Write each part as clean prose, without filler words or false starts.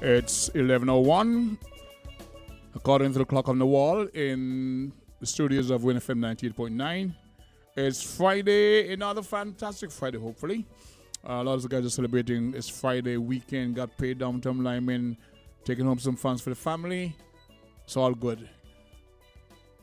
It's 11:01, according to the clock on the wall in the studios of WINNMedia Family 98.9. It's Friday, another fantastic Friday, hopefully. A lot of the guys are celebrating this Friday weekend, got paid downtown linemen, taking home some funds for the family. It's all good.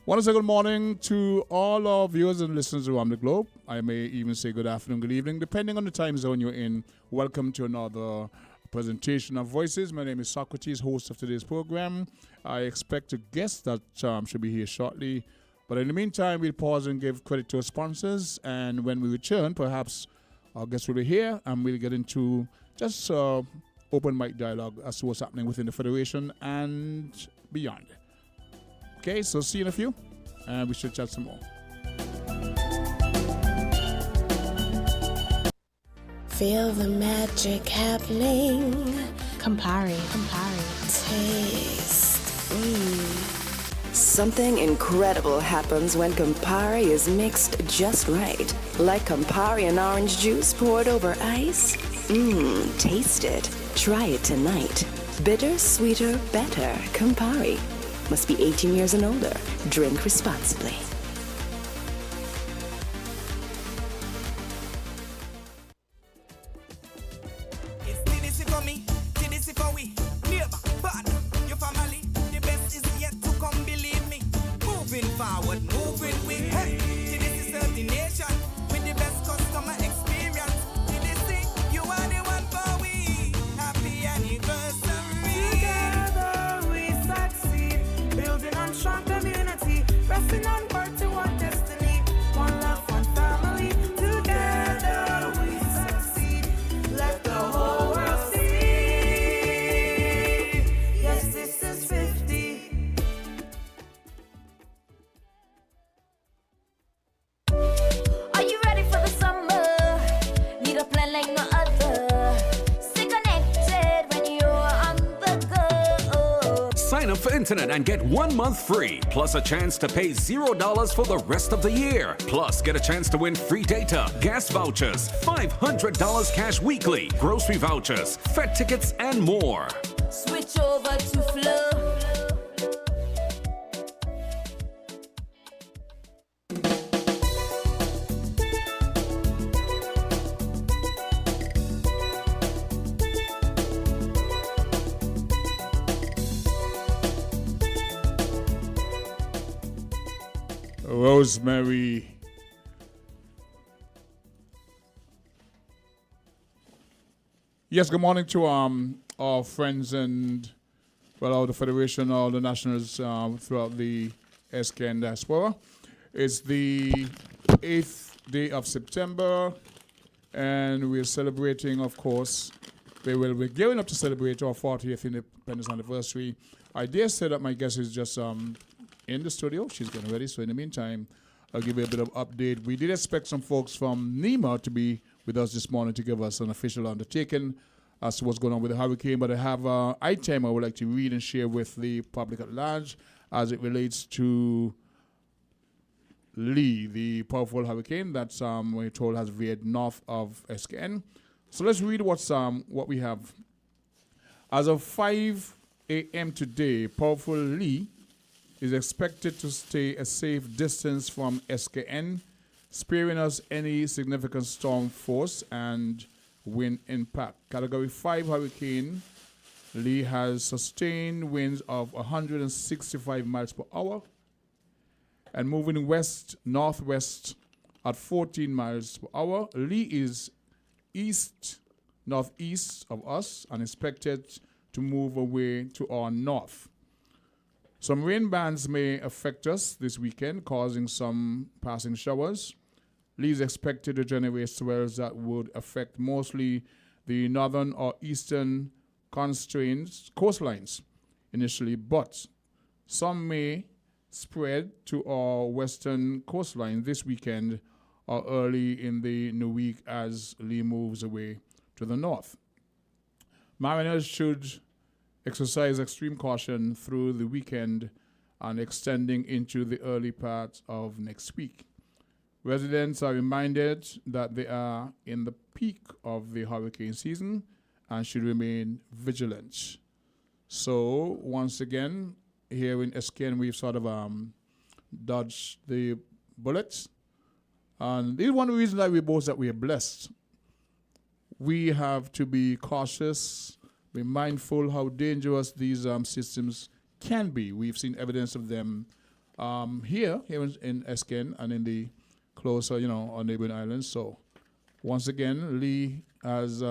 Want to say good morning to all our viewers and listeners around the globe. I may even say good afternoon, good evening, depending on the time zone you're in. Welcome to another presentation of Voices. My name is Socrates, host of today's program. I expect a guest that should be here shortly. But in the meantime, we'll pause and give credit to our sponsors. And when we return, perhaps our guests will be here and we'll get into just open mic dialogue as to what's happening within the Federation and beyond. Okay, so see you in a few, and we should chat some more. Feel the magic happening. Campari. Taste. Something incredible happens when Campari is mixed just right. Like Campari and orange juice poured over ice. Taste it. Try it tonight. Bitter, sweeter, better. Campari. Must be 18 years and older. Drink responsibly. Internet and get 1 month free, plus a chance to pay $0 for the rest of the year. Plus, get a chance to win free data, gas vouchers, $500 cash weekly, grocery vouchers, Fed tickets, and more. Switch over to Flow. Rosemary. Yes, good morning to our friends and all the Federation, all the nationals throughout the SKN diaspora. It's the 8th day of September, and we're celebrating, of course, we're gearing up to celebrate our 40th independence anniversary. I dare say that my guest is just in the studio. She's getting ready. So in the meantime, I'll give you a bit of update. We did expect some folks from NEMA to be with us this morning to give us an official undertaking as to what's going on with the hurricane. But I have an item I would like to read and share with the public at large as it relates to Lee, the powerful hurricane that's we're told has veered north of SKN. So let's read what we have. As of 5 a.m. today, powerful Lee is expected to stay a safe distance from SKN, sparing us any significant storm force and wind impact. Category 5 hurricane Lee has sustained winds of 165 miles per hour and moving west-northwest at 14 miles per hour. Lee is east-northeast of us and expected to move away to our north. Some rain bands may affect us this weekend, causing some passing showers. Lee is expected to generate swells that would affect mostly the northern or eastern coastlines initially, but some may spread to our western coastline this weekend or early in the new week as Lee moves away to the north. Mariners should exercise extreme caution through the weekend and extending into the early part of next week. Residents are reminded that they are in the peak of the hurricane season and should remain vigilant. So once again, here in SKN, we've sort of dodged the bullets. And this is one of the reasons that we boast that we are blessed. We have to be cautious, be mindful how dangerous these systems can be. We've seen evidence of them here in SKN and in the closer, on neighboring islands. So once again, Lee has,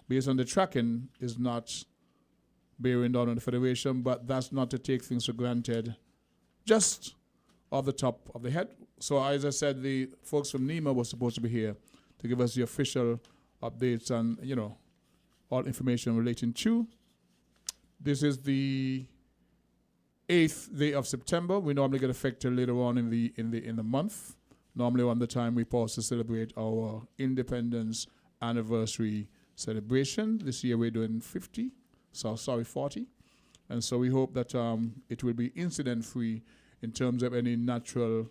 based on the tracking, is not bearing down on the Federation, but that's not to take things for granted, just off the top of the head. So as I said, the folks from NEMA were supposed to be here to give us the official updates and, all information relating to. This is the 8th day of September. We normally get affected later on in the month. Normally around the time we pause to celebrate our independence anniversary celebration. This year we're doing 40. And so we hope that it will be incident-free in terms of any natural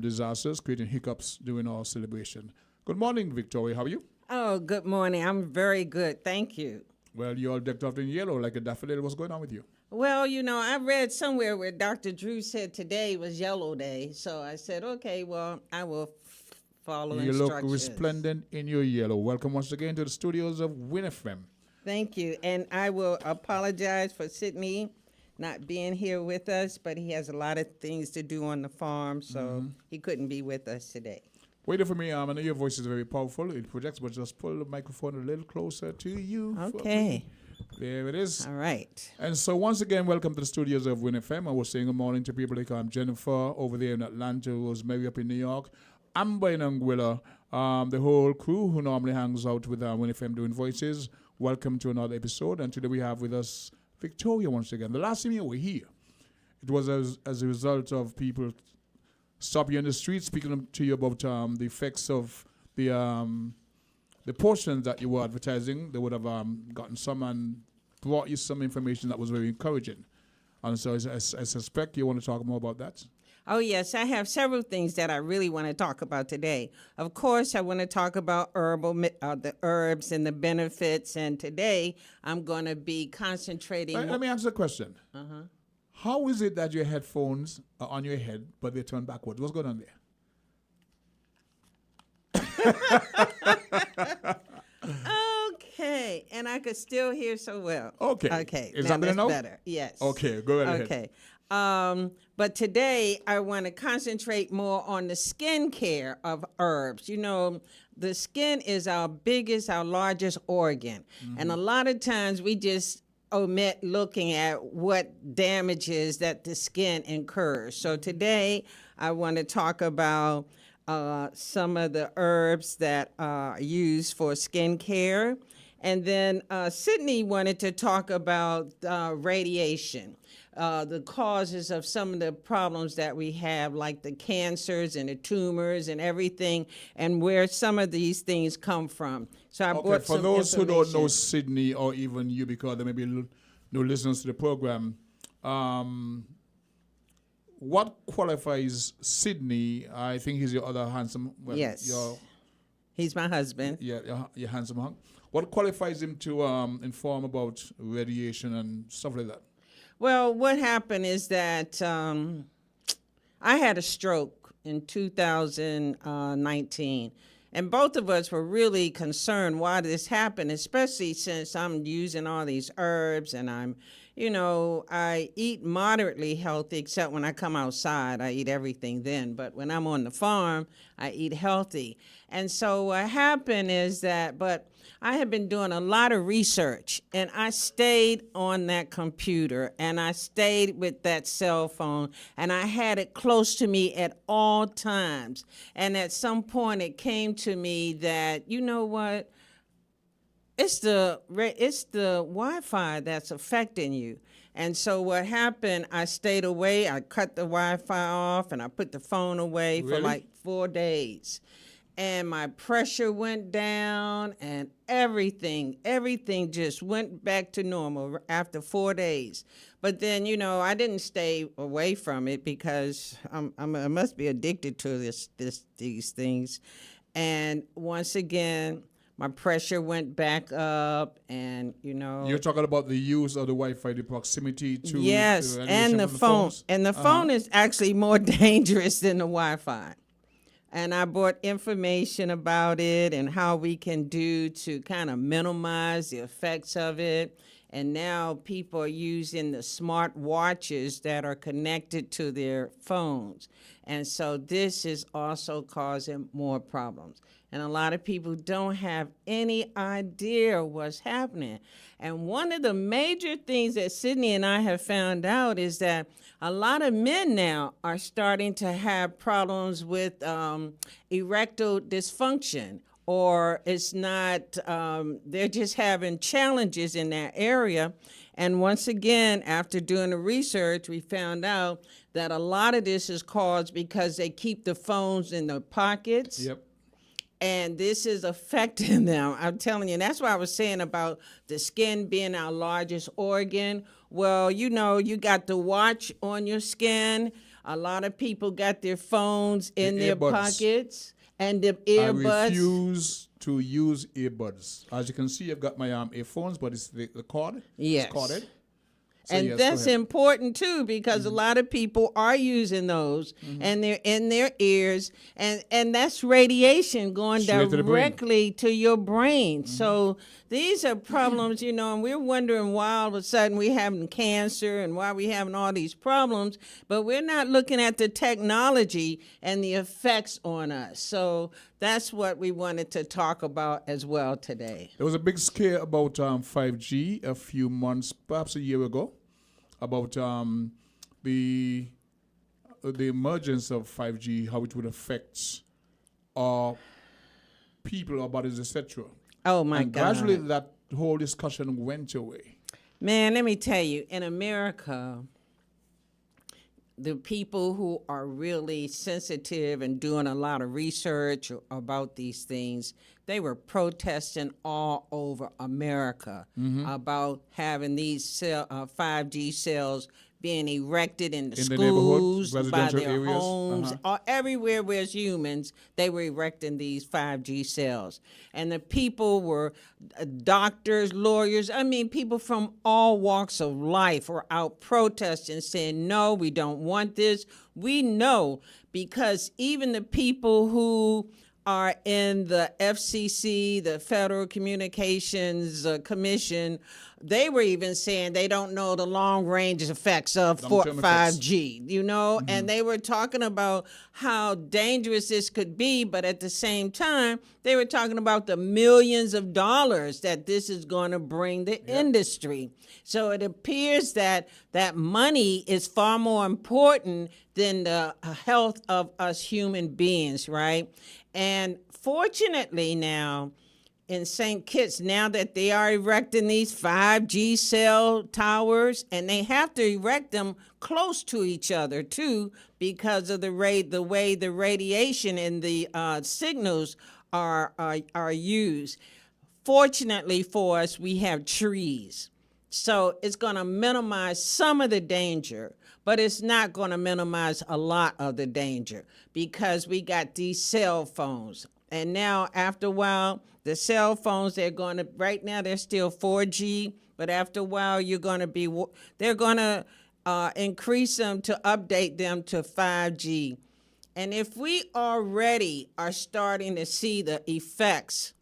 disasters, creating hiccups during our celebration. Good morning, Victoria. How are you? Oh, good morning. I'm very good. Thank you. Well, you're all decked out in yellow like a daffodil. What's going on with you? Well, I read somewhere where Dr. Drew said today was Yellow Day. So I said, okay, well, I will follow instructions. You look resplendent in your yellow. Welcome once again to the studios of WINNFM. Thank you. And I will apologize for Sydney not being here with us, but he has a lot of things to do on the farm, so he couldn't be with us today. Wait for me. I know your voice is very powerful. It projects, but just pull the microphone a little closer to you. Okay. There it is. All right. And so once again, welcome to the studios of WINNFM. I was saying good morning to people like Jennifer over there in Atlanta, Rosemary up in New York, Amber in Anguilla, the whole crew who normally hangs out with WINNFM doing voices. Welcome to another episode. And today we have with us Victoria once again. The last time you were here, it was as a result of people stopping you in the street, speaking to you about the effects of the portions that you were advertising. They would have gotten some and brought you some information that was very encouraging. And so I suspect you want to talk more about that. Oh, yes, I have several things that I really want to talk about today. Of course, I want to talk about the herbs and the benefits. And today, I'm going to be concentrating. Let me answer the question. How is it that your headphones are on your head, but they turn backwards? What's going on there? Okay, and I could still hear so well. Okay. Is now that that's better? Yes. Okay, go right ahead. Okay. But today I want to concentrate more on the skin care of herbs. The skin is our largest organ. And a lot of times we just omit looking at what damages that the skin incurs. So today I want to talk about some of the herbs that are used for skin care. And then Sydney wanted to talk about radiation, the causes of some of the problems that we have, like the cancers and the tumors and everything, and where some of these things come from. So I brought for some those who don't know information. Sydney or even you, because there may be no listeners to the program, what qualifies Sydney? I think he's your other handsome. Well, Yes. He's my husband. Yeah, your handsome hunk. What qualifies him to inform about radiation and stuff like that? Well, what happened is that I had a stroke in 2019. And both of us were really concerned why this happened, especially since I'm using all these herbs and I eat moderately healthy, except when I come outside, I eat everything then. But when I'm on the farm, I eat healthy. And so what happened is but I had been doing a lot of research, and I stayed on that computer, and I stayed with that cell phone, and I had it close to me at all times. And at some point, it came to me that, you know what? It's the Wi-Fi that's affecting you. And so what happened, I stayed away. I cut the Wi-Fi off, and I put the phone away for like 4 days. And my pressure went down, and everything just went back to normal after 4 days. But then, I didn't stay away from it because I must be addicted to these things. And once again, my pressure went back up, and You're talking about the use of the Wi-Fi, the proximity to yes, the and radiation the from phone, phones? and the phone is actually more dangerous than the Wi-Fi. And I brought information about it and how we can do to kind of minimize the effects of it. And now people are using the smart watches that are connected to their phones. And so this is also causing more problems. And a lot of people don't have any idea what's happening. And one of the major things that Sydney and I have found out is that a lot of men now are starting to have problems with erectile dysfunction, or it's not, they're just having challenges in that area. And once again, after doing the research, we found out that a lot of this is caused because they keep the phones in their pockets. Yep. And this is affecting them. I'm telling you, that's why I was saying about the skin being our largest organ. Well, you know, you got the watch on your skin. A lot of people got their phones in their earbuds. pockets and the I earbuds. refuse to use earbuds. As you can see, I've got my earphones, but it's the cord. Yes. It's corded. So And yes, go that's ahead. important too, because a lot of people are using those and they're in their ears, and that's radiation going Straight to the brain. directly to your brain. So these are problems, you know, and we're wondering why all of a sudden we're having cancer and why we're having all these problems, but we're not looking at the technology and the effects on us. So that's what we wanted to talk about as well today. There was a big scare about 5G a few months, perhaps a year ago, about the emergence of 5G, how it would affect our people, our bodies, etc. Oh my And God. gradually that whole discussion went away. Man, let me tell you, in America, the people who are really sensitive and doing a lot of research about these things, they were protesting all over America about having these 5G cells being erected in the In the neighborhoods, schools, by residential their areas, homes, everywhere where there's humans, they were erecting these 5G cells. And the people were doctors, lawyers, I mean, people from all walks of life were out protesting, saying, no, we don't want this. We know, because even the people who are in the FCC, the Federal Communications Commission, they were even saying they don't know the long-range effects of Long-term effects. 5G, you know, and they were talking about how dangerous this could be, but at the same time, they were talking about the millions of dollars that this is going to bring the industry. So it appears that that money is far more important than the health of us human beings, right? And fortunately now, in St. Kitts, now that they are erecting these 5G cell towers, and they have to erect them close to each other too, because of the way the radiation and the signals are used. Fortunately for us, we have trees. So it's going to minimize some of the danger, but it's not going to minimize a lot of the danger, because we got these cell phones. And now, after a while, the cell phones, right now they're still 4G, but after a while, they're going to increase them to update them to 5G. And if we already are starting to see the effects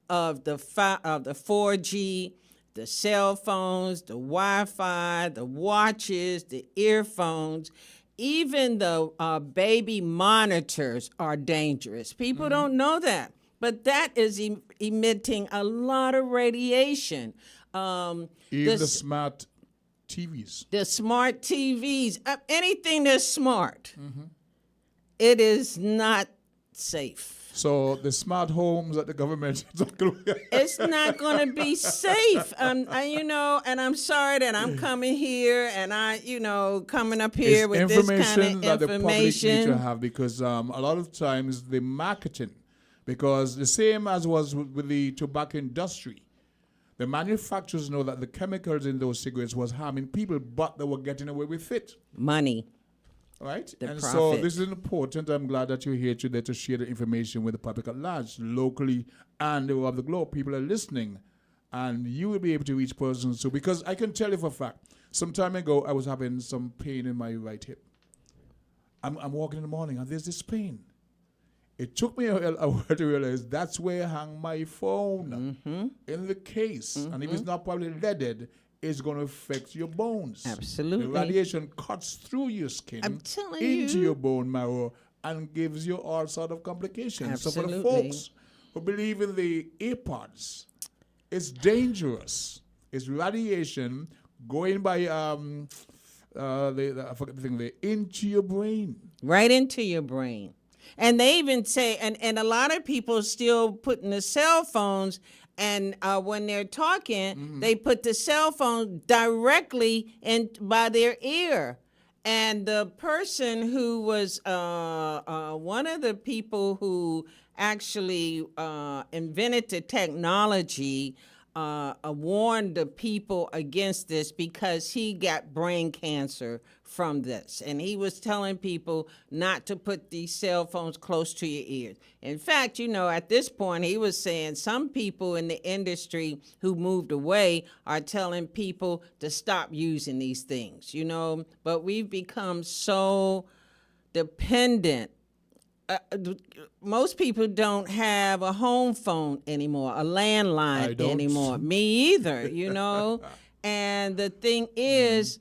of the 4G, the cell phones, the Wi-Fi, the watches, the earphones, even the baby monitors are dangerous. People don't know that, but that is emitting a lot of radiation. Even the smart TVs. The smart TVs, anything that's smart, it is not safe. So the smart homes that the government It's not going to be safe. And I'm sorry that I'm coming here and coming up here It's with this kind information of that the public need to information. have, because a lot of times the marketing, because the same as was with the tobacco industry, the manufacturers know that the chemicals in those cigarettes was harming people, but they were getting away with it. Money. Right? The and so profit. this is important. I'm glad that you're here today to share the information with the public at large, locally and around the globe. People are listening, and you will be able to reach persons. So, because I can tell you for a fact, some time ago, I was having some pain in my right hip. I'm walking in the morning, and there's this pain. It took me a while to realize that's where I hang my phone in the case. And if it's not properly leaded, it's going to affect your bones. Absolutely. The radiation cuts through your skin I'm telling into you. your bone marrow and gives you all sort of complications. So for the Absolutely. folks who believe in the AirPods, it's dangerous. It's radiation going by I forget the thing, into your brain. Right into your brain. And they even say, and a lot of people still putting the cell phones, and when they're talking, they put the cell phone directly in by their ear. And the person who was one of the people who actually invented the technology warned the people against this because he got brain cancer from this. And he was telling people not to put these cell phones close to your ears. In fact, you know, at this point, he was saying some people in the industry who moved away are telling people to stop using these things, you know. But we've become so dependent. Most people don't have a home phone anymore, a landline anymore. Me either, you know. And the thing is,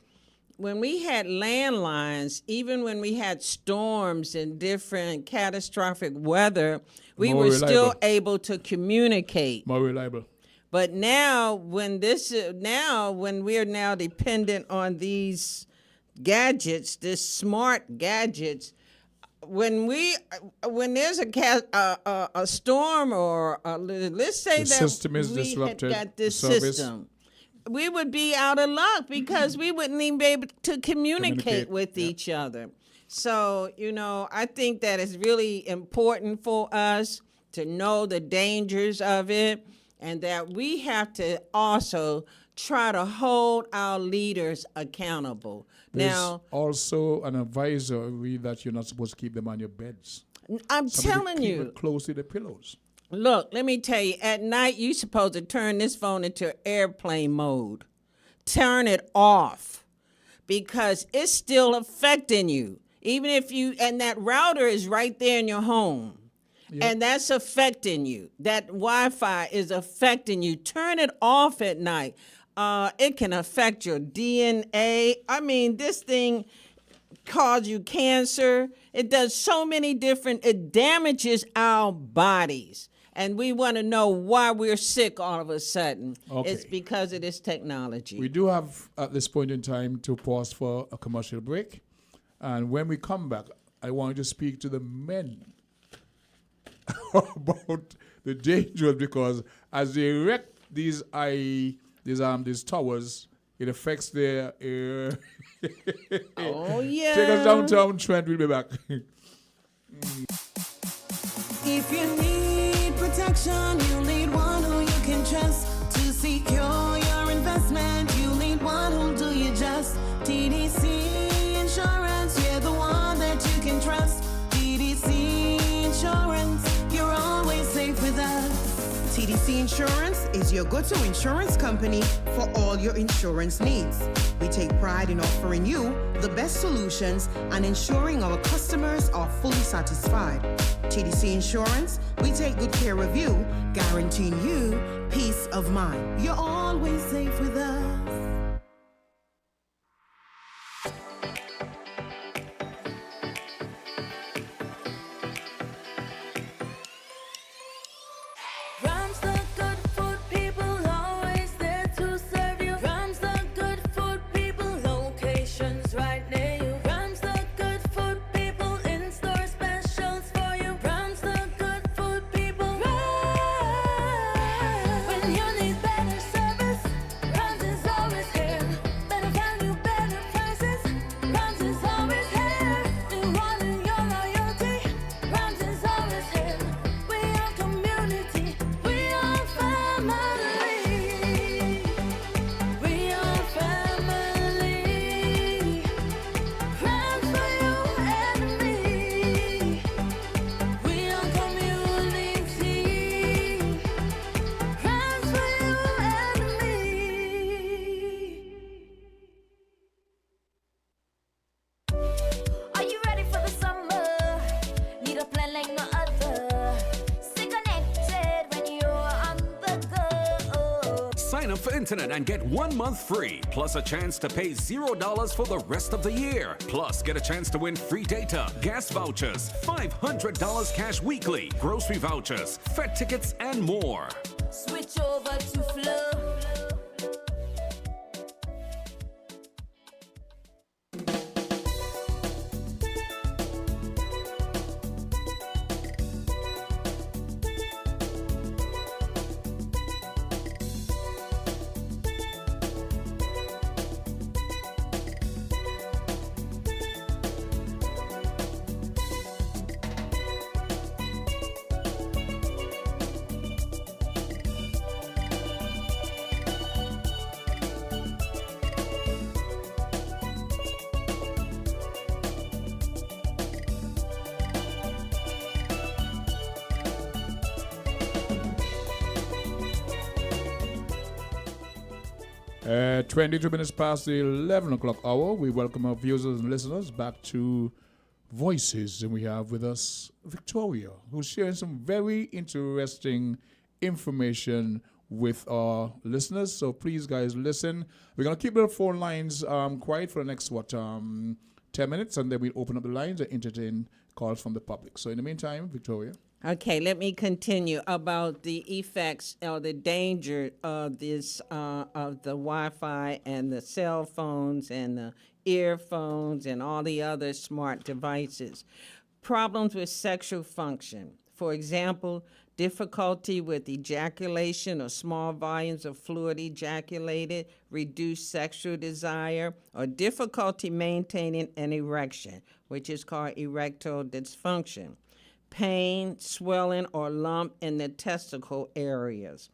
when we had landlines, even when we had storms and different catastrophic weather, we More were reliable. still able to communicate. More reliable. But now, when we're now dependent on these gadgets, this smart gadgets, when there's a storm or let's say The that system is we disrupted, had got this the service. system, we would be out of luck because we wouldn't even be able to communicate with each other. So, you know, I think that it's really important for us to know the dangers of it, and that we have to also try to hold our leaders accountable. There's Now, also an advisory that you're not supposed to keep them on your beds. I'm telling keep you, it close to the pillows. look, let me tell you, at night you're supposed to turn this phone into airplane mode. Turn it off because it's still affecting you. Even if and that router is right there in your home. And that's affecting you. That Wi-Fi is affecting you. Turn it off at night. It can affect your DNA. I mean, this thing cause you cancer. It does so many it damages our bodies. And we want to know why we're sick all of a sudden. Okay. It's because of this technology. We do have, at this point in time, to pause for a commercial break. And when we come back, I want to speak to the men about the dangers, because as they erect these towers, it affects their air. Oh, yeah. Take us downtown, Trent. We'll be back. If you need protection, you need one who you can trust to secure your investment. You need one who'll do you just. TDC Insurance, you're the one that you can trust. TDC Insurance, you're always safe with us. TDC Insurance is your go-to insurance company for all your insurance needs. We take pride in offering you the best solutions and ensuring our customers are fully satisfied. TDC Insurance, we take good care of you, guaranteeing you peace of mind. You're always safe with us. Rams the good food people, always there to serve you. Rams the good food people, locations right near you. Rams the good food people, in-store specials for you. Rams the good food people, Rams. When you need better service, for internet and get 1 month free, plus a chance to pay $0 for the rest of the year. Plus, get a chance to win free data, gas vouchers, $500 cash weekly, grocery vouchers, Fed tickets, and more. Switch over to Flow. 22 minutes past the 11 o'clock hour. We welcome our viewers and listeners back to Voices, and we have with us Victoria, who's sharing some very interesting information with our listeners. So please, guys, listen. We're going to keep the phone lines quiet for the next, 10 minutes, and then we'll open up the lines and entertain calls from the public. So in the meantime, Victoria. Okay, let me continue about the effects or the danger of this of the Wi-Fi and the cell phones and the earphones and all the other smart devices. Problems with sexual function. For example, difficulty with ejaculation or small volumes of fluid ejaculated, reduced sexual desire, or difficulty maintaining an erection, which is called erectile dysfunction. Pain, swelling, or lump in the testicle areas.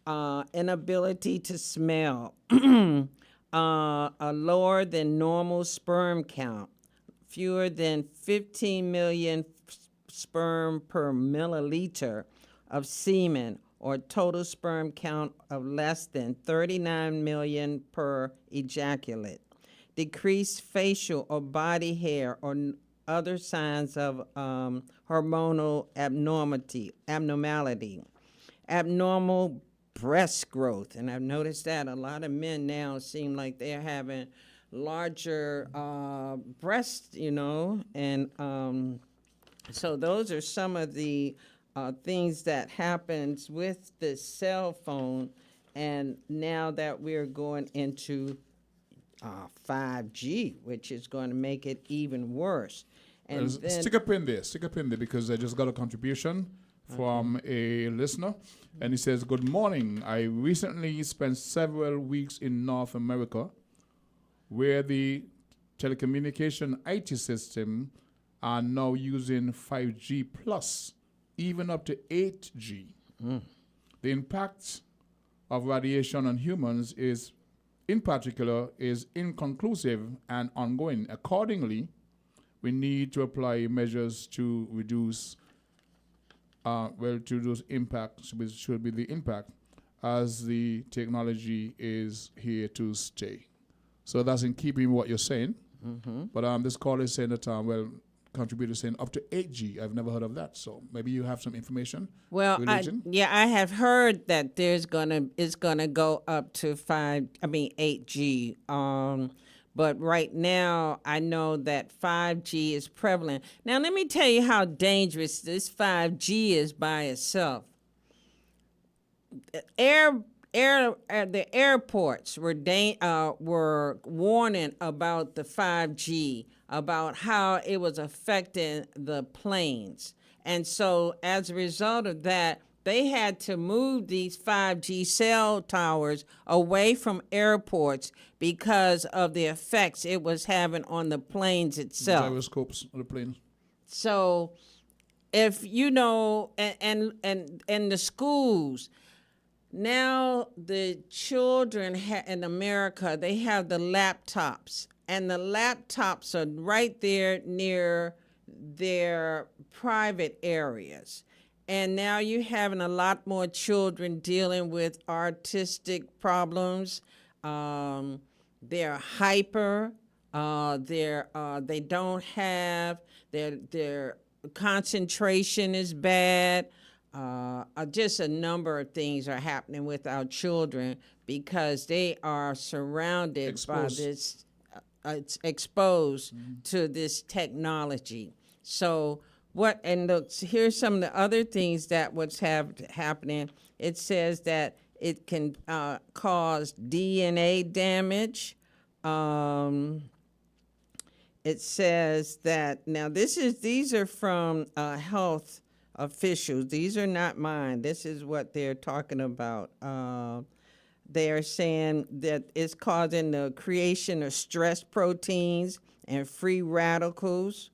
Inability to smell. A lower than normal sperm count. Fewer than 15 million sperm per milliliter of semen, or total sperm count of less than 39 million per ejaculate. Decreased facial or body hair or other signs of hormonal abnormality, abnormal breast growth. And I've noticed that a lot of men now seem like they're having larger breasts, and so those are some of the things that happens with the cell phone. And now that we're going into 5G, which is going to make it even worse. And then, stick a pin there, because I just got a contribution from a listener, and he says, "Good morning. I recently spent several weeks in North America, where the telecommunication IT system are now using 5G plus, even up to 8G. The impact of radiation on humans is, in particular, is inconclusive and ongoing. Accordingly, we need to apply measures to reduce impacts, which should be the impact, as the technology is here to stay." So that's in keeping with what you're saying. But this call is saying that, contributor saying up to 8G. I've never heard of that. So maybe you have some information. well, I have heard that it's gonna go up to 8G. But right now, I know that 5G is prevalent. Now, let me tell you how dangerous this 5G is by itself. The airports were warning about the 5G, about how it was affecting the planes. And so as a result of that, they had to move these 5G cell towers away from airports because of the effects it was having on the planes itself. Gyroscopes on the planes. So if and the schools, now the children in America, they have the laptops, and the laptops are right there near their private areas. And now you're having a lot more children dealing with artistic problems. They're hyper. They don't have their concentration is bad. just a number of things are happening with our children because they are surrounded by Exposed. this, it's exposed to this technology. So what? And here's some of the other things that what's happening. It says that it can cause DNA damage. It says that now these are from health officials. These are not mine. This is what they're talking about. They are saying that it's causing the creation of stress proteins and free radicals.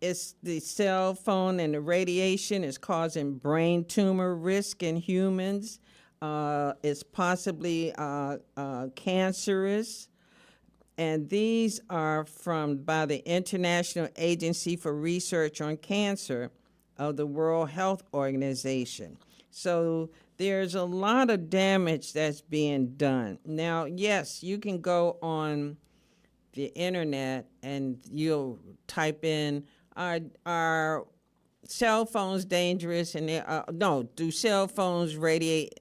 It's the cell phone and the radiation is causing brain tumor risk in humans. It's possibly cancerous. And these are by the International Agency for Research on Cancer of the World Health Organization. So there's a lot of damage that's being done. Now, yes, you can go on the internet and you'll type in, are cell phones dangerous? And no, do cell phones emit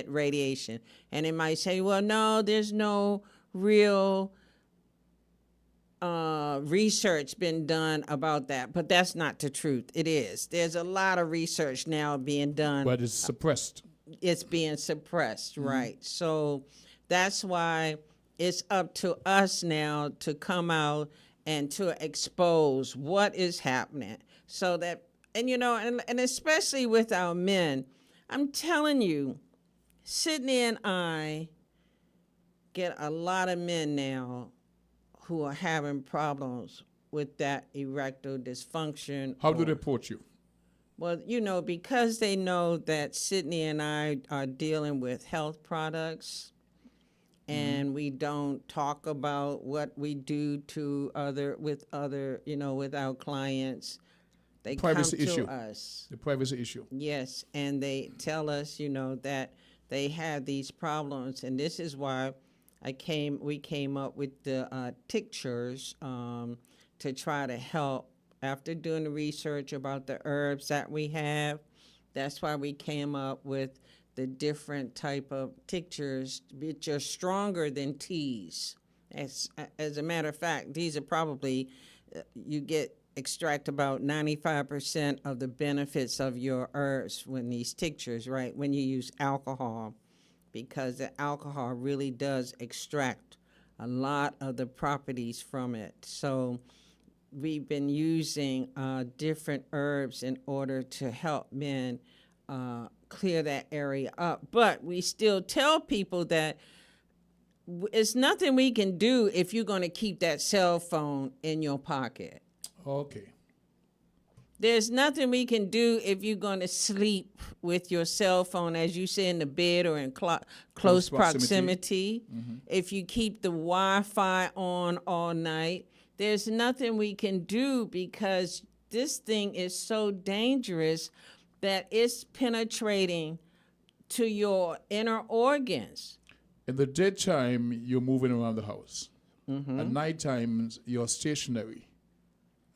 radiation? And it might say, well, no, there's no real research been done about that. But that's not the truth. It is. There's a lot of research now being done. But it's suppressed. It's being suppressed, right? So that's why it's up to us now to come out and to expose what is happening so that, and and especially with our men, I'm telling you, Sydney and I get a lot of men now who are having problems with that erectile dysfunction. How do they report you? Well, because they know that Sydney and I are dealing with health products and we don't talk about what we do with our clients. They Privacy come to issue. us. The privacy issue. Yes, and they tell us, that they have these problems, and this is why we came up with the tinctures to try to help. After doing the research about the herbs that we have, that's why we came up with the different type of tinctures, which are stronger than teas. As a matter of fact, these are probably, extract about 95% of the benefits of your herbs when these tinctures, right, when you use alcohol, because the alcohol really does extract a lot of the properties from it. So we've been using different herbs in order to help men clear that area up. But we still tell people that it's nothing we can do if you're going to keep that cell phone in your pocket. Okay. There's nothing we can do if you're going to sleep with your cell phone, as you say, in the bed or in close proximity. If you keep the Wi-Fi on all night, there's nothing we can do because this thing is so dangerous that it's penetrating to your inner organs. In the daytime, you're moving around the house. At nighttime, you're stationary.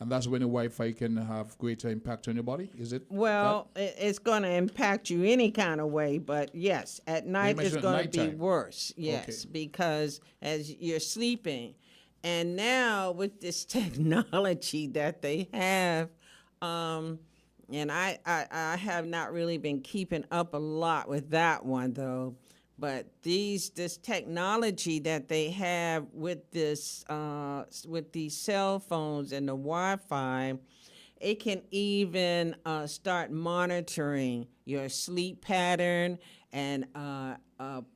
And that's when the Wi-Fi can have greater impact on your body, is it? Well, it's going to impact you any kind of way, but yes, at night it's going to be worse. Yes, Okay. because as you're sleeping, and now with this technology that they have, and I have not really been keeping up a lot with that one though. But this technology that they have with these cell phones and the Wi-Fi, it can even start monitoring your sleep pattern and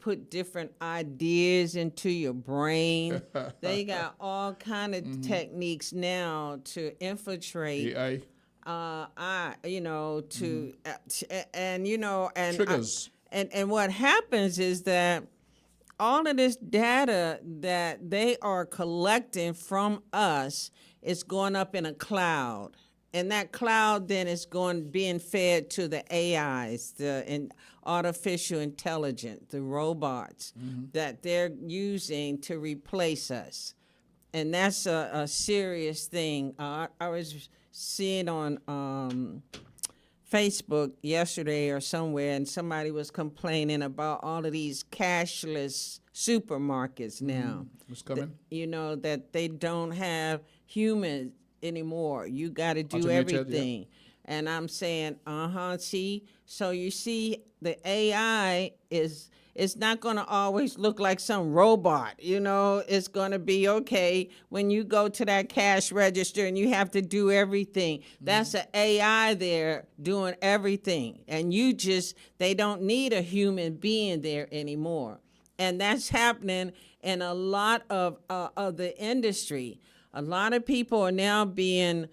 put different ideas into your brain. They got all kind of techniques now to infiltrate. AI. Triggers. And what happens is that all of this data that they are collecting from us is going up in a cloud. And that cloud then is being fed to the AIs, the artificial intelligence, the robots that they're using to replace us. and that's a serious thing. I was seeing on Facebook yesterday or somewhere, and somebody was complaining about all of these cashless supermarkets now. What's coming? You know, that they don't have humans anymore. You got to do Automated, yeah. everything. And I'm saying, see? So you see, the AI is, it's not going to always look like some robot. You know, it's going to be, okay, when you go to that cash register and you have to do everything, that's an AI there doing everything. And they don't need a human being there anymore. And that's happening in a lot of the industry. A lot of people are now being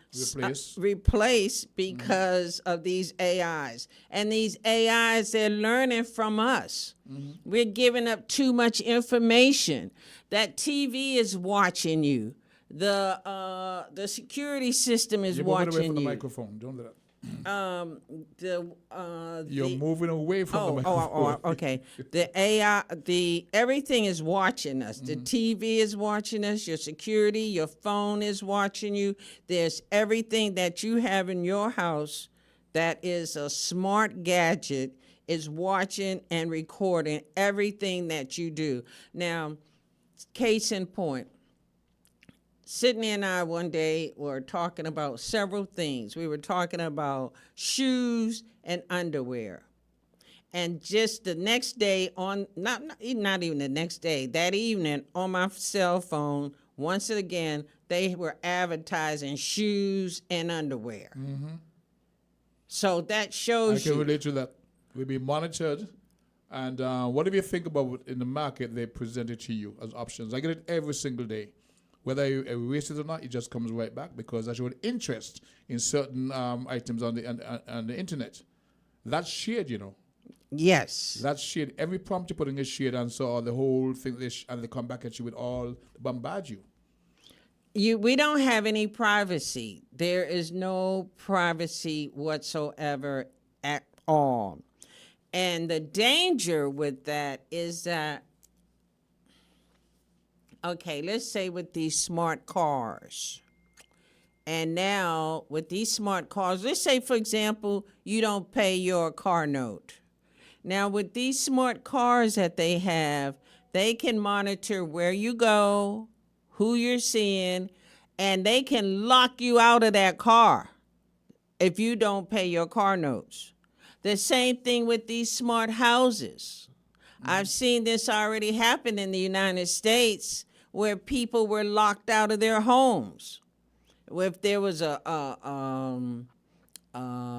replaced because of these AIs. And these AIs, they're learning from us. We're giving up too much information. That TV is watching you. The security system is You're moving away watching from the you. microphone. Don't do that. You're moving away from the microphone. Okay. The AI, everything is watching us. The TV is watching us. Your security, your phone is watching you. There's everything that you have in your house that is a smart gadget is watching and recording everything that you do. Now, case in point. Sydney and I one day were talking about several things. We were talking about shoes and underwear. And just the next day not even the next day, that evening on my cell phone, once again, they were advertising shoes and underwear. So that shows I can relate to that. We'll be monitored. And whatever you think about in the market, they present it to you as options. I get it every single day. Whether you erase it or not, it just comes right back because I showed interest in certain items on the internet. That's shared, you know. Yes. That's shared. Every prompt you put in is shared, and so the whole thing, and they come back at you with all, bombard you. We don't have any privacy. There is no privacy whatsoever at all. And the danger with that is that, okay, let's say with these smart cars. And now with these smart cars, let's say, for example, you don't pay your car note. Now with these smart cars that they have, they can monitor where you go, who you're seeing, and they can lock you out of that car if you don't pay your car notes. The same thing with these smart houses. I've seen this already happen in the United States where people were locked out of their homes. If there was a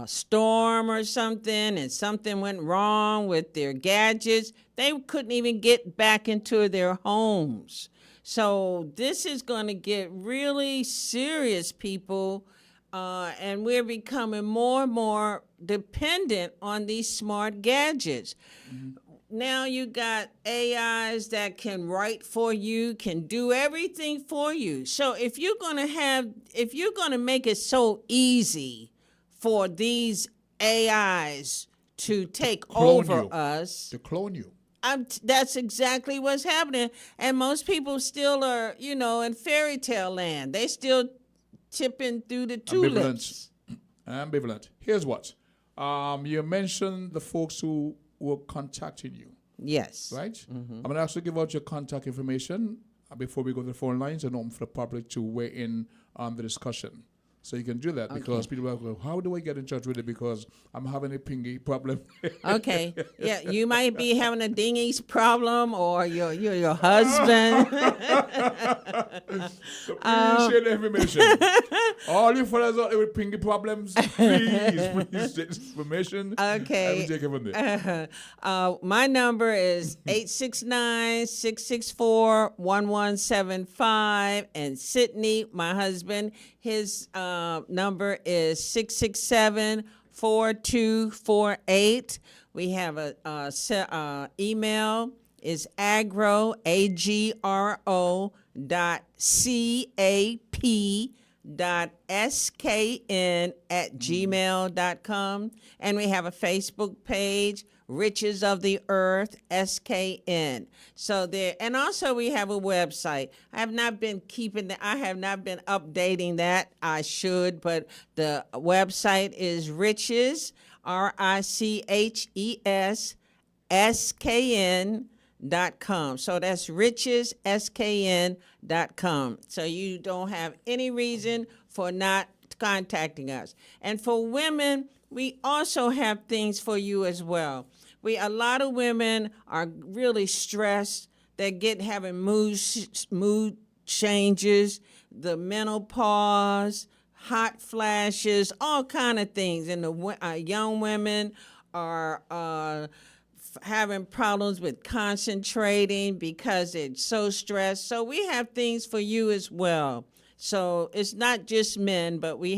storm or something and something went wrong with their gadgets, they couldn't even get back into their homes. So this is going to get really serious, people, and we're becoming more and more dependent on these smart gadgets. Now you got AIs that can write for you, can do everything for you. So if you're gonna make it so easy for these AIs to take over us, to clone you. that's exactly what's happening. And most people still are, in fairy tale land. They still tipping through the tulips. Ambivalent. Here's what. You mentioned the folks who were contacting you. Yes. Right? I'm going to actually give out your contact information before we go to the phone lines and open for the public to weigh in on the discussion. So you can do that because people are like, how do I get in touch with it? Because I'm having a pingy problem. Okay. Yeah, you might be having a dingies problem or your husband. So please share the information. All you fellas out there with pingy problems, please share this information. Okay. I will take it from there. My number is 869-664-1175. And Sydney, my husband, his number is 667-4248. We have a email is agro, AGRO .cap.skn@gmail.com. And we have a Facebook page, Riches of the Earth, SKN. So there, and also we have a website. I have not been updating that. I should, but the website is riches, RICHES, SKN.com. So that's richesskn.com. So you don't have any reason for not contacting us. And for women, we also have things for you as well. A lot of women are really stressed. They're having mood changes, the menopause, hot flashes, all kind of things. And the young women are having problems with concentrating because they're so stressed. So we have things for you as well. So it's not just men, but we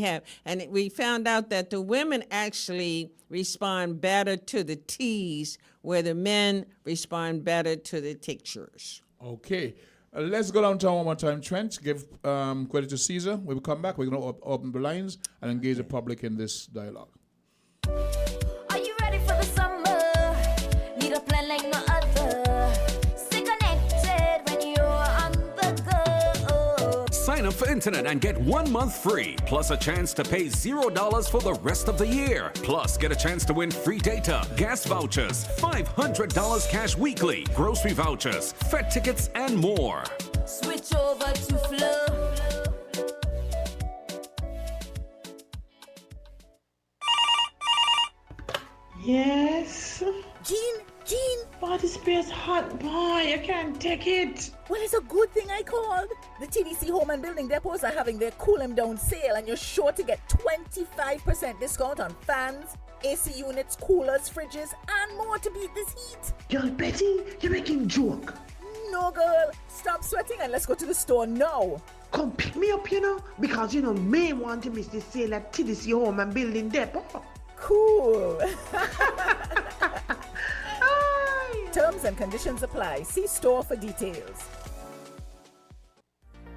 found out that the women actually respond better to the teas, where the men respond better to the tinctures. Okay. Let's go down to one more time, Trent. Give credit to Caesar. When we come back, we're going to open the lines and engage the public in this dialogue. Are you ready for the summer? Need a plan like no other. Stay connected when you're on the go. Sign up for internet and get 1 month free, plus a chance to pay $0 for the rest of the year. Plus, get a chance to win free data, gas vouchers, $500 cash weekly, grocery vouchers, Fed tickets, and more. Switch over to Flow. Yes. Jean, Body spray's hot, boy. I can't take it. well, it's a good thing I called. The TDC Home and Building Depots are having their Cool 'em Down sale, and you're sure to get 25% discount on fans, AC units, coolers, fridges, and more to beat this heat. Girl, Betty, you're making joke. No, girl, stop sweating and let's go to the store now. Come pick me up, because may want to miss the sale at TDC Home and Building Depot. Cool. Terms and conditions apply. See store for details.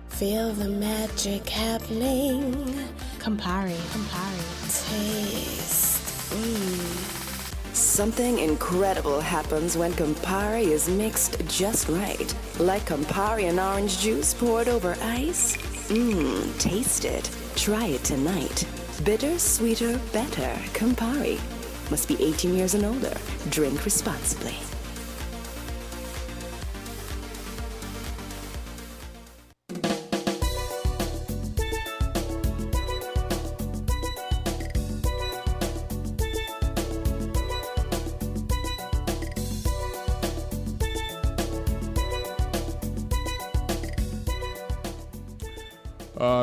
Feel the magic happening. Campari. Taste. Something incredible happens when Campari is mixed just right. Like Campari and orange juice poured over ice. Taste it. Try it tonight. Bitter, sweeter, better. Campari. Must be 18 years and older. Drink responsibly.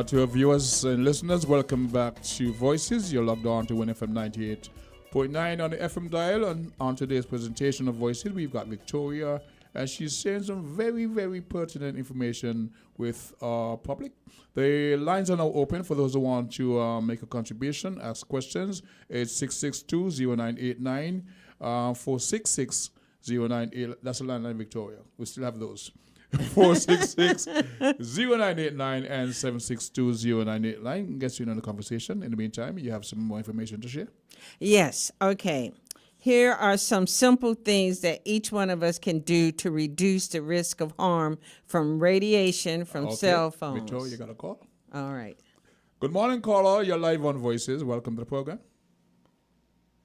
To our viewers and listeners, welcome back to Voices. You're logged on to WINNFM 98.9 on the FM dial. And on today's presentation of Voices, we've got Victoria, and she's sharing some very, very pertinent information with our public. The lines are now open for those who want to make a contribution, ask questions. It's 662-0989, 466-0988. That's the landline, Victoria. We still have those. 466-0989 and 762-0989 gets you in the conversation. In the meantime, you have some more information to share? Yes, okay. Here are some simple things that each one of us can do to reduce the risk of harm from radiation from cell phones. Victoria, you got a call? All right. Good morning, caller. You're live on Voices. Welcome to the program.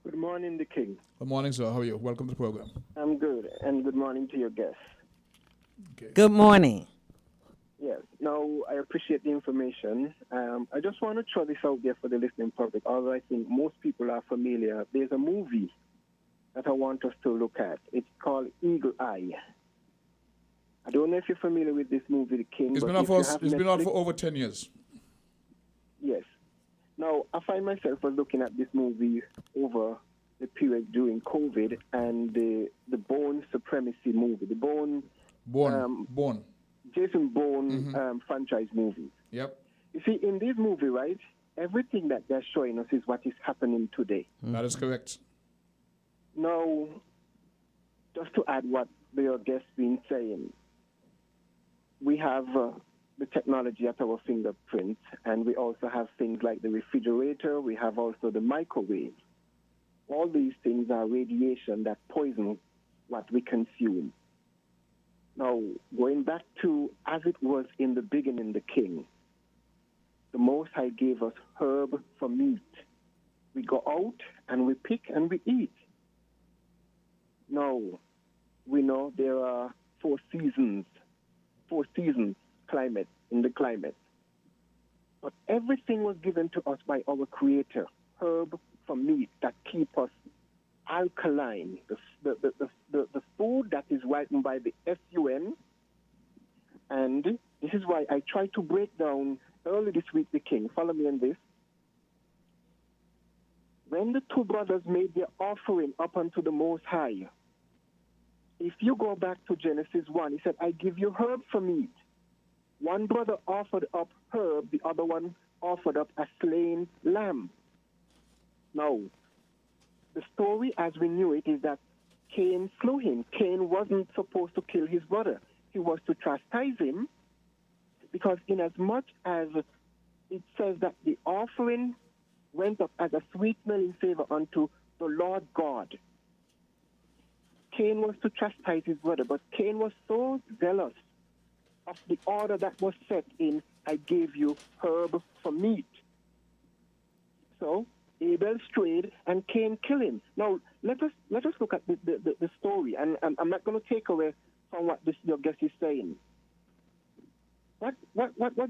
Good morning, the King. Good morning, sir. How are you? Welcome to the program. I'm good, and good morning to your guests. Okay. Good morning. Yes. Now, I appreciate the information. I just want to throw this out there for the listening public, although I think most people are familiar. There's a movie that I want us to look at. It's called Eagle Eye. I don't know if you're familiar with this movie, The King. It's been out for over 10 years. Yes. Now, I find myself looking at this movie over the period during COVID and the Bourne Supremacy movie, the Bourne. Jason Bourne franchise movie. Yep. You see, in this movie, right, everything that they're showing us is what is happening today. That is correct. Now, just to add what your guest been saying, we have the technology at our fingerprints, and we also have things like the refrigerator. We have also the microwave. All these things are radiation that poison what we consume. Now, going back to as it was in the beginning, the King, the Most High gave us herb for meat. We go out and we pick and we eat. Now, we know there are four seasons climate in the climate. But everything was given to us by our Creator, herb for meat that keep us alkaline. The food that is ripened by the sun. And this is why I try to break down early this week, the King. Follow me on this. When the two brothers made their offering up unto the Most High, if you go back to Genesis 1, he said, I give you herb for meat. One brother offered up herb, the other one offered up a slain lamb. Now, the story as we knew it is that Cain slew him. Cain wasn't supposed to kill his brother. He was to chastise him, because inasmuch as it says that the offering went up as a sweet-smelling savor unto the Lord God, Cain was to chastise his brother, but Cain was so zealous of the order that was set in, I gave you herb for meat. So Abel strayed and Cain killed him. Now, let us look at the story, and I'm not going to take away from what your guest is saying. What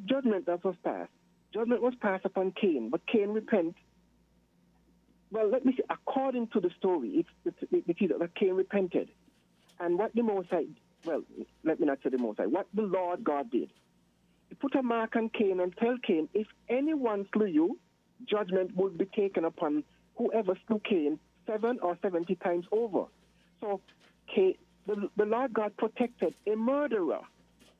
judgment that was passed? Judgment was passed upon Cain, but Cain repent. Well, let me see. According to the story, it is that Cain repented. And what the Most High, well, let me not say the Most High, what the Lord God did, he put a mark on Cain and tell Cain, if anyone slew you, judgment would be taken upon whoever slew Cain 7 or 70 times over. So the Lord God protected a murderer.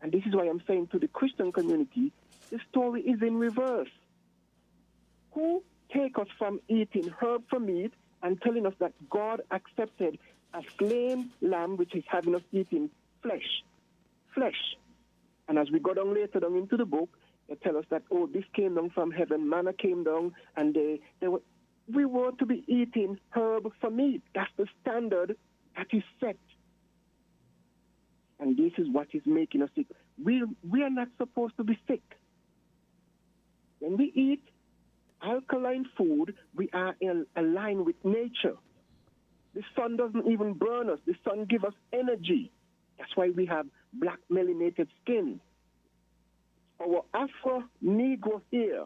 And this is why I'm saying to the Christian community, the story is in reverse. Who take us from eating herb for meat and telling us that God accepted a slain lamb, which is having us eating flesh. And as we go down later down into the book, they tell us that, oh, this came down from heaven, manna came down, and we were to be eating herb for meat. That's the standard that is set. And this is what is making us sick. We are not supposed to be sick. When we eat alkaline food, we are in line with nature. The sun doesn't even burn us. The sun gives us energy. That's why we have black melanated skin. Our Afro-Negro hair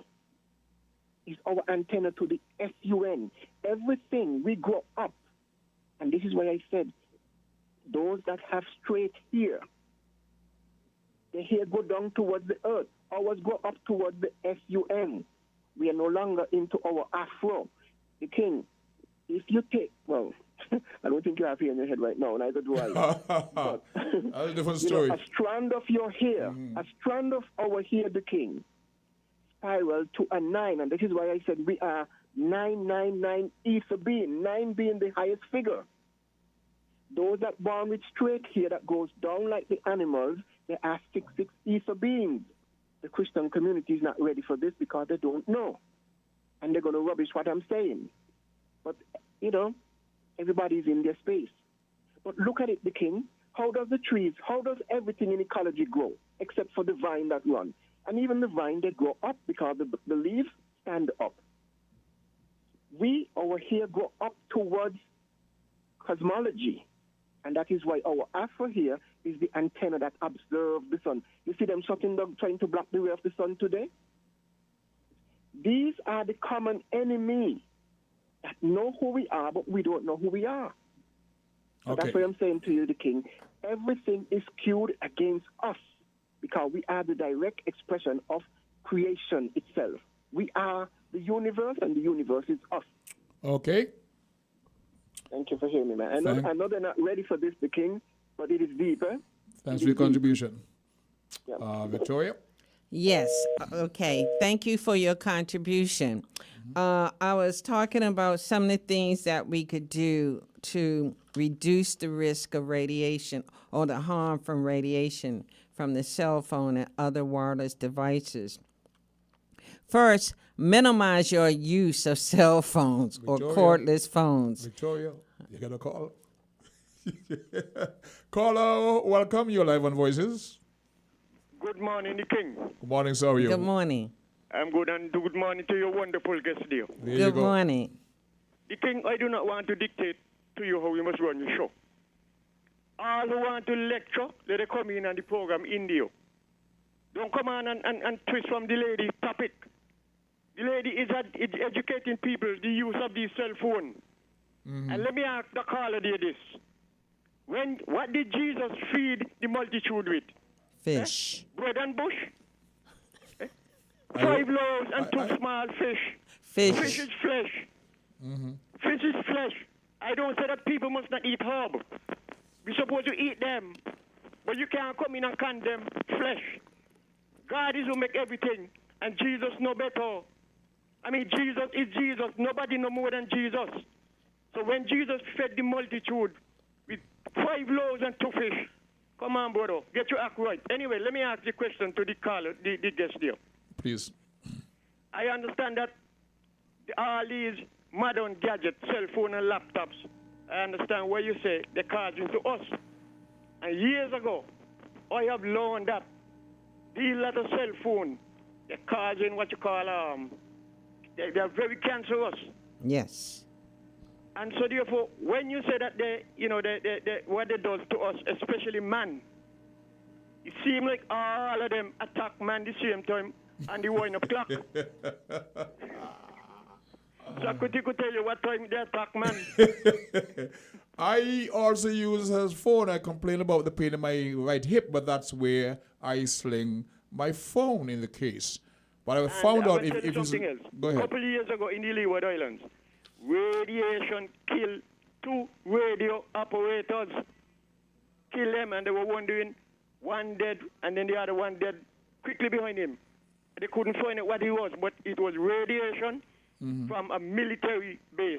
is our antenna to the sun. Everything, we grow up. And this is why I said, those that have straight hair, the hair go down towards the earth. Ours go up towards the sun. We are no longer into our afro. The King, if you take, well, I don't think you have hair in your head right now, neither do I. But, that's a different story. A strand of your hair, a strand of our hair, the King, spiral to a 9. And this is why I said we are 999 ether being, 9 being the highest figure. Those that born with straight hair that goes down like the animals, they are 66 ether beings. The Christian community is not ready for this because they don't know. And they're going to rubbish what I'm saying. But, everybody's in their space. But look at it, the King. How does the trees, how does everything in ecology grow, except for the vine that runs? And even the vine, they grow up because the leaves stand up. We, our hair, grow up towards cosmology. And that is why our afro here is the antenna that observes the sun. You see them shutting down, trying to block the way of the sun today? These are the common enemy that know who we are, but we don't know who we are. So that's why I'm saying to you, the King, everything is skewed against us because we are the direct expression of creation itself. We are the universe, and the universe is us. Okay. Thank you for hearing me, man. I know they're not ready for this, the King, but it is deep, eh? Thanks for your contribution. Yeah. Victoria? Yes. Okay. Thank you for your contribution. I was talking about some of the things that we could do to reduce the risk of radiation or the harm from radiation from the cell phone and other wireless devices. First, minimize your use of cell phones or Victoria. cordless phones. Victoria, you got a call. Caller, welcome. You're live on Voices. Good morning, the King. Good morning, sir. How are you? Good morning. I'm good, and good morning to your wonderful guest there. There you Good go. morning. The King, I do not want to dictate to you how you must run your show. All who want to lecture, let them come in on the program in there. Don't come on and twist from the lady topic. The lady is educating people the use of the cell phone. And let me ask the caller there this. What did Jesus feed the multitude with? Fish. Bread and bush? 5 loaves and 2 small fish. Fish. Fish is flesh. Fish is flesh. I don't say that people must not eat herb. We're supposed to eat them. But you can't come in and condemn flesh. God is who make everything. And Jesus no better. I mean, Jesus is Jesus. Nobody no more than Jesus. So when Jesus fed the multitude with 5 loaves and 2 fish, come on, brother, get your act right. Anyway, let me ask the question to the caller, the guest there. Please. I understand that all these modern gadgets, cell phone and laptops, I understand what you say, they're causing to us. And years ago, I have learned that these little cell phone, they're causing what you call, they're very cancerous. Yes. And so therefore, when you say that what they does to us, especially man, it seems like all of them attack man the same time and the wind up clock. So I could tell you what time they attack man. I also use his phone. I complain about the pain in my right hip, but that's where I sling my phone in the case. But I found out if it's... something else. Go ahead. A couple of years ago in the Leeward Islands, radiation killed 2 radio operators. Killed them, and they were wondering, one dead, and then the other one dead quickly behind him. They couldn't find out what he was, but it was radiation from a military base.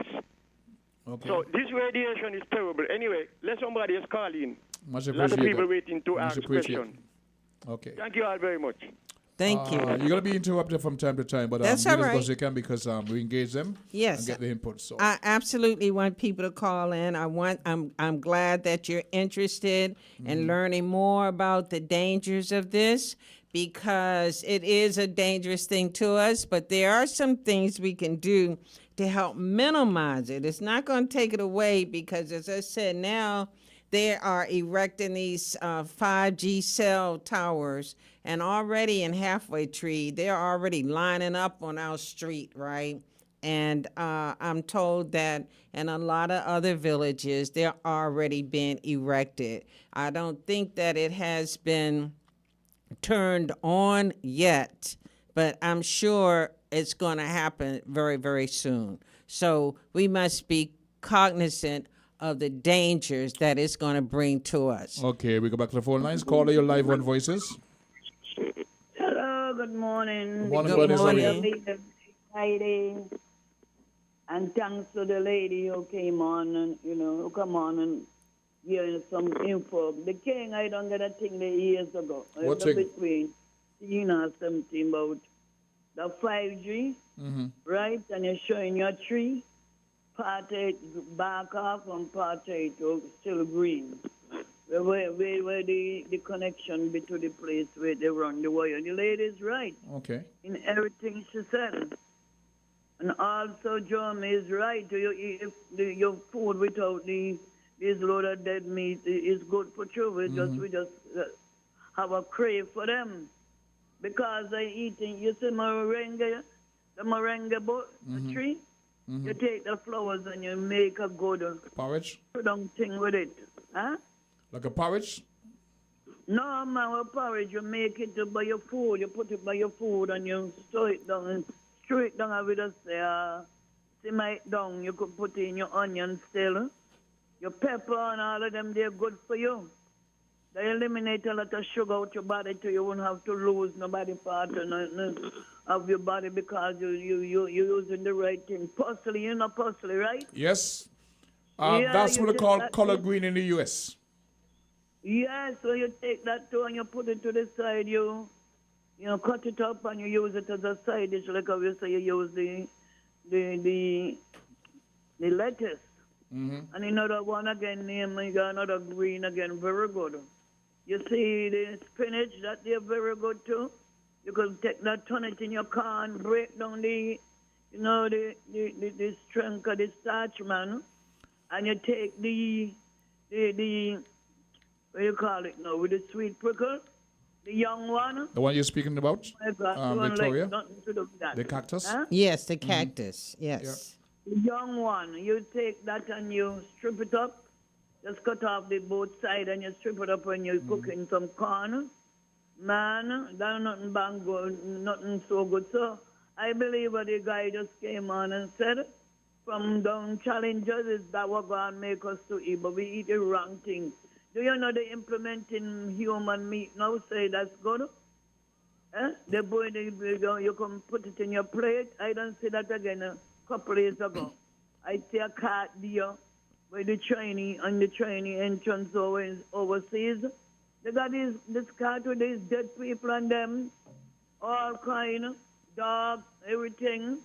Okay. So this radiation is terrible. Anyway, let somebody else call in. Much A lot of appreciated. people waiting to Much ask appreciated. questions. Okay. Thank you all very much. Thank you. You're going to be interrupted from time to time, but That's do all as right. much as you can because we engage them Yes. and get the input. So I absolutely want people to call in. I'm glad that you're interested in learning more about the dangers of this, because it is a dangerous thing to us, but there are some things we can do to help minimize it. It's not going to take it away because, as I said, now they are erecting these 5G cell towers, and already in Halfway Tree, they're already lining up on our street, right? And I'm told that in a lot of other villages, they're already being erected. I don't think that it has been turned on yet, but I'm sure it's going to happen very, very soon. So we must be cognizant of the dangers that it's going to bring to us. okay, we go back to the phone lines. Caller, you're live on Voices. Hello, good morning. Good morning, Good Bernice. How are you? morning. Exciting. And thanks to the lady who came on and, who come on and gave us some info. The King, I don't get a thing the years ago. What It's thing? between, something about the 5G, right? And you're showing your tree, part 8 back off and part 8 still green. Where the connection between the place where they run the wire. The lady's right Okay. in everything she said. And also, John is right. Your food without this load of dead meat is good for you. We just have a crave for them. Because I eating, you see the moringa tree, you take the flowers and you make a good Porridge? thing with it. Huh? Like a porridge? No, man, with porridge, you make it by your food. You put it by your food and you stir it down and strew it down and we just simmer it down. You could put in your onion still. Your pepper and all of them, they're good for you. They eliminate a lot of sugar out your body so you won't have to lose nobody part of your body because you're using the right thing. Parsley, you know parsley, right? Yes. Yeah, That's you what they take call that color thing. green in the U.S. Yeah, so you take that too and you put it to the side. You cut it up and you use it as a side dish, like how you say you use the lettuce. And another one again, you got another green again, very good. You see the spinach, that they're very good too. You can take that, turn it in your corn, break down the strength of the starch, man. And you take the what you call it now, with the sweet prickle, the young one. The one you're speaking about, Victoria? Like nothing to do with that. The cactus? Huh? Yes, the cactus. Yes. The young one, you take that and you strip it up. Just cut off the both side and you strip it up when you're cooking some corn. Man, that's nothing bang good, nothing so good. So I believe what the guy just came on and said, from down challenges is that what God make us to eat, but we eat the wrong thing. Do you know they implementing human meat now? Say that's good. They boy, you can put it in your plate. I don't see that again a couple days ago. I see a cat there where the training entrance overseas. They got this cat with these dead people and them, all kind, dogs, everything.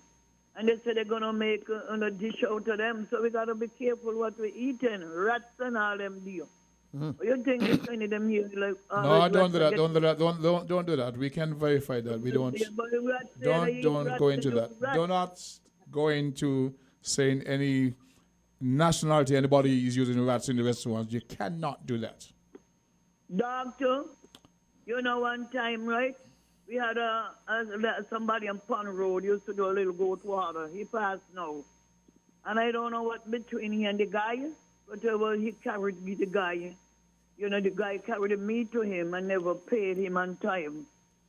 And they say they're going to make a dish out of them. So we got to be careful what we're eating. Rats and all them deal. You think it's kind of them here like... No, don't do that. Don't do that. We can verify that. We don't... Don't go into that. Do not go into saying any nationality anybody is using rats in the restaurants. You cannot do that. Doctor, you know one time, right? We had somebody on Pond Road used to do a little goat water. He passed now. And I don't know what between he and the guy, but he carried the guy. You know, the guy carried the meat to him and never paid him on time.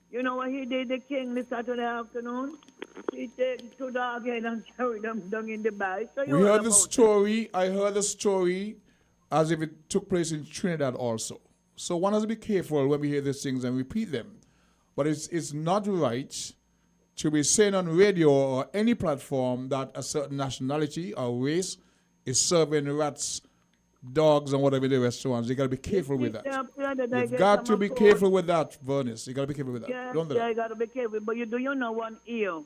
You know what he did, the king, this Saturday afternoon? He take 2 dogs and carried them down in the bay. So we heard the story. I heard the story as if it took place in Trinidad also. So one has to be careful when we hear these things and repeat them. But it's not right to be saying on radio or any platform that a certain nationality or race is serving rats, dogs, and whatever in the restaurants. You got to be careful with that. You've got to be careful with that, Vernice. You got to be careful with that. Yeah, Don't do that. I got to be careful. But you know one year,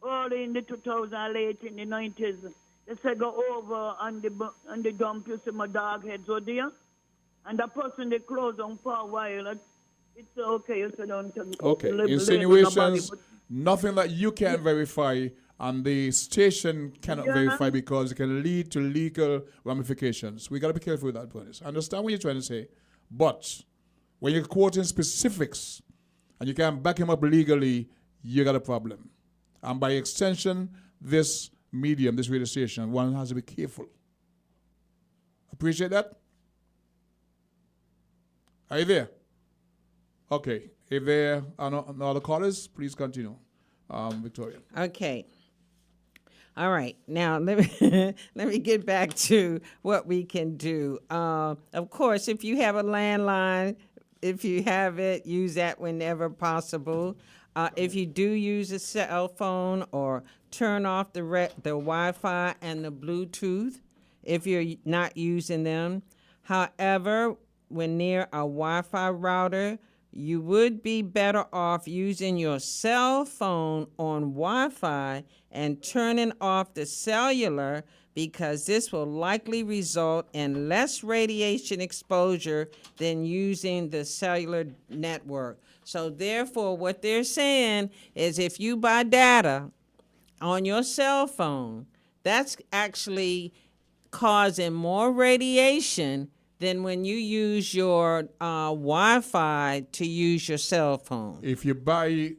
early in the 2008, in the 90s, they said go over on the dump, you see my dog heads over there. And the person they close on for a while, it's okay. You said don't okay. Insinuations, nothing that you can verify and the station cannot verify because it can lead to legal ramifications. We got to be careful with that, Bernice. I understand what you're trying to say, but when you're quoting specifics and you can't back him up legally, you got a problem. And by extension, this medium, this radio station, one has to be careful. Appreciate that? Are you there? Okay. If there are no other callers, please continue. Victoria. Okay. All right. Now, let me get back to what we can do. Of course, if you have a landline, if you have it, use that whenever possible. If you do use a cell phone, or turn off the Wi-Fi and the Bluetooth if you're not using them. However, when near a Wi-Fi router, you would be better off using your cell phone on Wi-Fi and turning off the cellular, because this will likely result in less radiation exposure than using the cellular network. So therefore, what they're saying is if you buy data on your cell phone, that's actually causing more radiation than when you use your Wi-Fi to use your cell phone. If you buy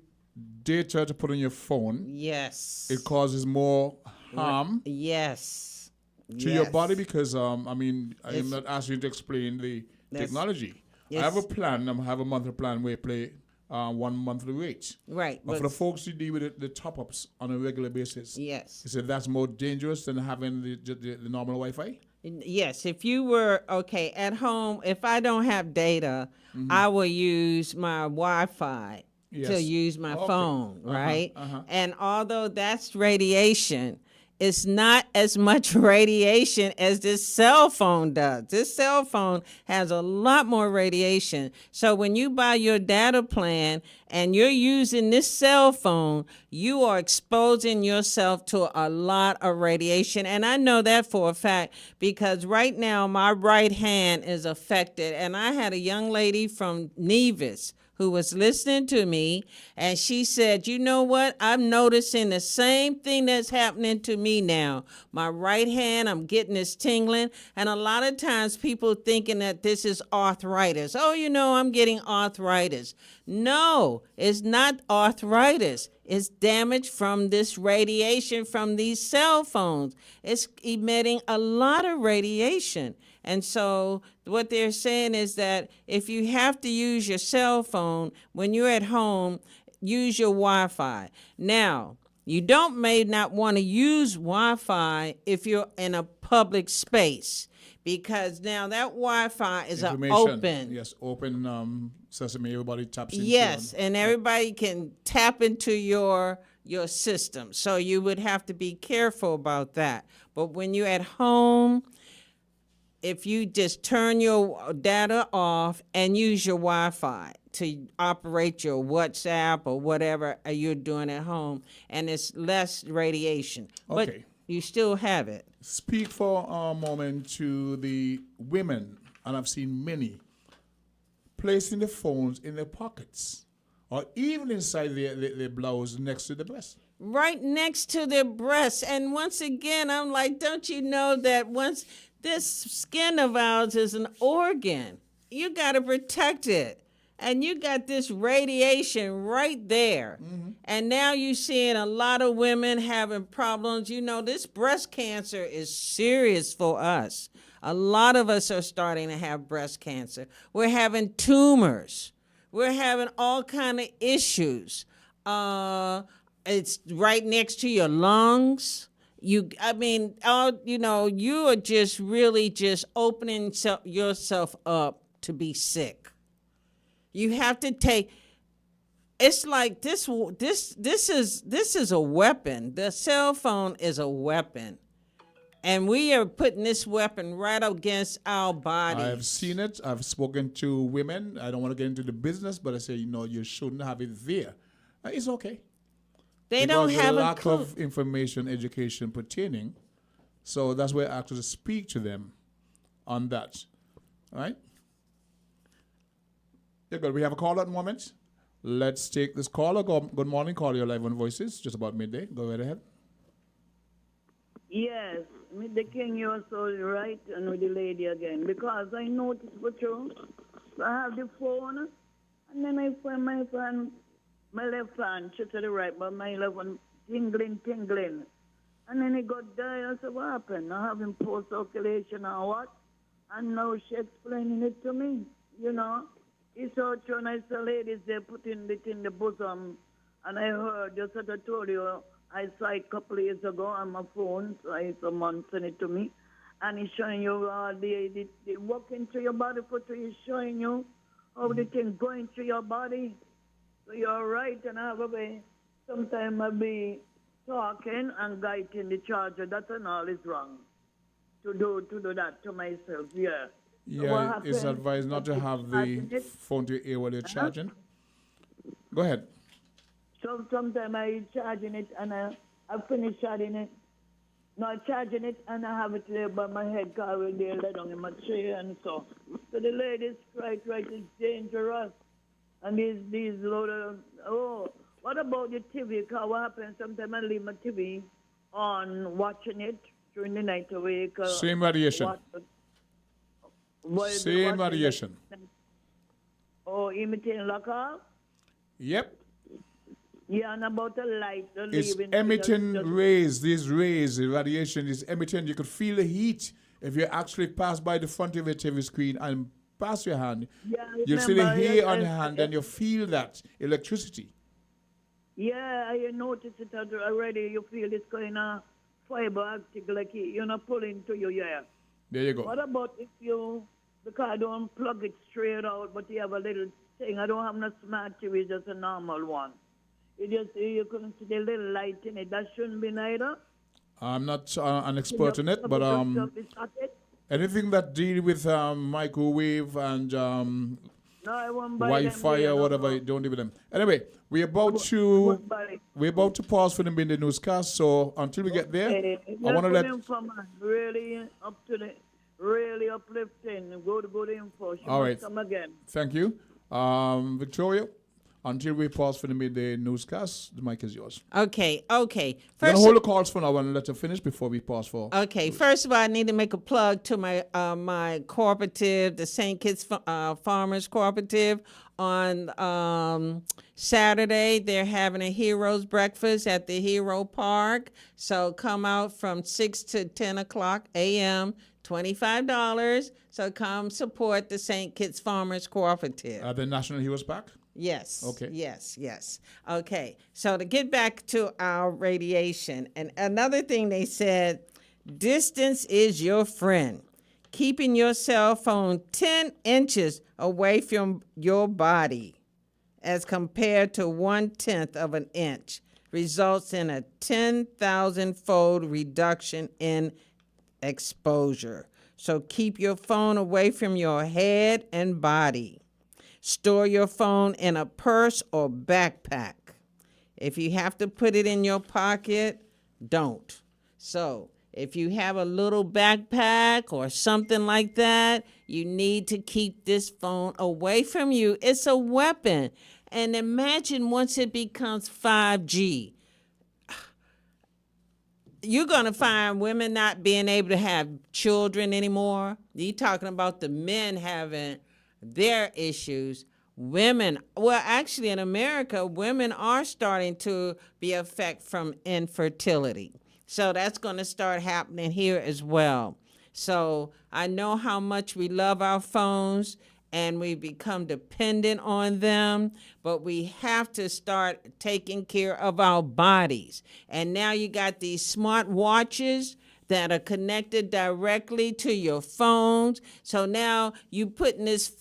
data to put on your phone, yes, it causes more harm. Yes. To your body, because I am not asking you to explain the technology. Yes. I have a plan. I have a monthly plan where I play 1 monthly rate. Right. But for the folks who deal with the top-ups on a regular basis, yes, you said that's more dangerous than having the normal Wi-Fi? Yes, if you were, at home, if I don't have data, I will use my Wi-Fi to use my phone, right? And although that's radiation, it's not as much radiation as this cell phone does. This cell phone has a lot more radiation. So when you buy your data plan and you're using this cell phone, you are exposing yourself to a lot of radiation. And I know that for a fact because right now my right hand is affected. And I had a young lady from Nevis who was listening to me, and she said, you know what? I'm noticing the same thing that's happening to me now. My right hand, I'm getting this tingling, and a lot of times people thinking that this is arthritis. Oh, you know, I'm getting arthritis. No, it's not arthritis. It's damage from this radiation from these cell phones. It's emitting a lot of radiation. And so what they're saying is that if you have to use your cell phone when you're at home, use your Wi-Fi. Now, you may not want to use Wi-Fi if you're in a public space because now that Wi-Fi is open. Yes, open sesame, everybody taps into. Yes, and everybody can tap into your system. So you would have to be careful about that. But when you're at home, if you just turn your data off and use your Wi-Fi to operate your WhatsApp or whatever you're doing at home, and it's less radiation. Okay. But you still have it. Speak for a moment to the women, and I've seen many, placing the phones in their pockets or even inside their blouse next to the breast. Right next to their breasts. And once again, I'm like, don't you know that once this skin of ours is an organ, you got to protect it. And you got this radiation right there. Mm-hmm. And now you're seeing a lot of women having problems. You know, this breast cancer is serious for us. A lot of us are starting to have breast cancer. We're having tumors. We're having all kind of issues. It's right next to your lungs. You are just really just opening yourself up to be sick. You have to take. It's like this is a weapon. The cell phone is a weapon, and we are putting this weapon right against our bodies. I've seen it. I've spoken to women. I don't want to get into the business, but I say, you shouldn't have it there. It's okay. They don't have a lack of information, education pertaining. So that's why I actually speak to them on that. All right? Yeah, good. We have a call at the moment. Let's take this caller. Good morning. Call your live on Voices. Just about midday. Go right ahead. Yes, the king, you are so right, and with the lady again, because I noticed for you, I have the phone, and then I find my phone. My left hand, she to the right, but my left one tingling. And then it got there. I said, what happened? I having poor circulation or what? And now she explaining it to me, you know. It's so true, and I saw ladies, they're putting it in the bosom. And I heard, just as I told you, I saw it a couple of years ago on my phone, so someone sent it to me. And it's showing you the walking through your body, is showing you how the thing going through your body. So you're right, and I have a way. Sometimes I'll be talking and guiding the charger. That and all is wrong. To do that to myself, yeah. Yeah, so it's advised not to have the phone to your ear while you're charging. Go ahead. So sometimes I charging it and I finish charging it. Not charging it and I have it there by my head car there lay down in my chair and so. So the ladies right, it's dangerous. And these load of, what about the TV? Because what happens, sometimes I leave my TV on watching it during the night awake. Same radiation. Same radiation. Oh, imitating lockout? Yep. Yeah, and about the light. It's emitting rays. These rays, the radiation is emitting. You could feel the heat if you actually pass by the front of your TV screen and pass your hand. Yeah, you see the hair on your hand and you feel that electricity. Yeah, you notice it already. You feel it's kind of fiber active, like you're not pulling to your ear. There you go. What about if you, because I don't plug it straight out, but you have a little thing. I don't have no smart TV, just a normal one. You couldn't see the little light in it. That shouldn't be neither. I'm not an expert in it, but anything that deal with microwave and No, I won't buy them Wi-Fi there, or no, whatever, no. don't deal with them. Anyway, we're about to pause for the midday newscast. So until we get there, I want to let. Info, man. Really up to the, really uplifting. Good info. She All must right. come again. Thank you, Victoria. Until we pause for the midday newscast, the mic is yours. Okay. We're gonna hold the calls for now and let her finish before we pause for. Okay. First of all, I need to make a plug to my my cooperative, the St. Kitts Farmers Cooperative. On Saturday, they're having a Heroes Breakfast at the Hero Park. So come out from 6 to 10 o'clock a.m., $25. So come support the St. Kitts Farmers Cooperative. The National Heroes Park? Yes. Okay. Yes. Okay. So to get back to our radiation, and another thing they said, distance is your friend. Keeping your cell phone 10 inches away from your body as compared to 1/10 of an inch results in a 10,000-fold reduction in exposure. So keep your phone away from your head and body. Store your phone in a purse or backpack. If you have to put it in your pocket, don't. So if you have a little backpack or something like that, you need to keep this phone away from you. It's a weapon. And imagine once it becomes 5G. You're going to find women not being able to have children anymore. You're talking about the men having their issues. Women, well, actually in America, women are starting to be affected from infertility. So that's going to start happening here as well. So I know how much we love our phones and we become dependent on them, but we have to start taking care of our bodies. And now you got these smart watches that are connected directly to your phones. So now you putting this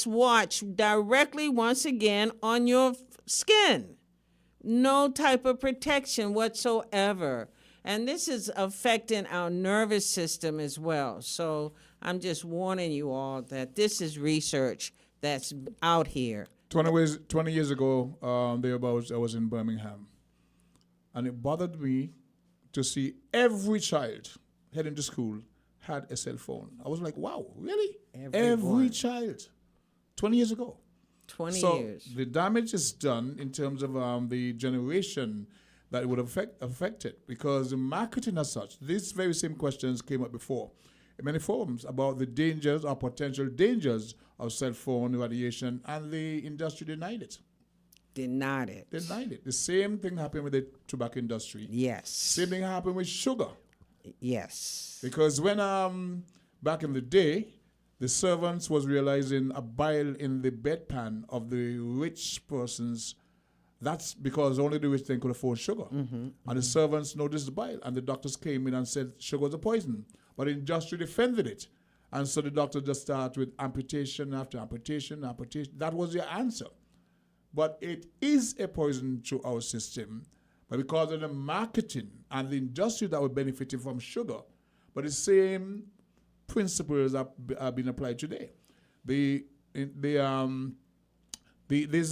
watch directly once again on your skin. No type of protection whatsoever. And this is affecting our nervous system as well. So I'm just warning you all that this is research that's out here. 20 years ago, thereabouts, I was in Birmingham. And it bothered me to see every child heading to school had a cell phone. I was like, wow, really? Every child. 20 years ago. 20 so years. The damage is done in terms of the generation that it would affect it, because the marketing as such, these very same questions came up before in many forums about the dangers or potential dangers of cell phone radiation, and the industry denied it. Denied it. The same thing happened with the tobacco industry. Yes. Same thing happened with sugar. Yes. Because when back in the day, the servants was realizing a bile in the bedpan of the rich persons. That's because only the rich then could afford sugar. And the servants noticed the bile, and the doctors came in and said sugar was a poison. But the industry defended it. And so the doctor just started with amputation after amputation. That was their answer. But it is a poison to our system. But because of the marketing and the industry that were benefiting from sugar, but the same principles are being applied today. These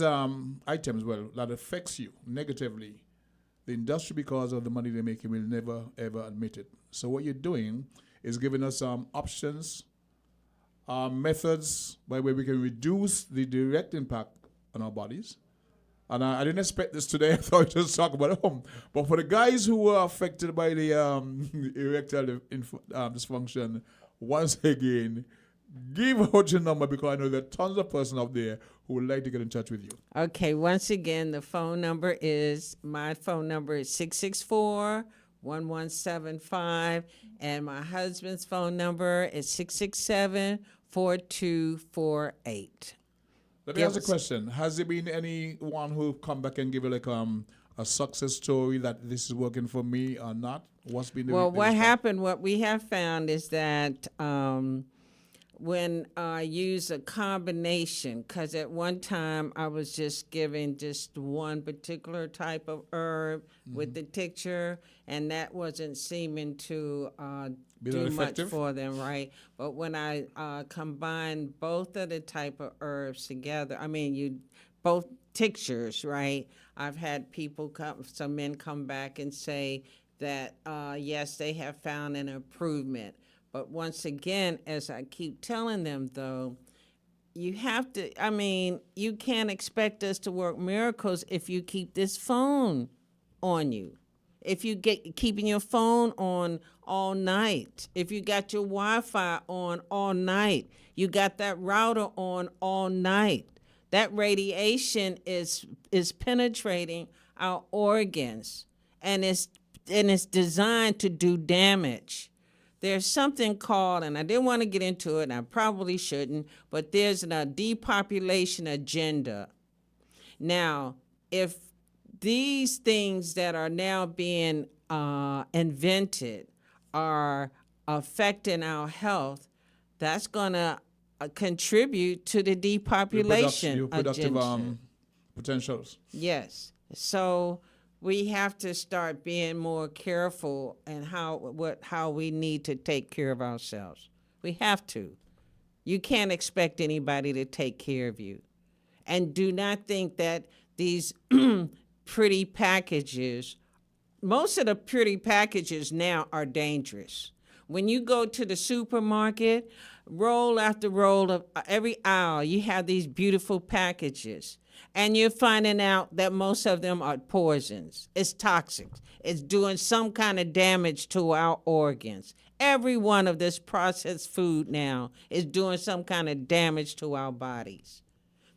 items, well, that affects you negatively, the industry, because of the money they're making, will never, ever admit it. So what you're doing is giving us options, methods by which we can reduce the direct impact on our bodies. And I didn't expect this today. I thought we just talk about it home. But for the guys who were affected by the erectile dysfunction, once again, give out your number, because I know there are tons of persons out there who would like to get in touch with you. Okay, once again, my phone number is 664-1175, and my husband's phone number is 667-4248. Let me ask a question. Has there been anyone who come back and give you like a success story that this is working for me or not? What's been the what happened, what we have found is that when I use a combination, because at one time I was just giving just one particular type of herb with the tincture, and that wasn't seeming to do much for them, right? But when I combine both of the type of herbs together, both tinctures, right? I've had some men come back and say that, yes, they have found an improvement. But once again, as I keep telling them, though, you have to, you can't expect us to work miracles if you keep this phone on you. If you keeping your phone on all night, if you got your Wi-Fi on all night, you got that router on all night, that radiation is penetrating our organs, and it's designed to do damage. There's something called, and I didn't want to get into it, and I probably shouldn't, but there's a depopulation agenda. Now, if these things that are now being invented are affecting our health, that's going to contribute to the depopulation agenda. Potentials. Yes. So we have to start being more careful in how we need to take care of ourselves. We have to. You can't expect anybody to take care of you. And do not think that these pretty packages, most of the pretty packages now are dangerous. When you go to the supermarket, roll after roll of every aisle, you have these beautiful packages. And you're finding out that most of them are poisons. It's toxic. It's doing some kind of damage to our organs. Every one of this processed food now is doing some kind of damage to our bodies.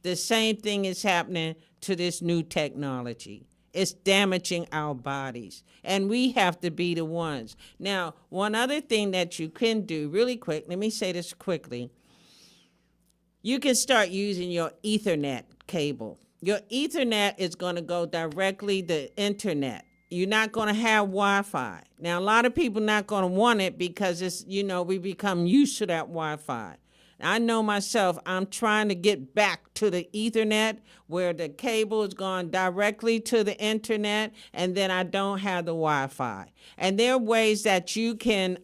The same thing is happening to this new technology. It's damaging our bodies. And we have to be the ones. Now, one other thing that you can do really quick, let me say this quickly. You can start using your Ethernet cable. Your Ethernet is going to go directly to internet. You're not going to have Wi-Fi. Now, a lot of people not going to want it because it's, we become used to that Wi-Fi. I know myself, I'm trying to get back to the Ethernet where the cable is going directly to the internet, and then I don't have the Wi-Fi. And there are ways that you can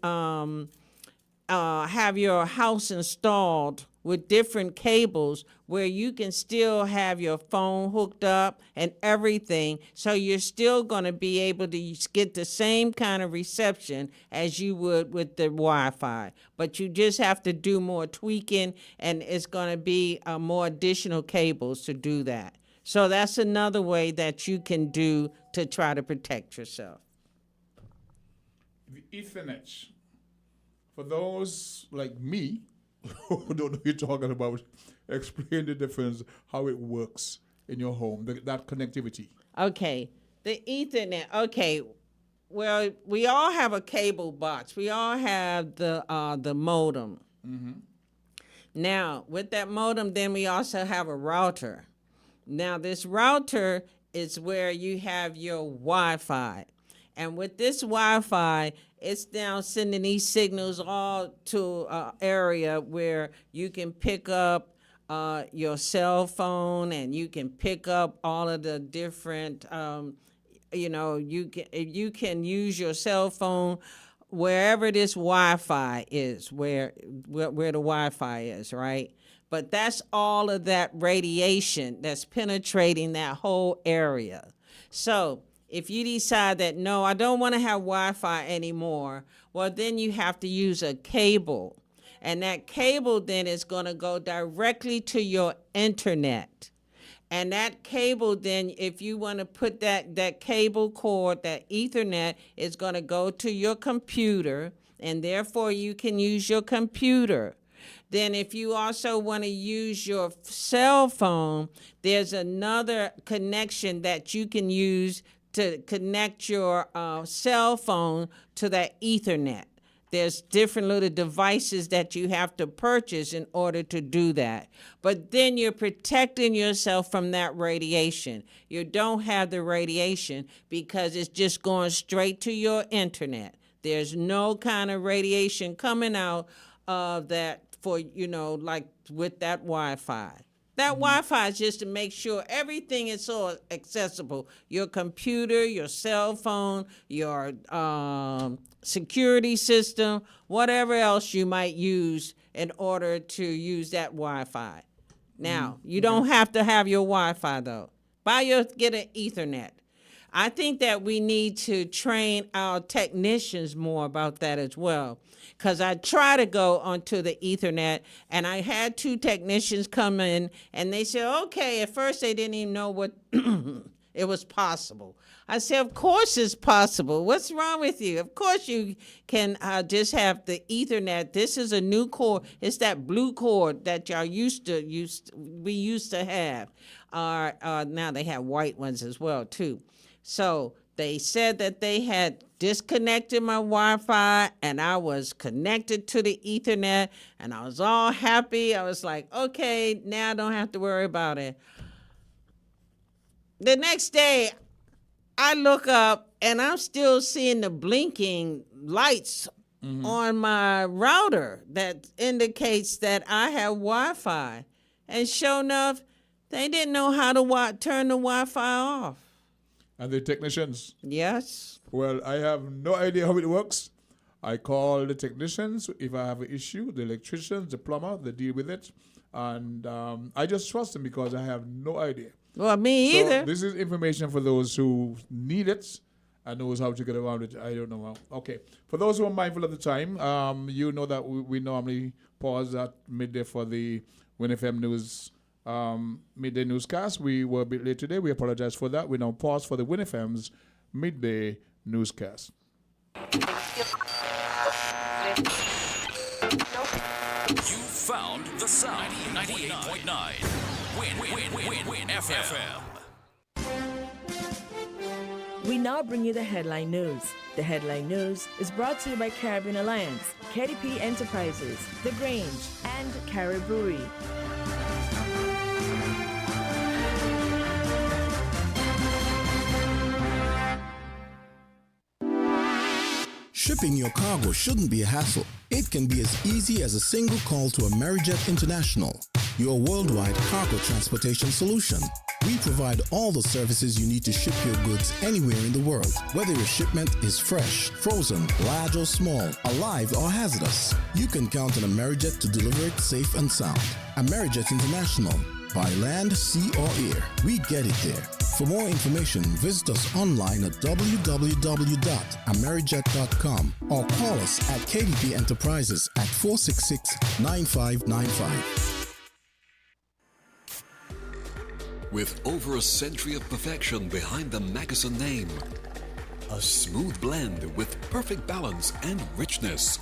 have your house installed with different cables where you can still have your phone hooked up and everything, so you're still going to be able to get the same kind of reception as you would with the Wi-Fi. But you just have to do more tweaking, and it's going to be more additional cables to do that. So that's another way that you can do to try to protect yourself. The Ethernet, for those like me, who don't know what you're talking about, explain the difference, how it works in your home, that connectivity. Okay, the Ethernet. Okay, well, we all have a cable box. We all have the modem. Mm-hmm. Now, with that modem, then we also have a router. Now, this router is where you have your Wi-Fi. And with this Wi-Fi, it's now sending these signals all to an area where you can pick up your cell phone, and you can pick up all of the different, you can use your cell phone wherever this Wi-Fi is, where the Wi-Fi is, right? But that's all of that radiation that's penetrating that whole area. So if you decide that, no, I don't want to have Wi-Fi anymore, well, then you have to use a cable. And that cable then is going to go directly to your internet. And that cable then, if you want to put that cable cord, that Ethernet, is going to go to your computer, and therefore you can use your computer. Then if you also want to use your cell phone, there's another connection that you can use to connect your cell phone to that Ethernet. There's different little devices that you have to purchase in order to do that. But then you're protecting yourself from that radiation. You don't have the radiation because it's just going straight to your internet. There's no kind of radiation coming out of that for, like with that Wi-Fi. That Wi-Fi is just to make sure everything is so accessible. Your computer, your cell phone, your security system, whatever else you might use in order to use that Wi-Fi. Now, you don't have to have your Wi-Fi, though. Get an Ethernet. I think that we need to train our technicians more about that as well. Because I try to go onto the Ethernet, and I had 2 technicians come in, and they said, okay, at first they didn't even know what it was possible. I said, of course it's possible. What's wrong with you? Of course you can just have the Ethernet. This is a new cord. It's that blue cord that y'all we used to have. Now they have white ones as well, too. So they said that they had disconnected my Wi-Fi, and I was connected to the Ethernet, and I was all happy. I was like, okay, now I don't have to worry about it. The next day, I look up, and I'm still seeing the blinking lights on my router that indicates that I have Wi-Fi. And sure enough, they didn't know how to turn the Wi-Fi off. And the technicians? Yes. Well, I have no idea how it works. I call the technicians if I have an issue, the electricians, the plumber, they deal with it. And I just trust them because I have no idea. Well, me either. This is information for those who need it and knows how to get around it. I don't know how. Okay. For those who are mindful of the time, you know that we normally pause at midday for the WINNFM News midday newscast. We were a bit late today. We apologize for that. We now pause for the WINNFM's midday newscast. You found the sound. 98.9 Win FM. We now bring you the headline news. The headline news is brought to you by Caribbean Alliance, KDP Enterprises, The Grange, and Carib Brewery. Shipping your cargo shouldn't be a hassle. It can be as easy as a single call to Amerijet International, your worldwide cargo transportation solution. We provide all the services you need to ship your goods anywhere in the world, whether your shipment is fresh, frozen, large or small, alive or hazardous. You can count on Amerijet to deliver it safe and sound. Amerijet International, by land, sea or air, we get it there. For more information, visit us online at www.amerijet.com or call us at KDP Enterprises at 466-9595. With over a century of perfection behind the Mackeson name, a smooth blend with perfect balance and richness,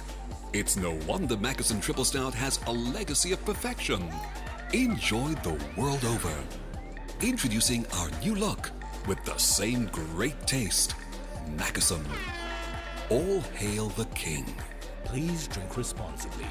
it's no wonder Mackeson Triple Stout has a legacy of perfection. Enjoyed the world over. Introducing our new look with the same great taste. Mackeson. All hail the king. Please drink responsibly.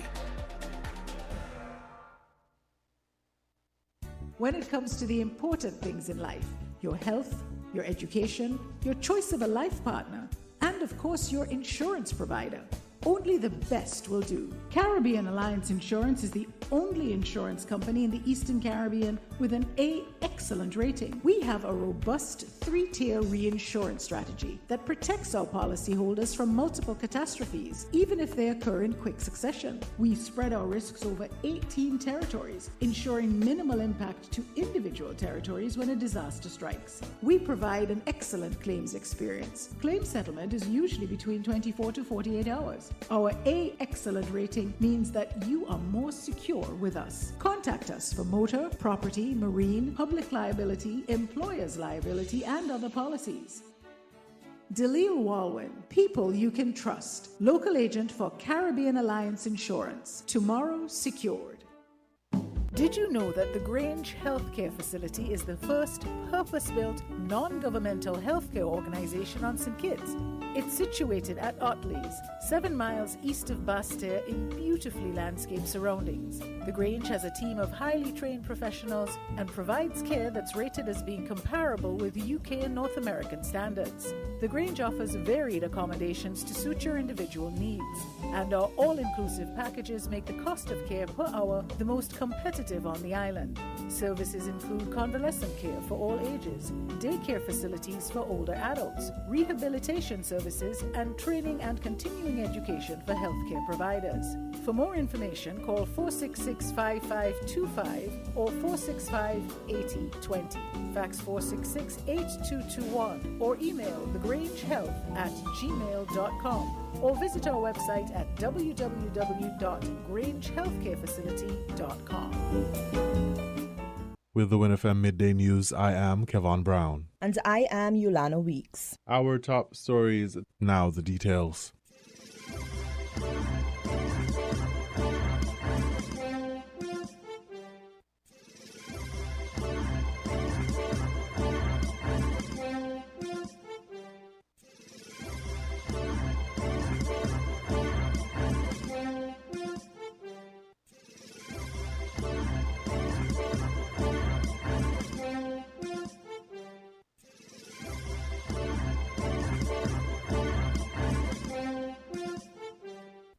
When it comes to the important things in life, your health, your education, your choice of a life partner, and of course your insurance provider, only the best will do. Caribbean Alliance Insurance is the only insurance company in the Eastern Caribbean with an A excellent rating. We have a robust 3-tier reinsurance strategy that protects our policyholders from multiple catastrophes, even if they occur in quick succession. We spread our risks over 18 territories, ensuring minimal impact to individual territories when a disaster strikes. We provide an excellent claims experience. Claim settlement is usually between 24 to 48 hours. Our A excellent rating means that you are more secure with us. Contact us for motor, property, marine, public liability, employer's liability, and other policies. Dalil Walwyn, people you can trust. Local agent for Caribbean Alliance Insurance. Tomorrow secured. Did you know that the Grange Healthcare Facility is the first purpose-built, non-governmental healthcare organization on St. Kitts? It's situated at Otley's, 7 miles east of Basseterre in beautifully landscaped surroundings. The Grange has a team of highly trained professionals and provides care that's rated as being comparable with UK and North American standards. The Grange offers varied accommodations to suit your individual needs, and our all-inclusive packages make the cost of care per hour the most competitive on the island. Services include convalescent care for all ages, daycare facilities for older adults, rehabilitation services, and training and continuing education for healthcare providers. For more information, call 466-5525 or 465-8020. Fax 466-8221 or email thegrangehealth@gmail.com or visit our website at www.grangehealthcarefacility.com. With the WINNFM Midday News, I am Kevon Brown. And I am Yulana Weeks. Our top stories, now the details.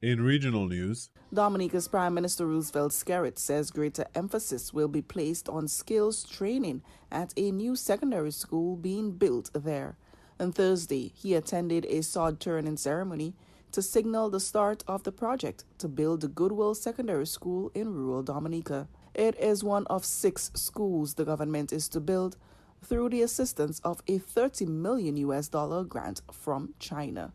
In regional news, Dominica's Prime Minister Roosevelt Skerritt says greater emphasis will be placed on skills training at a new secondary school being built there. On Thursday, he attended a sod-turning ceremony to signal the start of the project to build the Goodwill Secondary School in rural Dominica. It is one of 6 schools the government is to build through the assistance of a $30 million grant from China.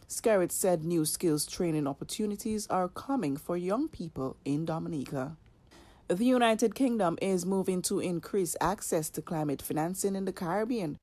Skerritt said new skills training opportunities are coming for young people in Dominica. The United Kingdom is moving to increase access to climate financing in the Caribbean.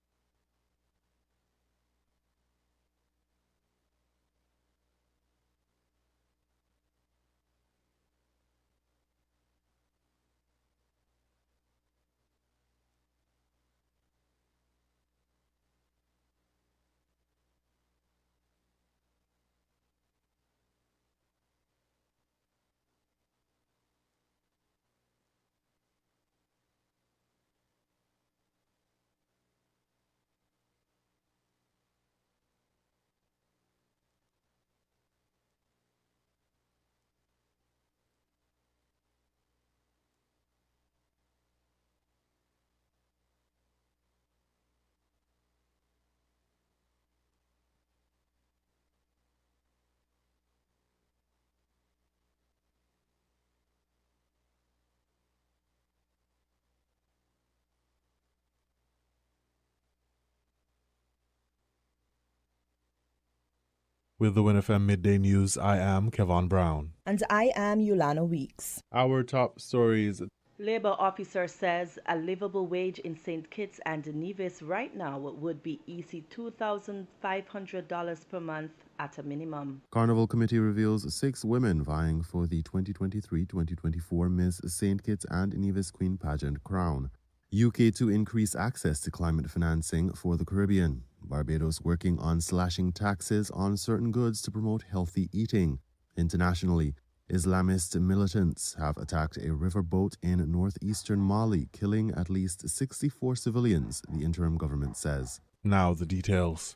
with the WINNFM Midday News, I am Kevon Brown. And I am Yulana Weeks. Our top stories. Labour officer says a livable wage in St. Kitts and Nevis right now would be easy $2,500 per month at a minimum. Carnival Committee reveals 6 women vying for the 2023-2024 Miss St. Kitts and Nevis Queen Pageant crown. UK to increase access to climate financing for the Caribbean. Barbados working on slashing taxes on certain goods to promote healthy eating. Internationally, Islamist militants have attacked a riverboat in northeastern Mali, killing at least 64 civilians, the interim government says. Now the details.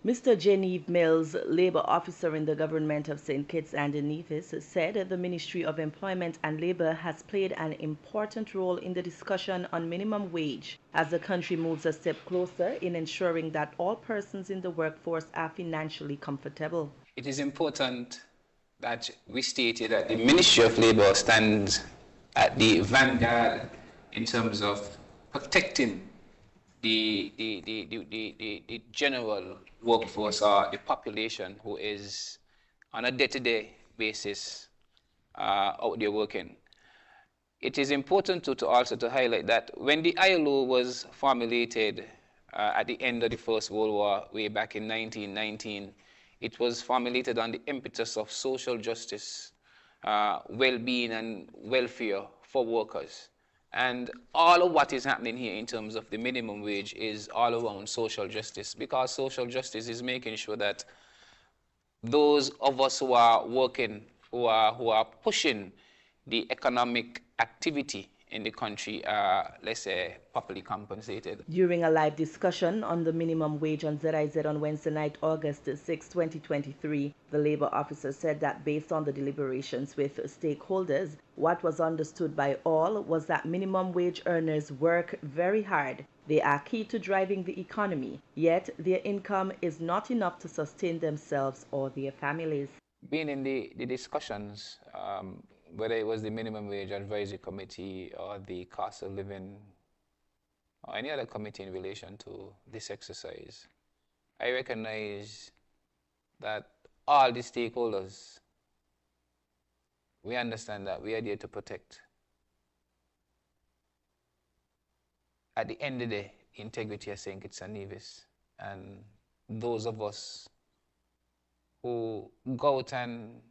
Mr. Genevieve Mills, Labour officer in the government of St. Kitts and Nevis, said the Ministry of Employment and Labour has played an important role in the discussion on minimum wage as the country moves a step closer in ensuring that all persons in the workforce are financially comfortable. It is important that we stated that the Ministry of Labour stands at the vanguard in terms of protecting the general workforce or the population who is on a day-to-day basis out there working. It is important to also to highlight that when the ILO was formulated at the end of the First World War, way back in 1919, It was formulated on the impetus of social justice, well-being and welfare for workers. And all of what is happening here in terms of the minimum wage is all around social justice, because social justice is making sure that those of us who are working, who are pushing the economic activity in the country are, let's say, properly compensated. During a live discussion on the minimum wage on ZIZ on Wednesday night, August 6, 2023, the Labour officer said that based on the deliberations with stakeholders, what was understood by all was that minimum wage earners work very hard. They are key to driving the economy, yet their income is not enough to sustain themselves or their families. Being in the discussions, whether it was the minimum wage advisory committee or the cost of living or any other committee in relation to this exercise, I recognize that all the stakeholders, we understand that we are there to protect, at the end of the day, integrity of St. Kitts and Nevis, and those of us who go out and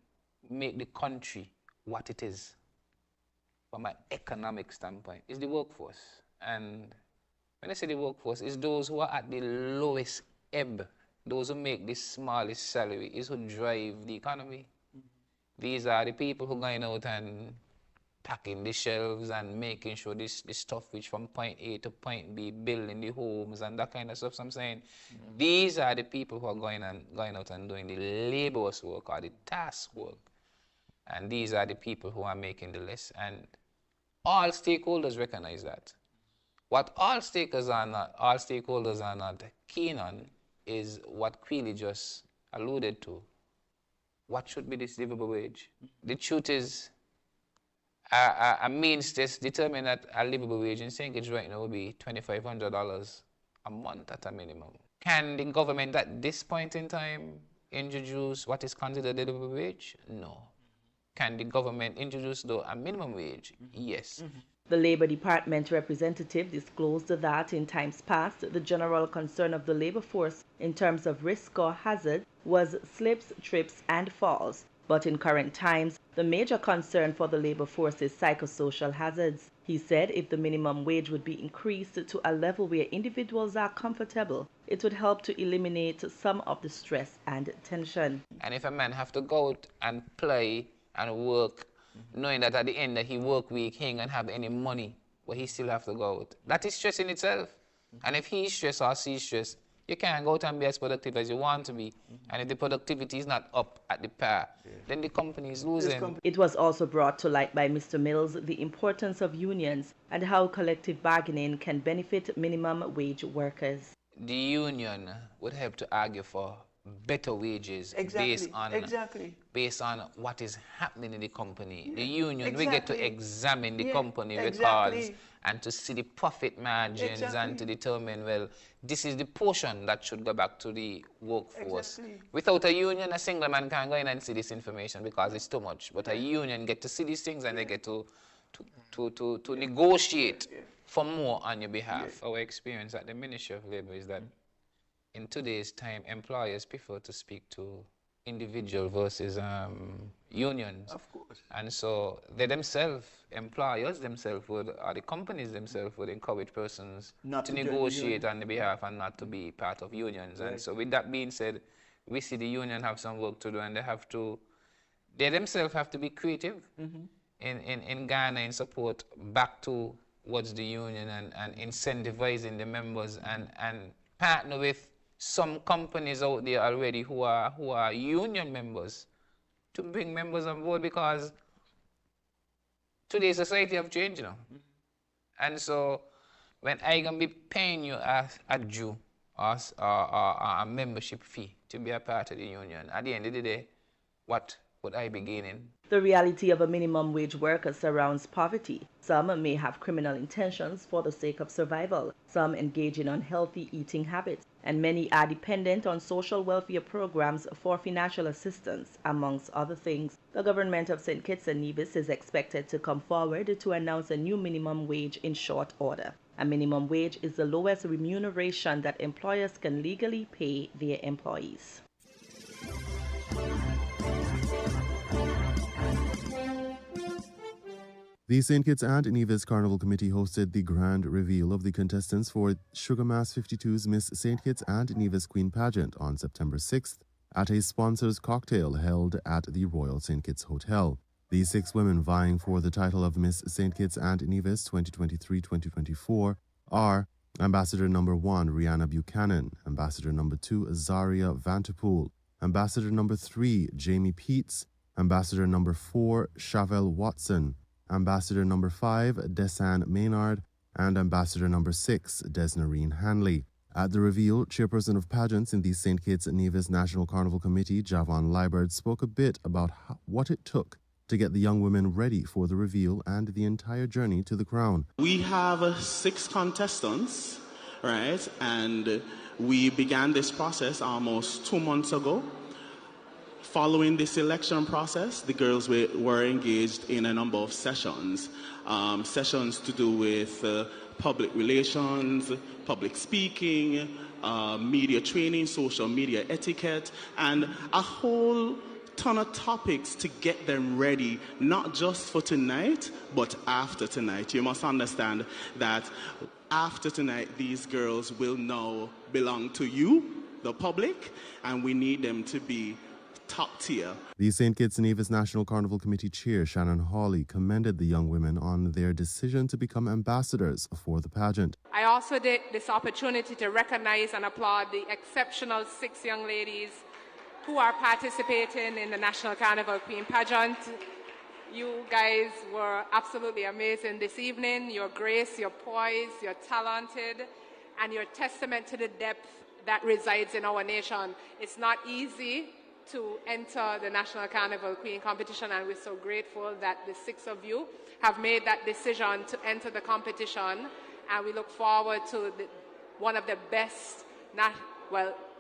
make the country what it is from an economic standpoint is the workforce. And when I say the workforce, it's those who are at the lowest ebb, those who make the smallest salary, is who drive the economy. These are the people who are going out and packing the shelves and making sure this stuff reach from point A to point B, building the homes and that kind of stuff. So I'm saying these are the people who are going out and doing the laborious work or the task work. And these are the people who are making the list. And all stakeholders recognize that. What all stakeholders are not keen on is what Queely just alluded to. What should be this livable wage? The truth is, a means test determined that a livable wage in St. Kitts right now will be $2,500 a month at a minimum. Can the government at this point in time introduce what is considered a livable wage? No. Can the government introduce, though, a minimum wage? Yes. The Labour Department representative disclosed that in times past, the general concern of the labour force in terms of risk or hazard was slips, trips and falls. But in current times, the major concern for the labour force is psychosocial hazards. He said if the minimum wage would be increased to a level where individuals are comfortable, it would help to eliminate some of the stress and tension. And if a man have to go out and play and work, knowing that at the end of his work week, he ain't gonna have any money, but he still have to go out. That is stress in itself. And if he's stressed or she's stressed, you can't go out and be as productive as you want to be. And if the productivity is not up at the par, then the company is losing. It was also brought to light by Mr. Mills the importance of unions and how collective bargaining can benefit minimum wage workers. The union would help to argue for better wages based on what is happening in the company. The union, we get to examine the company records and to see the profit margins and to determine, well, this is the portion that should go back to the workforce. Without a union, a single man can't go in and see this information because it's too much. But a union get to see these things and they get to negotiate for more on your behalf. Our experience at the Ministry of Labour is that in today's time, employers prefer to speak to individual versus unions. Of course. And so they themselves, employers themselves would, or the companies themselves would encourage persons not to negotiate on the behalf and not to be part of unions. Right. And so with that being said, we see the union have some work to do and they themselves have to be creative in garnering support back towards the union and incentivizing the members and partner with some companies out there already who are union members to bring members on board, because today's society have changed, you know. And so when I gonna be paying you a due or a membership fee to be a part of the union, at the end of the day, what would I be gaining? The reality of a minimum wage worker surrounds poverty. Some may have criminal intentions for the sake of survival. Some engage in unhealthy eating habits. And many are dependent on social welfare programs for financial assistance, amongst other things. The government of St. Kitts and Nevis is expected to come forward to announce a new minimum wage in short order. A minimum wage is the lowest remuneration that employers can legally pay their employees. The St. Kitts and Nevis Carnival Committee hosted the grand reveal of the contestants for Sugar Mass 52's Miss St. Kitts and Nevis Queen Pageant on September 6th at a sponsors cocktail held at the Royal St. Kitts Hotel. The 6 women vying for the title of Miss St. Kitts and Nevis 2023-2024 are Ambassador number 1, Rihanna Buchanan, Ambassador number 2, Azaria Vanterpool, Ambassador number 3, Jamie Peets, Ambassador number 4, Chavelle Watson, Ambassador number 5, Desan Maynard, and Ambassador number 6, Desnarine Hanley. At the reveal, chairperson of pageants in the St. Kitts and Nevis National Carnival Committee, Javon Liebert, spoke a bit about what it took to get the young women ready for the reveal and the entire journey to the crown. We have 6 contestants, right? And we began this process almost 2 months ago. Following the selection process, the girls were engaged in a number of sessions. Sessions to do with public relations, public speaking, media training, social media etiquette, and a whole ton of topics to get them ready, not just for tonight, but after tonight. You must understand that after tonight, these girls will now belong to you, the public, and we need them to be top tier. The St. Kitts and Nevis National Carnival Committee Chair Shannon Hawley commended the young women on their decision to become ambassadors for the pageant. I also take this opportunity to recognize and applaud the exceptional 6 young ladies who are participating in the National Carnival Queen Pageant. You guys were absolutely amazing this evening. Your grace, your poise, you're talented, and your testament to the depth that resides in our nation. It's not easy to enter the National Carnival Queen competition, and we're so grateful that the 6 of you have made that decision to enter the competition, and we look forward to one of the best,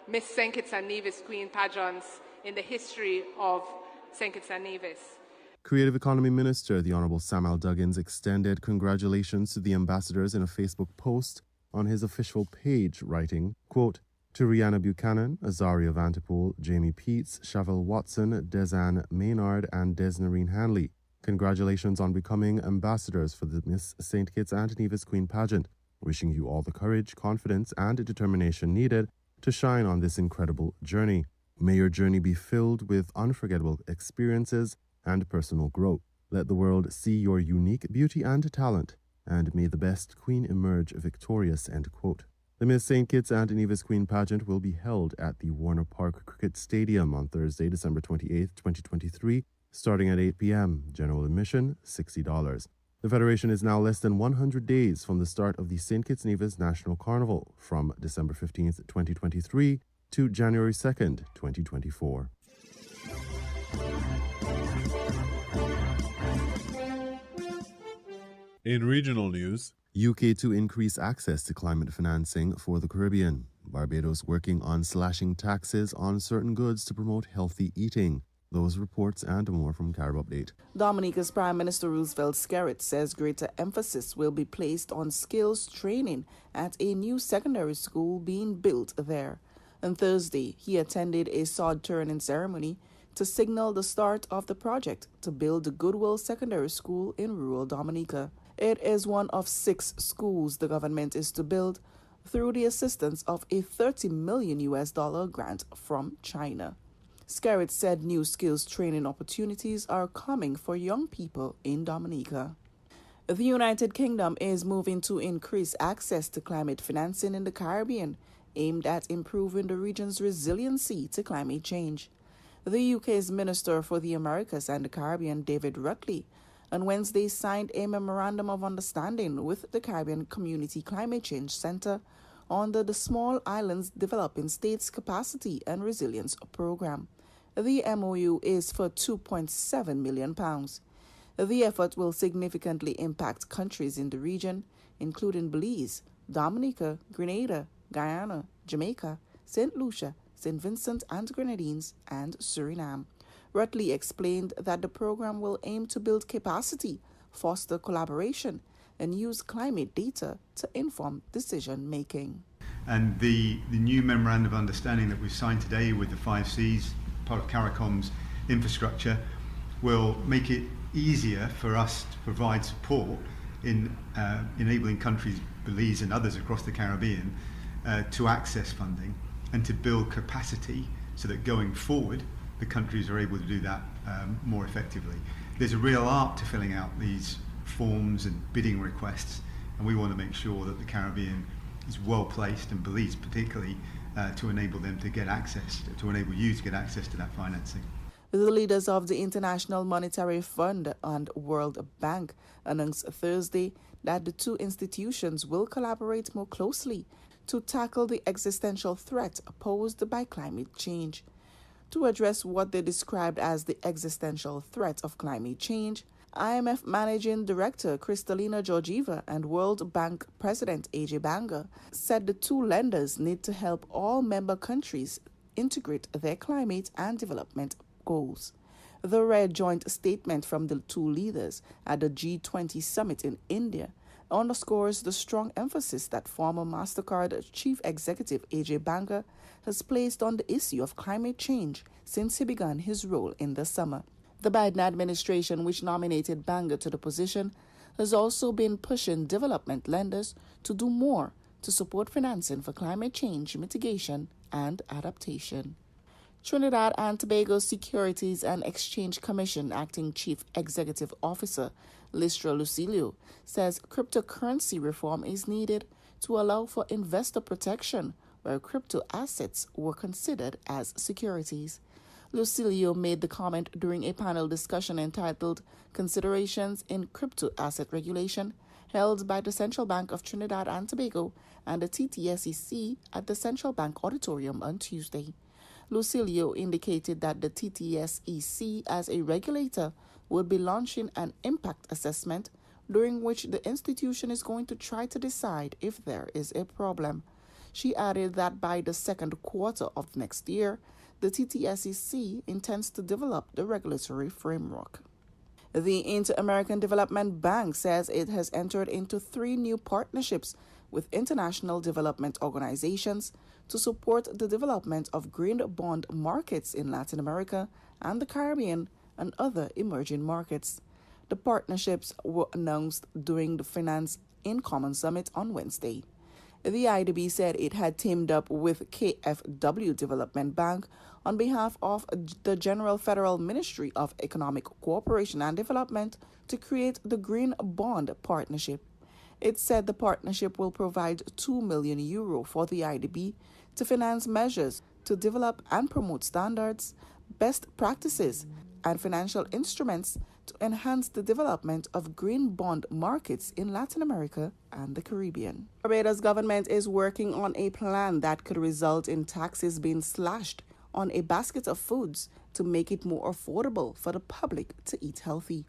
Miss St. Kitts and Nevis Queen pageants in the history of St. Kitts and Nevis. Creative Economy Minister, the Honourable Samuel Duggins, extended congratulations to the ambassadors in a Facebook post on his official page, writing, quote, "To Rihanna Buchanan, Azaria Vanterpool, Jamie Peets, Chavelle Watson, Desan Maynard, and Desnarine Hanley. Congratulations on becoming ambassadors for the Miss St. Kitts and Nevis Queen Pageant. Wishing you all the courage, confidence, and determination needed to shine on this incredible journey. May your journey be filled with unforgettable experiences and personal growth. Let the world see your unique beauty and talent, and may the best queen emerge victorious," end quote. The Miss St. Kitts and Nevis Queen Pageant will be held at the Warner Park Cricket Stadium on Thursday, December 28th, 2023, starting at 8 p.m. General admission, $60. The Federation is now less than 100 days from the start of the St. Kitts Nevis National Carnival from December 15th, 2023 to January 2nd, 2024. In regional news, UK to increase access to climate financing for the Caribbean. Barbados working on slashing taxes on certain goods to promote healthy eating. Those reports and more from Carib Update. Dominica's Prime Minister Roosevelt Skerritt says greater emphasis will be placed on skills training at a new secondary school being built there. On Thursday, he attended a sod-turning ceremony to signal the start of the project to build the Goodwill Secondary School in rural Dominica. It is one of 6 schools the government is to build through the assistance of a $30 million grant from China. Skerritt said new skills training opportunities are coming for young people in Dominica. The United Kingdom is moving to increase access to climate financing in the Caribbean, aimed at improving the region's resiliency to climate change. The UK's Minister for the Americas and the Caribbean, David Rutley, on Wednesday signed a memorandum of understanding with the Caribbean Community Climate Change Center under the Small Islands Developing States Capacity and Resilience Program. The MOU is for £2.7 million. The effort will significantly impact countries in the region, including Belize, Dominica, Grenada, Guyana, Jamaica, St. Lucia, St. Vincent and Grenadines, and Suriname. Rutley explained that the program will aim to build capacity, foster collaboration, and use climate data to inform decision-making. And the new memorandum of understanding that we've signed today with the 5 Cs, part of CARICOM's infrastructure, will make it easier for us to provide support in enabling countries, Belize and others across the Caribbean, to access funding and to build capacity so that going forward the countries are able to do that more effectively. There's a real art to filling out these forms and bidding requests, and we want to make sure that the Caribbean is well placed, and Belize particularly, to enable them to get access, to enable you to get access to that financing. The leaders of the International Monetary Fund and World Bank announced Thursday that the two institutions will collaborate more closely to tackle the existential threat posed by climate change. To address what they described as the existential threat of climate change, IMF Managing Director Kristalina Georgieva and World Bank President AJ Banga said the two lenders need to help all member countries integrate their climate and development goals. The read joint statement from the two leaders at the G20 summit in India underscores the strong emphasis that former MasterCard Chief Executive AJ Banga has placed on the issue of climate change since he began his role in the summer. The Biden administration, which nominated Banga to the position, has also been pushing development lenders to do more to support financing for climate change mitigation and adaptation. Trinidad and Tobago Securities and Exchange Commission Acting Chief Executive Officer Listra Lucilio says cryptocurrency reform is needed to allow for investor protection where crypto assets were considered as securities. Lucilio made the comment during a panel discussion entitled Considerations in Crypto Asset Regulation, held by the Central Bank of Trinidad and Tobago and the TTSEC at the Central Bank Auditorium on Tuesday. Lucilio indicated that the TTSEC, as a regulator, will be launching an impact assessment during which the institution is going to try to decide if there is a problem. She added that by the second quarter of next year, the TTSEC intends to develop the regulatory framework. The Inter-American Development Bank says it has entered into 3 new partnerships with international development organizations to support the development of green bond markets in Latin America and the Caribbean and other emerging markets. The partnerships were announced during the Finance in Common Summit on Wednesday. The IDB said it had teamed up with KfW Development Bank on behalf of the General Federal Ministry of Economic Cooperation and Development to create the Green Bond Partnership. It said the partnership will provide €2 million for the IDB to finance measures to develop and promote standards, best practices, and financial instruments to enhance the development of green bond markets in Latin America and the Caribbean. Barbados government is working on a plan that could result in taxes being slashed on a basket of foods to make it more affordable for the public to eat healthy.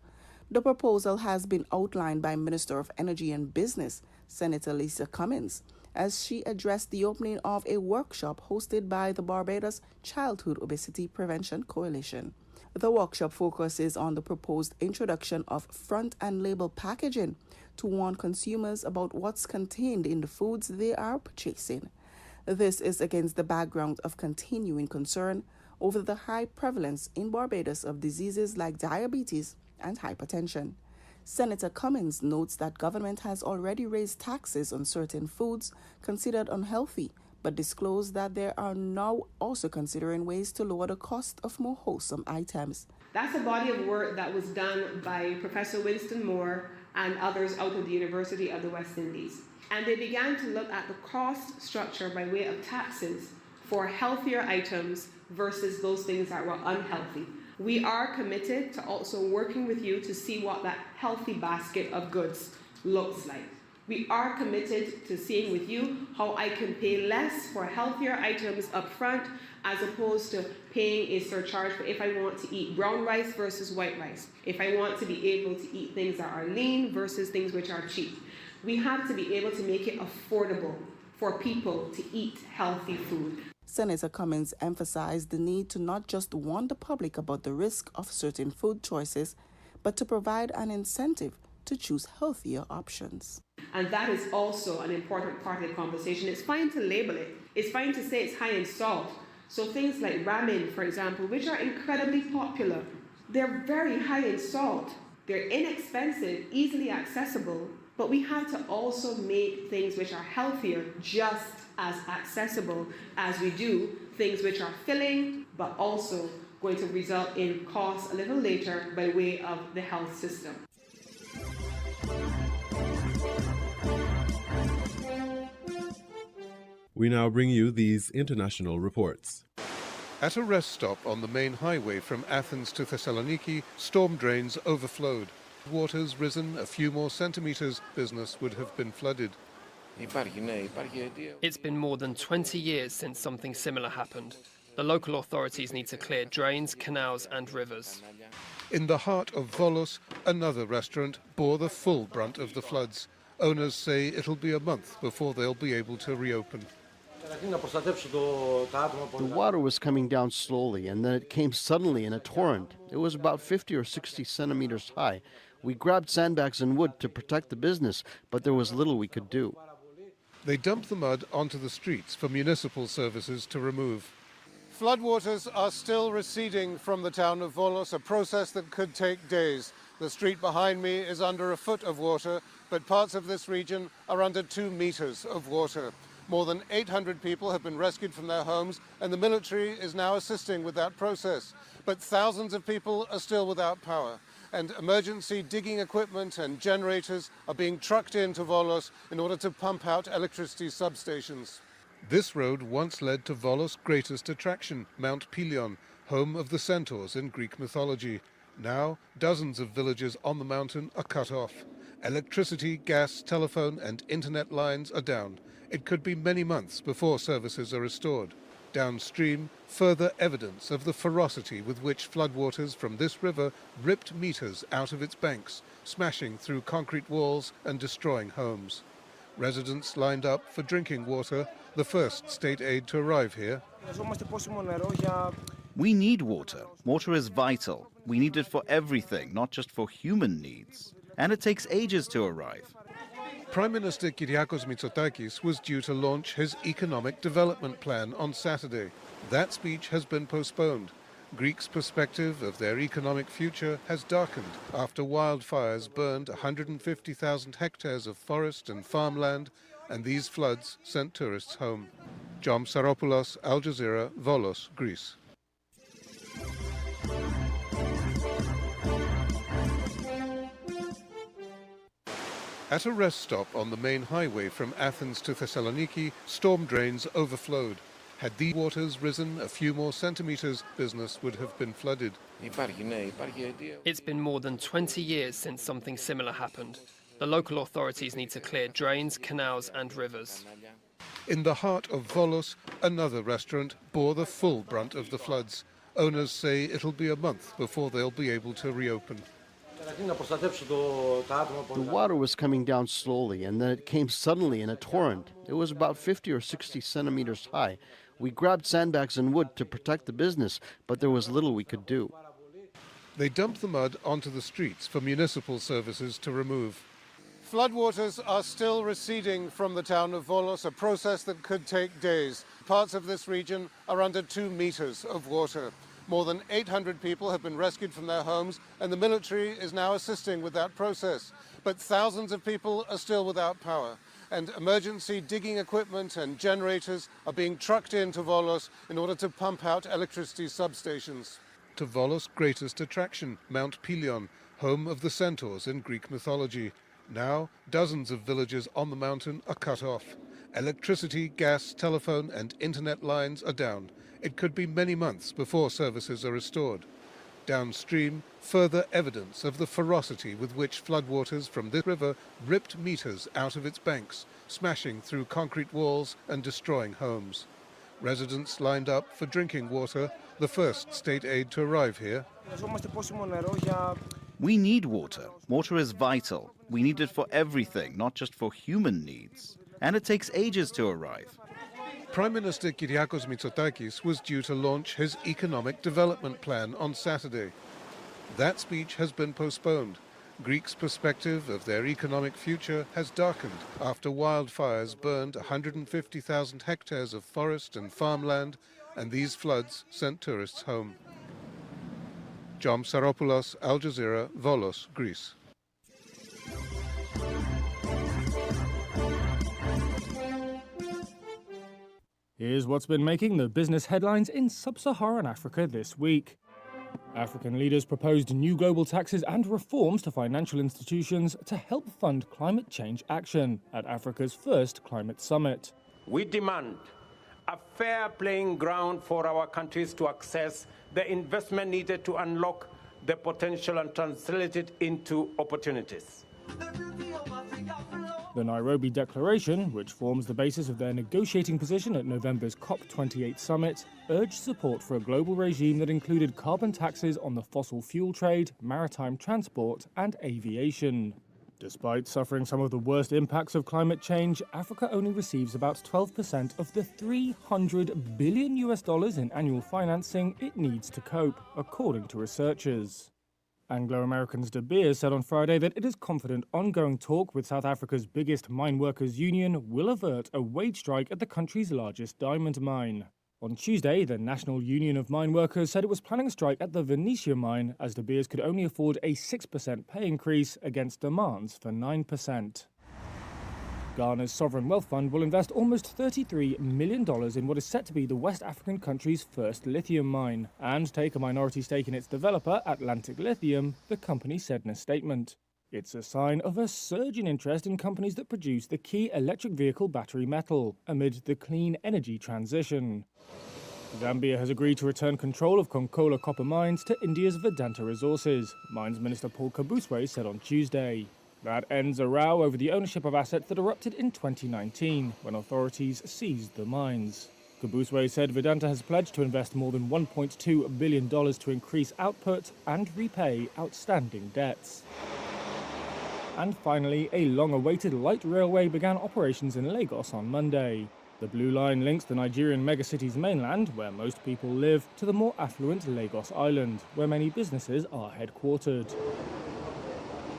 The proposal has been outlined by Minister of Energy and Business, Senator Lisa Cummins, as she addressed the opening of a workshop hosted by the Barbados Childhood Obesity Prevention Coalition. The workshop focuses on the proposed introduction of front and label packaging to warn consumers about what's contained in the foods they are purchasing. This is against the background of continuing concern over the high prevalence in Barbados of diseases like diabetes and hypertension. Senator Cummins notes that government has already raised taxes on certain foods considered unhealthy, but disclosed that they are now also considering ways to lower the cost of more wholesome items. That's a body of work that was done by Professor Winston Moore and others out of the University of the West Indies. And they began to look at the cost structure by way of taxes for healthier items versus those things that were unhealthy. We are committed to also working with you to see what that healthy basket of goods looks like. We are committed to seeing with you how I can pay less for healthier items up front as opposed to paying a surcharge for if I want to eat brown rice versus white rice, if I want to be able to eat things that are lean versus things which are cheap. We have to be able to make it affordable for people to eat healthy food. Senator Cummins emphasized the need to not just warn the public about the risk of certain food choices, but to provide an incentive to choose healthier options. And that is also an important part of the conversation. It's fine to label it. It's fine to say it's high in salt. So things like ramen, for example, which are incredibly popular They're very high in salt. They're inexpensive, easily accessible, but we have to also make things which are healthier just as accessible as we do things which are filling, but also going to result in costs a little later by way of the health system. We now bring you these international reports. At a rest stop on the main highway from Athens to Thessaloniki, storm drains overflowed. Water's risen a few more centimeters, business would have been flooded. It's been more than 20 years since something similar happened. The local authorities need to clear drains, canals and rivers. In the heart of Volos, another restaurant bore the full brunt of the floods. Owners say it'll be a month before they'll be able to reopen. The water was coming down slowly, and then it came suddenly in a torrent. It was about 50 or 60 centimeters high. We grabbed sandbags and wood to protect the business, but there was little we could do. They dumped the mud onto the streets for municipal services to remove. Floodwaters are still receding from the town of Volos, a process that could take days. The street behind me is under a foot of water, but parts of this region are under 2 meters of water. More than 800 people have been rescued from their homes, and the military is now assisting with that process. But thousands of people are still without power, and emergency digging equipment and generators are being trucked into Volos in order to pump out electricity substations. This road once led to Volos' greatest attraction, Mount Pelion, home of the centaurs in Greek mythology. Now, dozens of villages on the mountain are cut off. Electricity, gas, telephone and internet lines are down. It could be many months before services are restored. Downstream, further evidence of the ferocity with which floodwaters from this river ripped meters out of its banks, smashing through concrete walls and destroying homes. Residents lined up for drinking water, the first state aid to arrive here. We need water. Water is vital. We need it for everything, not just for human needs. And it takes ages to arrive. Prime Minister Kyriakos Mitsotakis was due to launch his economic development plan on Saturday. That speech has been postponed. Greeks' perspective of their economic future has darkened after wildfires burned 150,000 hectares of forest and farmland, and these floods sent tourists home. John Saropoulos, Al Jazeera, Volos, Greece. At a rest stop on the main highway from Athens to Thessaloniki, storm drains overflowed. Had the waters risen a few more centimeters, business would have been flooded. It's been more than 20 years since something similar happened. The local authorities need to clear drains, canals and rivers. In the heart of Volos, another restaurant bore the full brunt of the floods. Owners say it'll be a month before they'll be able to reopen. The water was coming down slowly, and then it came suddenly in a torrent. It was about 50 or 60 centimeters high. We grabbed sandbags and wood to protect the business, but there was little we could do. They dumped the mud onto the streets for municipal services to remove. Floodwaters are still receding from the town of Volos, a process that could take days. Parts of this region are under 2 meters of water. More than 800 people have been rescued from their homes, and the military is now assisting with that process. But thousands of people are still without power, and emergency digging equipment and generators are being trucked into Volos in order to pump out electricity substations. To Volos' greatest attraction, Mount Pelion, home of the centaurs in Greek mythology. Now, dozens of villages on the mountain are cut off. Electricity, gas, telephone and internet lines are down. It could be many months before services are restored. Downstream, further evidence of the ferocity with which floodwaters from this river ripped meters out of its banks, smashing through concrete walls and destroying homes. Residents lined up for drinking water, the first state aid to arrive here. We need water. Water is vital. We need it for everything, not just for human needs. And it takes ages to arrive. Prime Minister Kyriakos Mitsotakis was due to launch his economic development plan on Saturday. That speech has been postponed. Greeks' perspective of their economic future has darkened after wildfires burned 150,000 hectares of forest and farmland, and these floods sent tourists home. John Saropoulos, Al Jazeera, Volos, Greece. Here's what's been making the business headlines in sub-Saharan Africa this week. African leaders proposed new global taxes and reforms to financial institutions to help fund climate change action at Africa's first climate summit. We demand a fair playing ground for our countries to access the investment needed to unlock the potential and translate it into opportunities. The Nairobi Declaration, which forms the basis of their negotiating position at November's COP28 summit, urged support for a global regime that included carbon taxes on the fossil fuel trade, maritime transport, and aviation. Despite suffering some of the worst impacts of climate change, Africa only receives about 12% of the $300 billion in annual financing it needs to cope, according to researchers. Anglo-Americans De Beers said on Friday that it is confident ongoing talk with South Africa's biggest mine workers union will avert a wage strike at the country's largest diamond mine. On Tuesday, the National Union of Mine Workers said it was planning a strike at the Venetia mine as De Beers could only afford a 6% pay increase against demands for 9%. Ghana's sovereign wealth fund will invest almost $33 million in what is set to be the West African country's first lithium mine, and take a minority stake in its developer, Atlantic Lithium, the company said in a statement. It's a sign of a surge in interest in companies that produce the key electric vehicle battery metal, amid the clean energy transition. Zambia has agreed to return control of Konkola copper mines to India's Vedanta Resources, Mines Minister Paul Kabuswe said on Tuesday. That ends a row over the ownership of assets that erupted in 2019, when authorities seized the mines. Kabuswe said Vedanta has pledged to invest more than $1.2 billion to increase output and repay outstanding debts. And finally, a long-awaited light railway began operations in Lagos on Monday. The Blue Line links the Nigerian megacity's mainland, where most people live, to the more affluent Lagos Island, where many businesses are headquartered.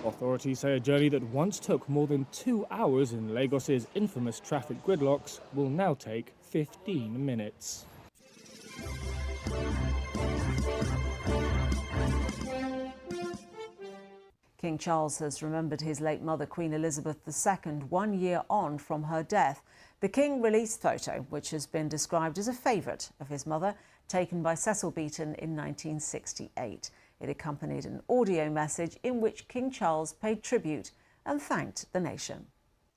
Authorities say a journey that once took more than 2 hours in Lagos's infamous traffic gridlocks will now take 15 minutes. King Charles has remembered his late mother, Queen Elizabeth II, 1 year on from her death. The King released a photo, which has been described as a favourite of his mother, taken by Cecil Beaton in 1968. It accompanied an audio message in which King Charles paid tribute and thanked the nation.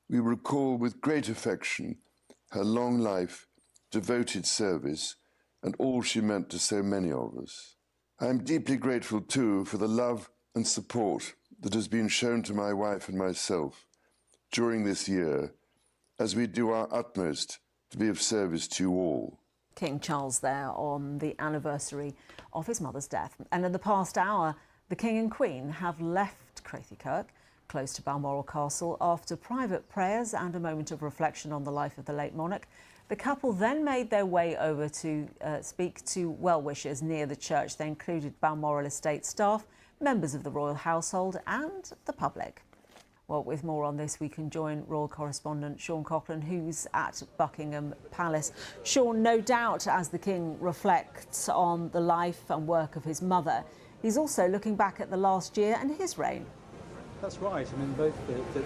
We recall with great affection her long life, devoted service, and all she meant to so many of us. I am deeply grateful too for the love and support that has been shown to my wife and myself during this year, as we do our utmost to be of service to you all. King Charles there on the anniversary of his mother's death. And in the past hour, the King and Queen have left Crathie Kirk, close to Balmoral Castle, after private prayers and a moment of reflection on the life of the late monarch. The couple then made their way over to speak to well-wishers near the church. They included Balmoral estate staff, members of the royal household and the public. Well, with more on this, we can join royal correspondent Sean Coughlin, who's at Buckingham Palace. Sean, no doubt, as the King reflects on the life and work of his mother, he's also looking back at the last year and his reign. That's right. I mean,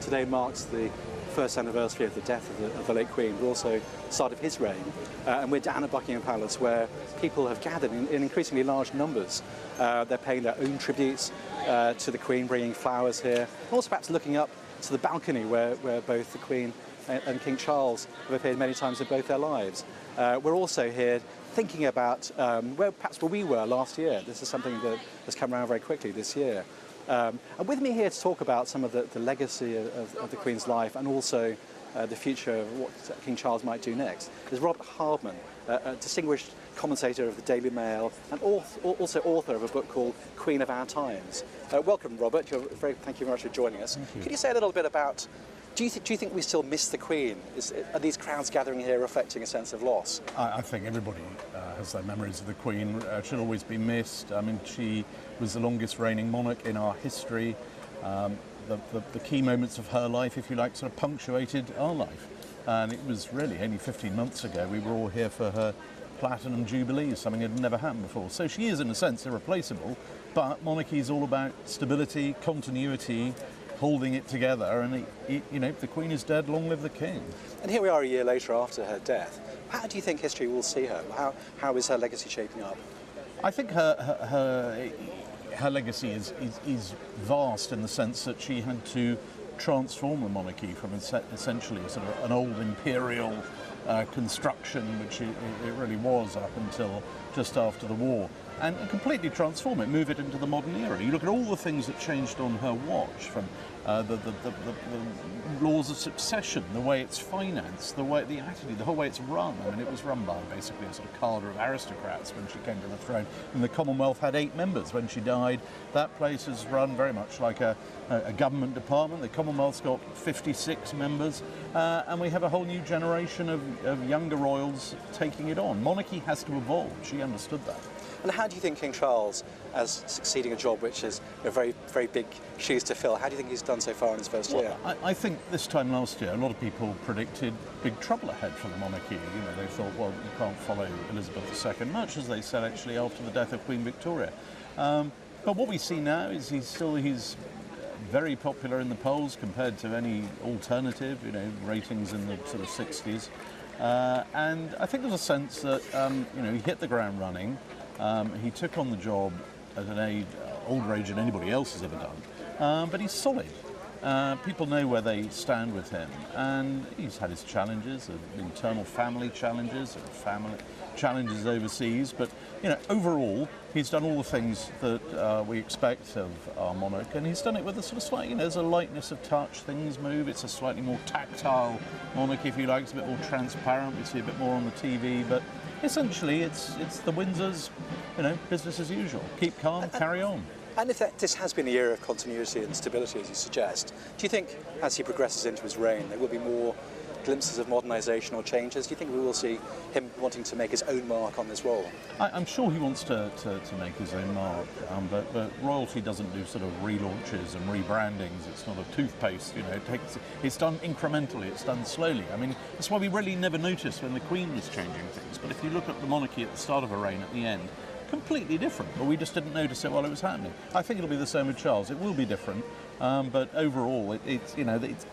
today marks the first anniversary of the death of the late Queen, but also the start of his reign. And we're down at Buckingham Palace, where people have gathered in increasingly large numbers. They're paying their own tributes to the Queen, bringing flowers here. Also perhaps looking up to the balcony where both the Queen and King Charles have appeared many times in both their lives. We're also here thinking about where we were last year. This is something that has come around very quickly this year. And with me here to talk about some of the legacy of the Queen's life and also the future of what King Charles might do next is Robert Hardman, a distinguished commentator of the Daily Mail and also author of a book called Queen of Our Times. Welcome, Robert. Thank you very much for joining us. Could you say a little bit about, do you think we still miss the Queen? Are these crowds gathering here reflecting a sense of loss? I think everybody has their memories of the Queen. She'll always be missed. I mean, she was the longest reigning monarch in our history. The key moments of her life, if you like, sort of punctuated our life. And it was really only 15 months ago we were all here for her platinum jubilee, something that had never happened before. So she is, in a sense, irreplaceable, but monarchy is all about stability, continuity, holding it together, and you know, if the Queen is dead, long live the King. And here we are a year later after her death. How do you think history will see her? How is her legacy shaping up? I think her legacy is vast in the sense that she had to transform the monarchy from essentially sort of an old imperial construction, which it really was up until just after the war, and completely transform it, move it into the modern era. You look at all the things that changed on her watch, from the laws of succession, the way it's financed, the attitude, the whole way it's run. I mean, it was run by basically a sort of cadre of aristocrats when she came to the throne. And the Commonwealth had 8 members. When she died, that place is run very much like a government department. The Commonwealth's got 56 members, and we have a whole new generation of younger royals taking it on. Monarchy has to evolve. She understood that. And how do you think King Charles, as succeeding a job which is a very, very big shoes to fill, how do you think he's done so far in his first year? I think this time last year, a lot of people predicted big trouble ahead for the monarchy. You know, they thought, well, you can't follow Elizabeth II, much as they said actually after the death of Queen Victoria. But what we see now is he's very popular in the polls compared to any alternative, you know, ratings in the sort of 60s. And I think there's a sense that, you know, he hit the ground running. He took on the job at an older age than anybody else has ever done, but he's solid. People know where they stand with him, and he's had his challenges, internal family challenges, and family challenges overseas. But you know, overall, he's done all the things that we expect of our monarch, and he's done it with a sort of slight, you know, there's a lightness of touch. Things move. It's a slightly more tactile monarch, if you like. It's a bit more transparent. We see a bit more on the TV, but essentially, it's the Windsors, you know, business as usual. Keep calm, carry on. And if this has been a year of continuity and stability, as you suggest, do you think, as he progresses into his reign, there will be more glimpses of modernisation or changes? Do you think we will see him wanting to make his own mark on this role? I'm sure he wants to make his own mark, but royalty doesn't do sort of relaunches and rebrandings. It's not a toothpaste, you know. It's done incrementally, it's done slowly. I mean, that's why we really never noticed when the Queen was changing things. But if you look at the monarchy at the start of her reign, at the end, completely different, but we just didn't notice it while it was happening. I think it'll be the same with Charles. It will be different, but overall,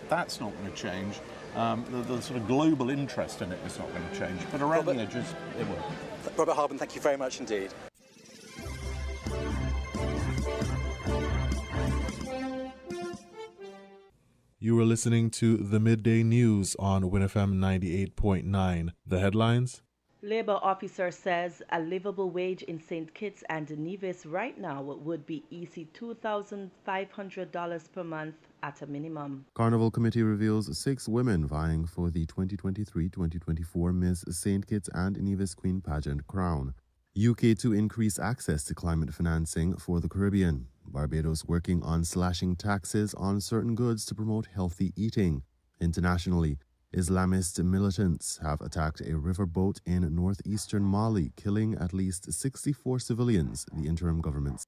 that's not going to change. The sort of global interest in it is not going to change, but around the edges, it will. Robert Harben, thank you very much indeed. You were listening to the Midday News on WINNFM 98.9. The headlines? Labour officer says a livable wage in St. Kitts and Nevis right now would be easy $2,500 per month at a minimum. Carnival Committee reveals 6 women vying for the 2023-2024 Miss St. Kitts and Nevis Queen Pageant crown. UK to increase access to climate financing for the Caribbean. Barbados working on slashing taxes on certain goods to promote healthy eating. Internationally, Islamist militants have attacked a riverboat in northeastern Mali, killing at least 64 civilians, the interim government.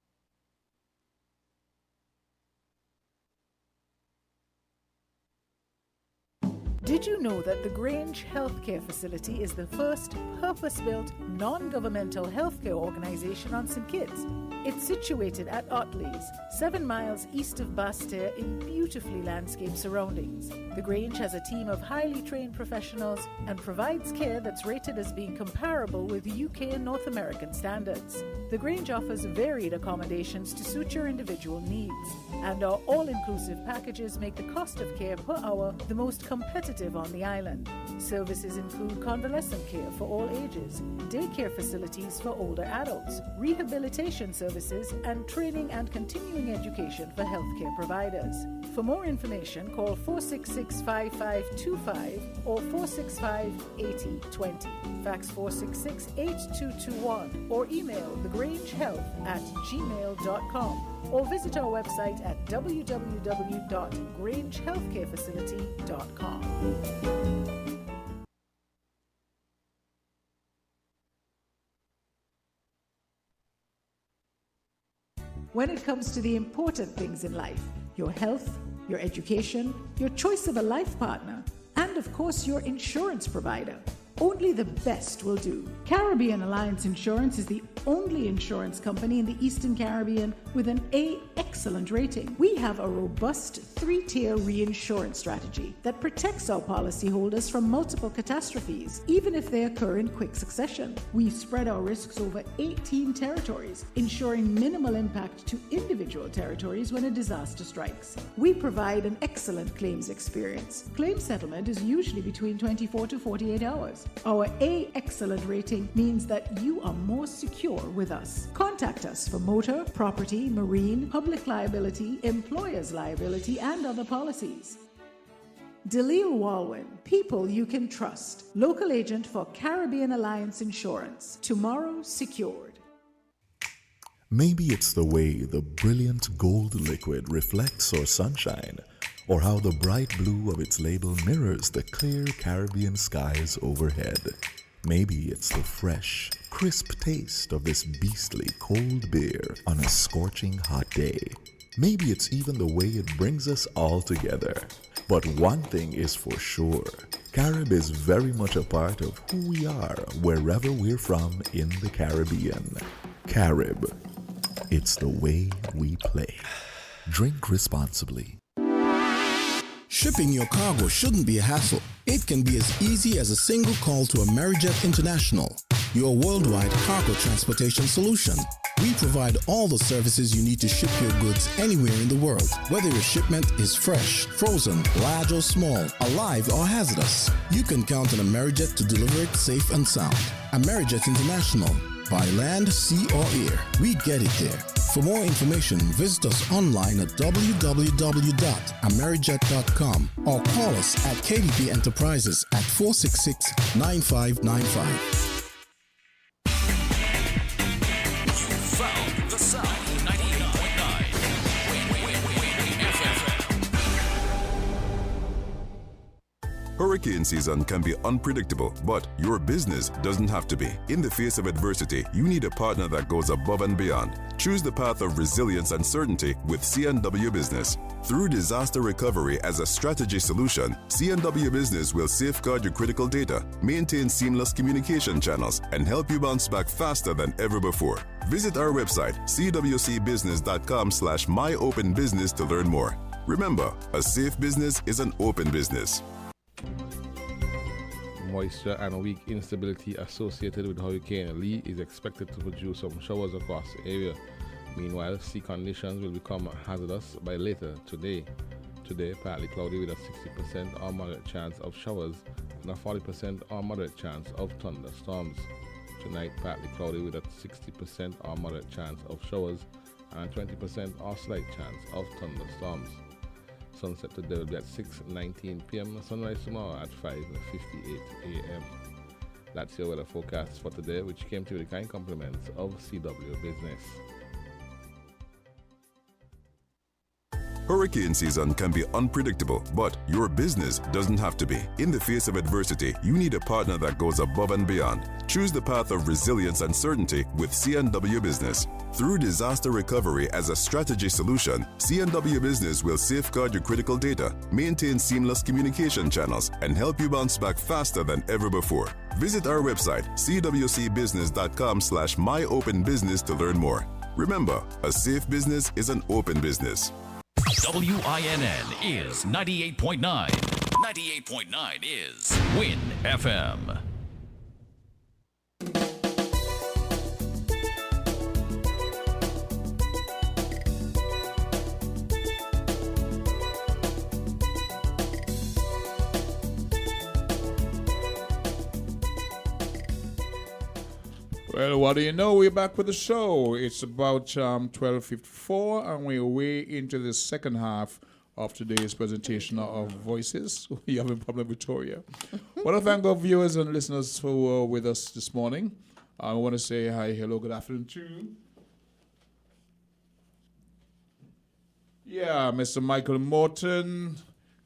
Did you know that the Grange Healthcare Facility is the first purpose-built, non-governmental healthcare organization on St. Kitts? It's situated at Otley's, 7 miles east of Basseterre in beautifully landscaped surroundings. The Grange has a team of highly trained professionals and provides care that's rated as being comparable with UK and North American standards. The Grange offers varied accommodations to suit your individual needs, and our all-inclusive packages make the cost of care per hour the most competitive on the island. Services include convalescent care for all ages, daycare facilities for older adults, rehabilitation services, and training and continuing education for healthcare providers. For more information, call 466-5525 or 465-8020. Fax 466-8221 or email thegrangehealth@gmail.com or visit our website at www.grangehealthcarefacility.com. When it comes to the important things in life, your health, your education, your choice of a life partner, and of course your insurance provider, Only the best will do. Caribbean Alliance Insurance is the only insurance company in the Eastern Caribbean with an A excellent rating. We have a robust 3-tier reinsurance strategy that protects our policyholders from multiple catastrophes, even if they occur in quick succession. We spread our risks over 18 territories, ensuring minimal impact to individual territories when a disaster strikes. We provide an excellent claims experience. Claim settlement is usually between 24 to 48 hours. Our A excellent rating means that you are more secure with us. Contact us for motor, property, marine, public liability, employer's liability, and other policies. Delisle Walwyn, people you can trust. Local agent for Caribbean Alliance Insurance. Tomorrow secured. Maybe it's the way the brilliant gold liquid reflects our sunshine, or how the bright blue of its label mirrors the clear Caribbean skies overhead. Maybe it's the fresh, crisp taste of this beastly cold beer on a scorching hot day. Maybe it's even the way it brings us all together. But one thing is for sure, Carib is very much a part of who we are wherever we're from in the Caribbean. Carib, it's the way we play. Drink responsibly. Shipping your cargo shouldn't be a hassle. It can be as easy as a single call to Amerijet International, your worldwide cargo transportation solution. We provide all the services you need to ship your goods anywhere in the world, whether your shipment is fresh, frozen, large or small, alive or hazardous. You can count on Amerijet to deliver it safe and sound. Amerijet International, by land, sea or air, we get it there. For more information, visit us online at www.amerijet.com or call us at KDP Enterprises at 466-9595. The South 98.9 FM. Hurricane season can be unpredictable, but your business doesn't have to be. In the face of adversity, you need a partner that goes above and beyond. Choose the path of resilience and certainty with C&W Business. Through disaster recovery as a strategy solution, C&W Business will safeguard your critical data, maintain seamless communication channels, and help you bounce back faster than ever before. Visit our website, cwcbusiness.com/myopenbusiness to learn more. Remember, a safe business is an open business. Moisture and weak instability associated with Hurricane Lee is expected to produce some showers across the area. Meanwhile, sea conditions will become hazardous by later today. Today, partly cloudy with a 60% or moderate chance of showers and a 40% or moderate chance of thunderstorms. Tonight, partly cloudy with a 60% or moderate chance of showers and a 20% or slight chance of thunderstorms. Sunset today will be at 6:19 p.m. Sunrise tomorrow at 5:58 a.m. That's your weather forecast for today, which came to you with the kind compliments of CW Business. Hurricane season can be unpredictable, but your business doesn't have to be. In the face of adversity, you need a partner that goes above and beyond. Choose the path of resilience and certainty with C&W Business. Through disaster recovery as a strategy solution, C&W Business will safeguard your critical data, maintain seamless communication channels, and help you bounce back faster than ever before. Visit our website, cwcbusiness.com/myopenbusiness to learn more. Remember, a safe business is an open business. WINN is 98.9. 98.9 is WIN FM. Well, what do you know? We're back with the show. It's about 12:54, and we're way into the second half of today's presentation of Voices. We have a problem, Victoria. I want to thank our viewers and listeners who were with us this morning. I want to say hi, hello, good afternoon to you. Yeah, Mr. Michael Morton,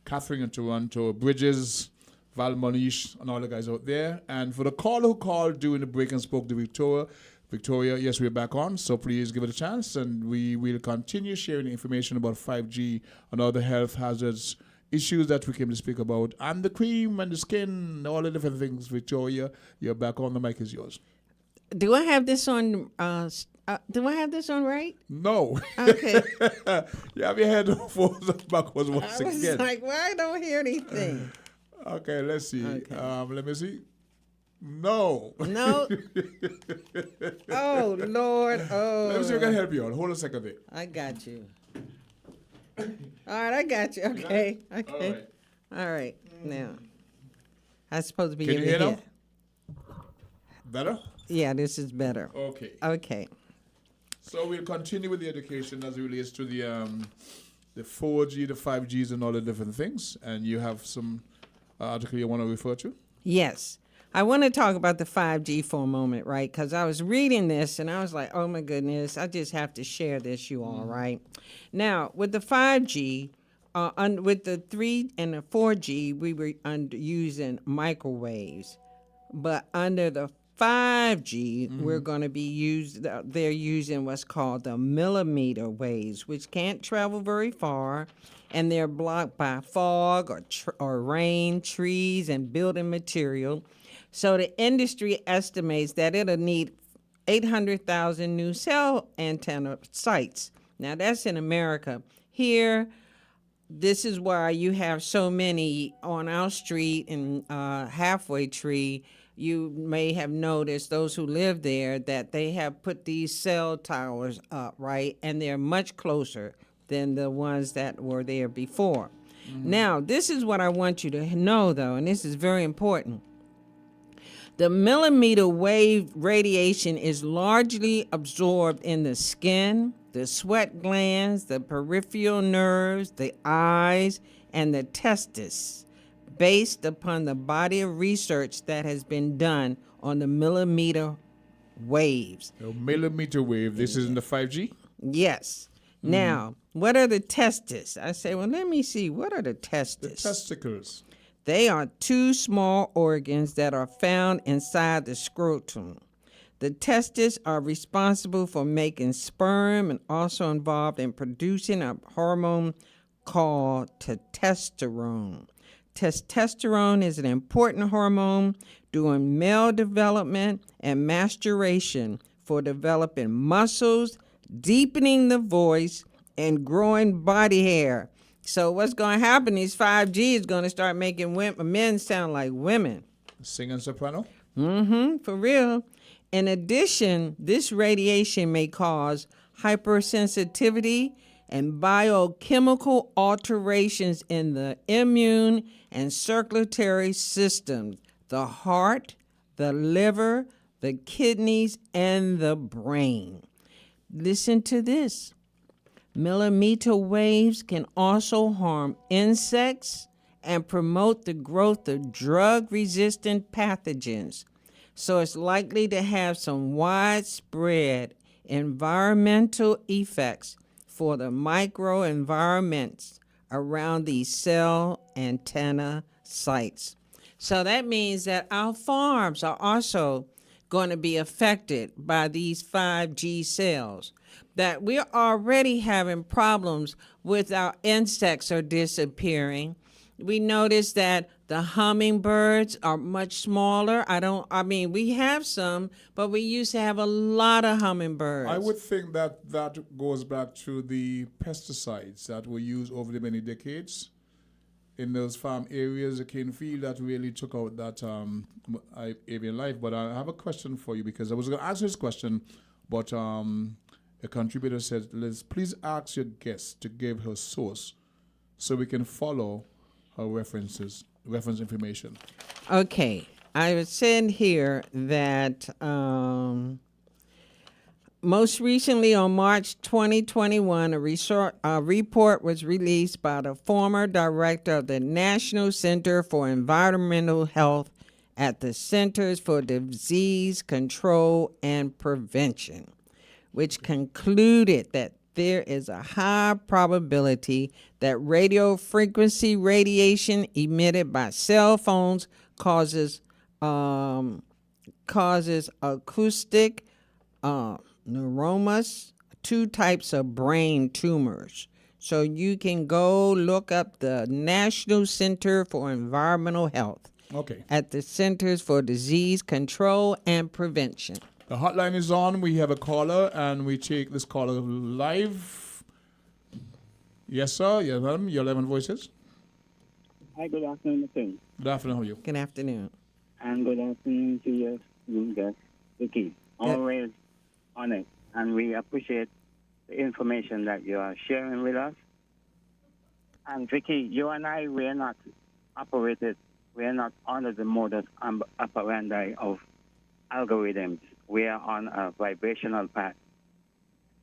Catherine in Toronto, Bridges, Val Monish, and all the guys out there. And for the caller who called during the break and spoke to Victoria, yes, we're back on, so please give it a chance. And we will continue sharing information about 5G and other health hazards issues that we came to speak about, and the cream and the skin, all the different things. Victoria, you're back on. The mic is yours. Do I have this on? Do I have this on right? No. Okay. You have your head forwards and backwards once I was again. like, well, I don't hear anything. Okay, let's see. Okay. Let me see. No. No. Oh, Lord. Oh. Let me see if I can help you out. Hold on a second there. I got you. All right, I got you. Okay. Okay. All right. Now, I'm supposed to be Can in you hear the now? head. Better? Yeah, this is better. Okay. Okay. So we'll continue with the education as it relates to the 4G, the 5Gs, and all the different things. And you have some article you want to refer to? Yes. I want to talk about the 5G for a moment, right? Because I was reading this and I was like, oh my goodness, I just have to share this, you all, right? Now, with the 5G, with the 3 and the 4G, we were using microwaves. But under the 5G, we're going to be they're using what's called the millimeter waves, which can't travel very far, and they're blocked by fog or rain, trees, and building material. So the industry estimates that it'll need 800,000 new cell antenna sites. Now, that's in America. Here, this is why you have so many on our street and Halfway Tree. You may have noticed, those who live there, that they have put these cell towers up, right? And they're much closer than the ones that were there before. Now, this is what I want you to know, though, and this is very important. The millimeter wave radiation is largely absorbed in the skin, the sweat glands, the peripheral nerves, the eyes, and the testes, based upon the body of research that has been done on the millimeter waves. A millimeter wave. This is in the 5G? Yes. Now, what are the testes? I say, well, let me see. What are the testes? The testicles. They are 2 small organs that are found inside the scrotum. The testes are responsible for making sperm and also involved in producing a hormone called testosterone. Testosterone is an important hormone during male development and maturation for developing muscles, deepening the voice, and growing body hair. So what's going to happen, these 5G is going to start making men sound like women. Singing soprano? For real. In addition, this radiation may cause hypersensitivity and biochemical alterations in the immune and circulatory systems, the heart, the liver, the kidneys, and the brain. Listen to this. Millimeter waves can also harm insects and promote the growth of drug-resistant pathogens. So it's likely to have some widespread environmental effects for the microenvironments around these cell antenna sites. So that means that our farms are also going to be affected by these 5G cells. That we're already having problems with our insects are disappearing. We notice that the hummingbirds are much smaller. We have some, but we used to have a lot of hummingbirds. I would think that that goes back to the pesticides that were used over the many decades in those farm areas, the cane field that really took out that avian life. But I have a question for you, because I was going to ask this question, but a contributor said, Liz, please ask your guest to give her source so we can follow her reference information. Okay. I was saying here that most recently on March 2021, a report was released by the former director of the National Center for Environmental Health at the Centers for Disease Control and Prevention, which concluded that there is a high probability that radio frequency radiation emitted by cell phones causes acoustic neuromas, 2 types of brain tumors. So you can go look up the National Center for Environmental Health. Okay. At the Centers for Disease Control and Prevention. The hotline is on. We have a caller, and we take this caller live. Yes, sir. Yes, madam. Your 11 voices. Hi, good afternoon, Mr. Good afternoon. How are you? Good afternoon. And good afternoon to your guest, Vicky. Always honored, and we appreciate the information that you are sharing with us. And Vicky, you and I, we are not under the modus operandi of algorithms. We are on a vibrational path.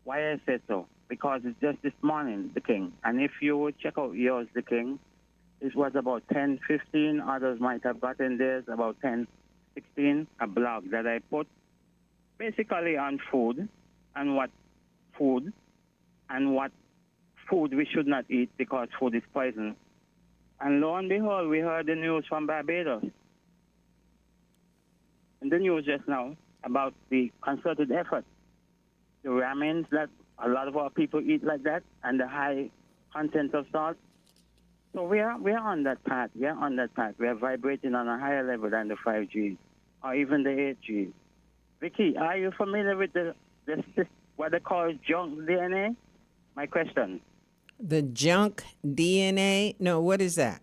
Why I say so? Because it's just this morning, the King. And if you would check out yours, the King, it was about 10, 15. Others might have gotten theirs about 10, 16. A blog that I put basically on food and what food we should not eat because food is poison. And lo and behold, we heard the news from Barbados. In the news just now about the concerted effort, the ramens that a lot of our people eat like that, and the high content of salt. So we are on that path. We are on that path. We are vibrating on a higher level than the 5Gs or even the 8Gs. Vicky, are you familiar with the what they call junk DNA? My question. The junk DNA? No, what is that?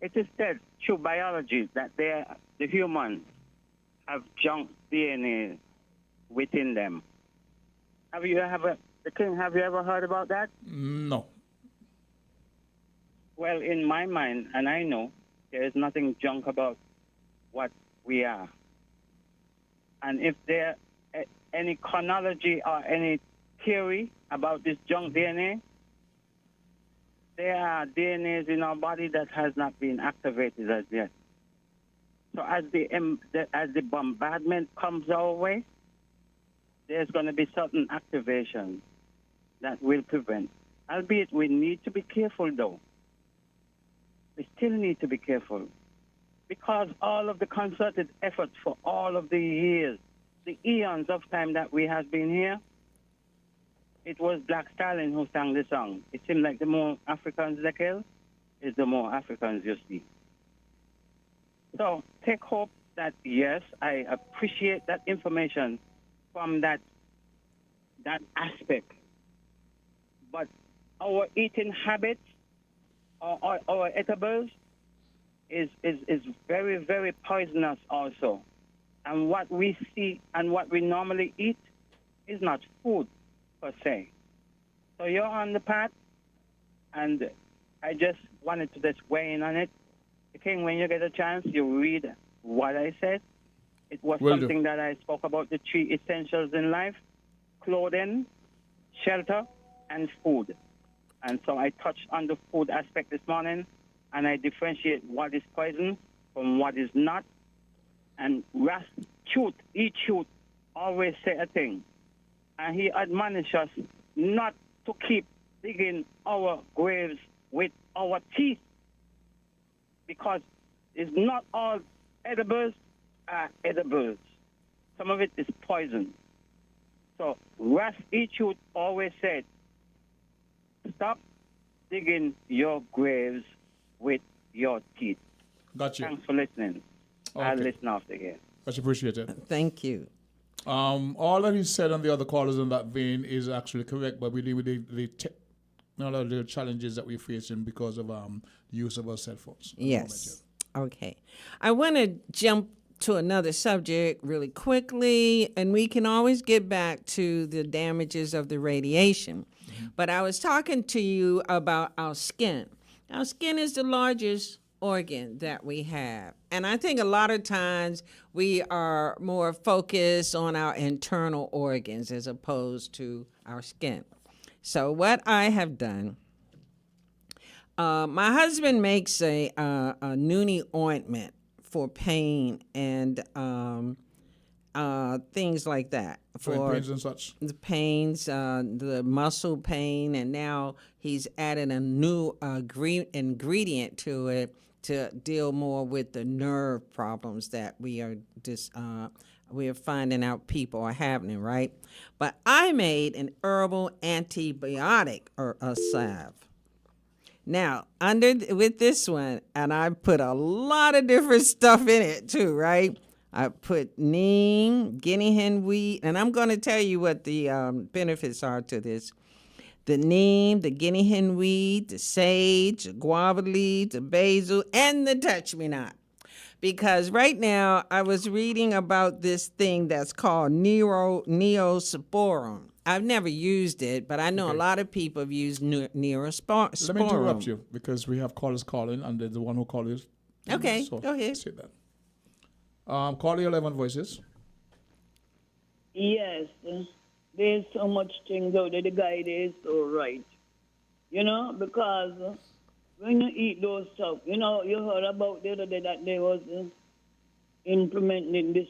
It is said through biology that the humans have junk DNA within them. Have you ever heard about that? No. Well, in my mind, and I know, there is nothing junk about what we are. And if there any chronology or any theory about this junk DNA, there are DNAs in our body that has not been activated as yet. So as the bombardment comes our way, there's going to be certain activation that will prevent. Albeit we need to be careful, though. We still need to be careful. Because all of the concerted efforts for all of the years, the eons of time that we have been here, it was Black Stalin who sang the song. It seemed like the more Africans they kill, is the more Africans you see. So take hope that, yes, I appreciate that information from that aspect. But our eating habits, our edibles, is very, very poisonous also. And what we see and what we normally eat is not food per se. So you're on the path, and I just wanted to just weigh in on it. King, when you get a chance, you read what I said. It was something that I spoke about, the 3 essentials in life: clothing, shelter, and food. And so I touched on the food aspect this morning, and I differentiate what is poison from what is not. And Truth always say a thing. And he admonished us not to keep digging our graves with our teeth, because it's not all edibles are edibles. Some of it is poison. So Ras Truth always said, stop digging your graves with your teeth. Gotcha. Thanks for listening. Okay. I'll listen after again. Much appreciated. Thank you. All that he said on the other callers in that vein is actually correct, but we deal with the challenges that we're facing because of the use of our cell phones. Yes. Okay. I want to jump to another subject really quickly, and we can always get back to the damages of the radiation. Mm-hmm. But I was talking to you about our skin. Our skin is the largest organ that we have. And I think a lot of times we are more focused on our internal organs as opposed to our skin. So what I have done, my husband makes a noonie ointment for pain and things like that. For pains and such. The pains, the muscle pain, and now he's added a new ingredient to it to deal more with the nerve problems that we are we're finding out people are having, right? But I made an herbal antibiotic or a salve. Now, with this one, and I put a lot of different stuff in it too, right? I put neem, guinea hen weed, and I'm going to tell you what the benefits are to this. The neem, the guinea hen weed, the sage, the guava leaves, the basil, and the touch-me-not. Because right now, I was reading about this thing that's called Neosporin. I've never used it, but I know a lot of people have used Neosporin. Let me interrupt you because we have callers calling, and the one who called is. Okay, so go ahead. Say that. Call your 11 voices. Yes, there's so much things out there. The guy there is so right. You know, because when you eat those stuff, you know, you heard about the other day that they was implementing this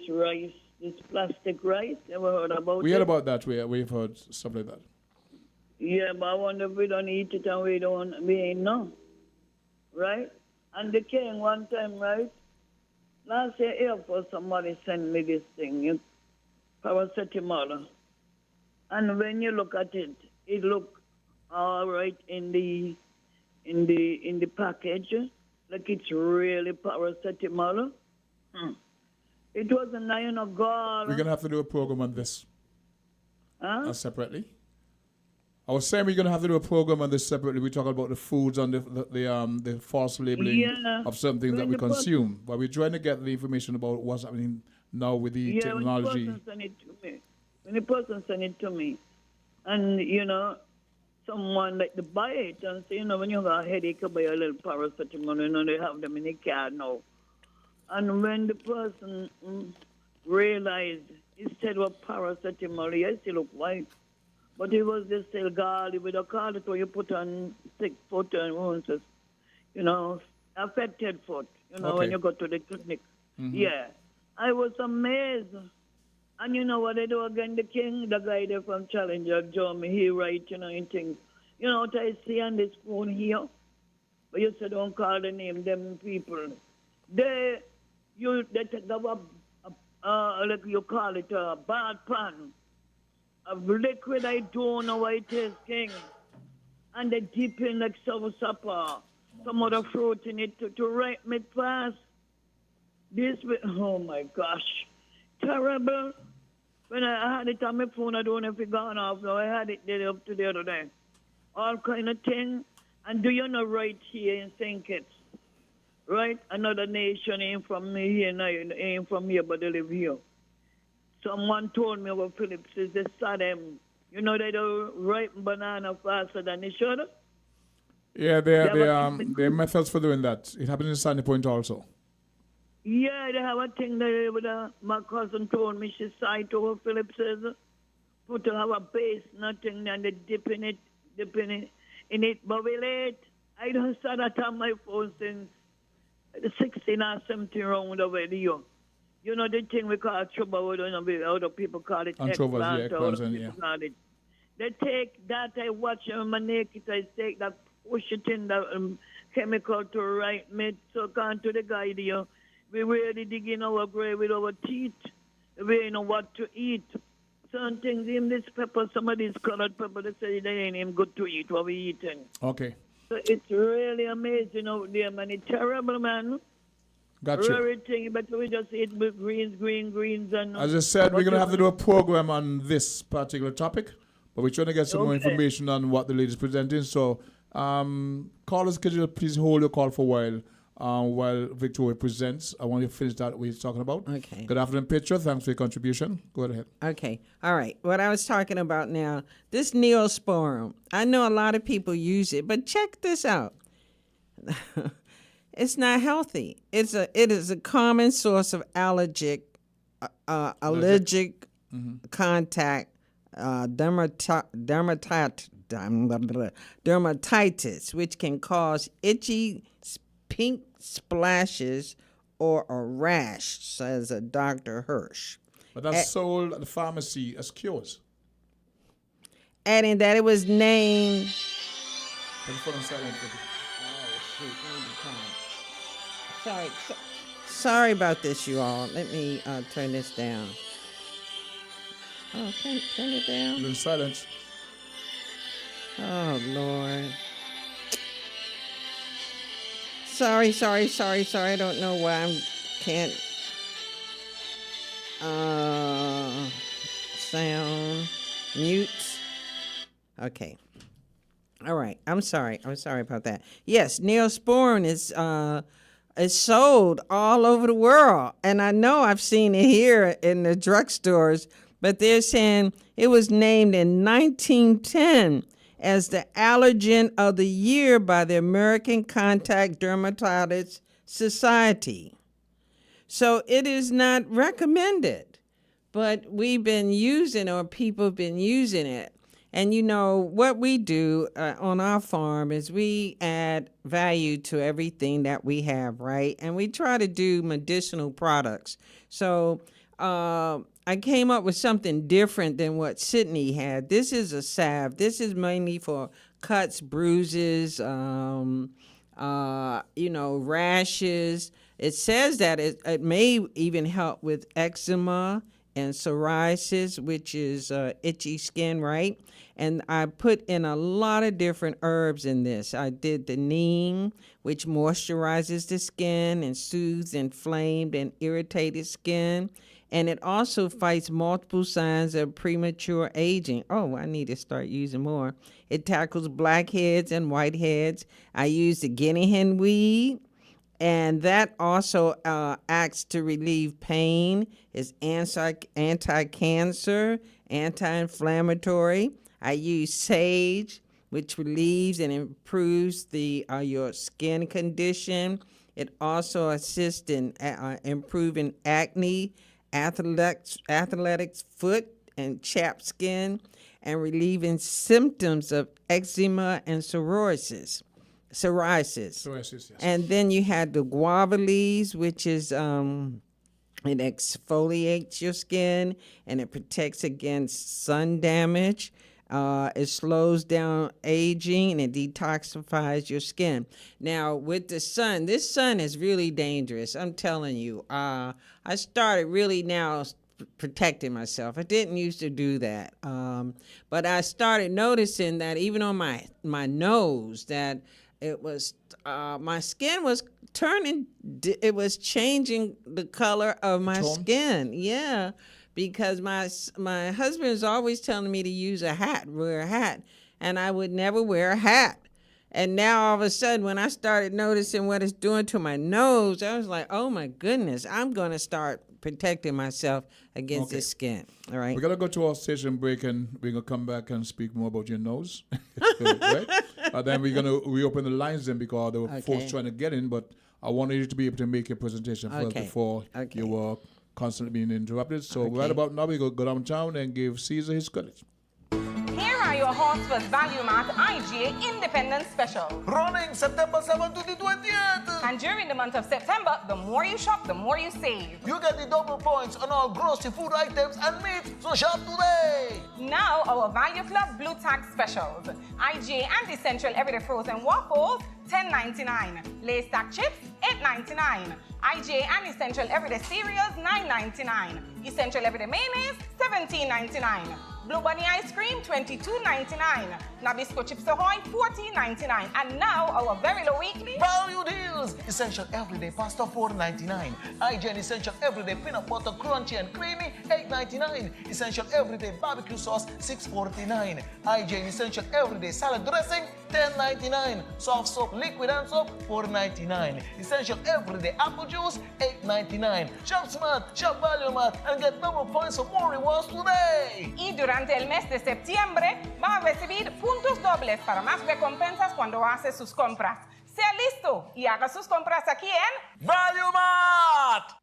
rice, this plastic rice. Ever heard about it? We heard about that. We've heard stuff like that. Yeah, but I wonder if we don't eat it and we ain't know. Right? And the king one time, right? Last year, Air Force, somebody sent me this thing, paracetamol. And when you look at it, it look all right in the package, like it's really paracetamol. It was a iron of God. We're gonna have to do a program on this. Huh? Separately. I was saying we're gonna have to do a program on this separately. We talk about the foods and the false labeling of some things that we consume. But we're trying to get the information about what's happening now with the technology. When the person sent it to me, and you know, someone like to buy it and say, you know, when you have a headache, you buy a little paracetamol. You know, they have them in the car now. And when the person realized instead of paracetamol, yes, it looked white. But it was this still garlic with a garlic where you put on sick foot and wounds, you know, affected foot, you know, when you go to the clinic. Mm-hmm. Yeah. I was amazed. And you know what they do again? The king, the guy there from Challenger, Jeremy, he write, you know, in things. You know what I see on this phone here? But you say don't call the name, them people. They take like you call it a bad pan of liquid, I don't know what it is, king. And they dip in like soursop, some other fruit in it to ripen it fast. Oh my gosh, terrible. When I had it on my phone, I don't know if it gone off. No, I had it there up to the other day. All kind of thing. And do you know right here in St. Kitts, right? Another nation ain't from me here, no, ain't from here, but they live here. Someone told me about Phillips is the Saddam. You know they do ripen banana faster than they should. Yeah, there are methods for doing that. It happens in Sandy Point also. Yeah, they have a thing there with my cousin told me she saw it over Phillips's. Put to have a base, nothing, and they dip in it, in it, but we late. I don't saw that on my phone since 16 or 17 round over the year. You know the thing we call trouble, we don't know other people call it eggplant, or other people call it. They take that, I watch them and make it, I take that, push it in the chemical to ripen it, so come to the guy there. We really dig in our grave with our teeth. We know what to eat. Certain things in this pepper, some of these colored pepper, they say they ain't even good to eat what we eating. Okay. So it's really amazing out there, man. It's terrible, man. Gotcha. Everything, but we just eat with greens, and... As I said, we're going to have to do a program on this particular topic, but we're trying to get some more information on what the lady's presenting. So, callers, could you please hold your call for a while Victoria presents. I want you to finish that what we're talking about. Okay. Good afternoon, Petra. Thanks for your contribution. Go ahead. Okay. All right. What I was talking about now, this Neosporin, I know a lot of people use it, but check this out. It's not healthy. It is a common source of allergic contact, dermatitis, which can cause itchy pink splashes or a rash, says a Dr. Hirsch. But that's sold at the pharmacy as cures. Adding that it was named... Sorry about this, you all. Let me turn this down. Oh, turn it down. In silence. Oh, Lord. Sorry. I don't know why I can't sound mute. Okay. All right. I'm sorry about that. Yes, Neosporin is sold all over the world. And I know I've seen it here in the drugstores, but they're saying it was named in 1910 as the allergen of the year by the American Contact Dermatitis Society. So it is not recommended, but we've been using, or people have been using it. And you know, what we do on our farm is we add value to everything that we have, right? And we try to do medicinal products. So I came up with something different than what Sydney had. This is a salve. This is mainly for cuts, bruises, rashes. It says that it may even help with eczema and psoriasis, which is itchy skin, right? And I put in a lot of different herbs in this. I did the neem, which moisturizes the skin and soothes inflamed and irritated skin. And it also fights multiple signs of premature aging. Oh, I need to start using more. It tackles blackheads and whiteheads. I use the guinea hen weed, and that also acts to relieve pain. It's anti-cancer, anti-inflammatory. I use sage, which relieves and improves your skin condition. It also assists in improving acne, athletics foot and chapped skin, and relieving symptoms of eczema and psoriasis. Yes. And then you had the guava leaves, which is it exfoliates your skin and it protects against sun damage. It slows down aging and it detoxifies your skin. Now, with the sun, this sun is really dangerous. I'm telling you. I started really now protecting myself. I didn't used to do that. But I started noticing that even on my nose, that it was my skin was turning. It was changing the color of my skin. Yeah. Because my husband is always telling me to use wear a hat, and I would never wear a hat. And now all of a sudden, when I started noticing what it's doing to my nose, I was like, oh my goodness, I'm going to start protecting myself against this skin. All right. We're going to go to our station break, and we're going to come back and speak more about your nose. Right? Then we're going to reopen the lines then, because there were folks trying to get in, but I wanted you to be able to make your presentation first before you were constantly being interrupted. So right about now, we go downtown and give Caesar his credit. Here are your Horse First Value Mart IGA Independence Special. Running September 7 to the 20th. And during the month of September, the more you shop, the more you save. You get the double points on all grocery food items and meat, so shop today. Now, our Value Club Blue Tag Specials. IGA and Essential Everyday Frozen Waffles, $10.99. Lace Stack Chips, $8.99. IGA and Essential Everyday Cereals, $9.99. Essential Everyday Mayonnaise, $17.99. Blue Bunny Ice Cream, $22.99. Nabisco Chips Ahoy, $14.99. And now, our very low weekly value deals. Essential Everyday Pasta, $4.99. IGA and Essential Everyday Peanut Butter Crunchy and Creamy, $8.99. Essential Everyday Barbecue Sauce, $6.49. IGA and Essential Everyday Salad Dressing, $10.99. Soft soap, liquid and soap, $4.99. Essential Everyday Apple Juice, $8.99. Shop smart, shop value mart, and get double points for more rewards today. Y durante el mes de septiembre va a recibir puntos dobles para más recompensas cuando hace sus compras. Sea listo y haga sus compras aquí en Value Mart.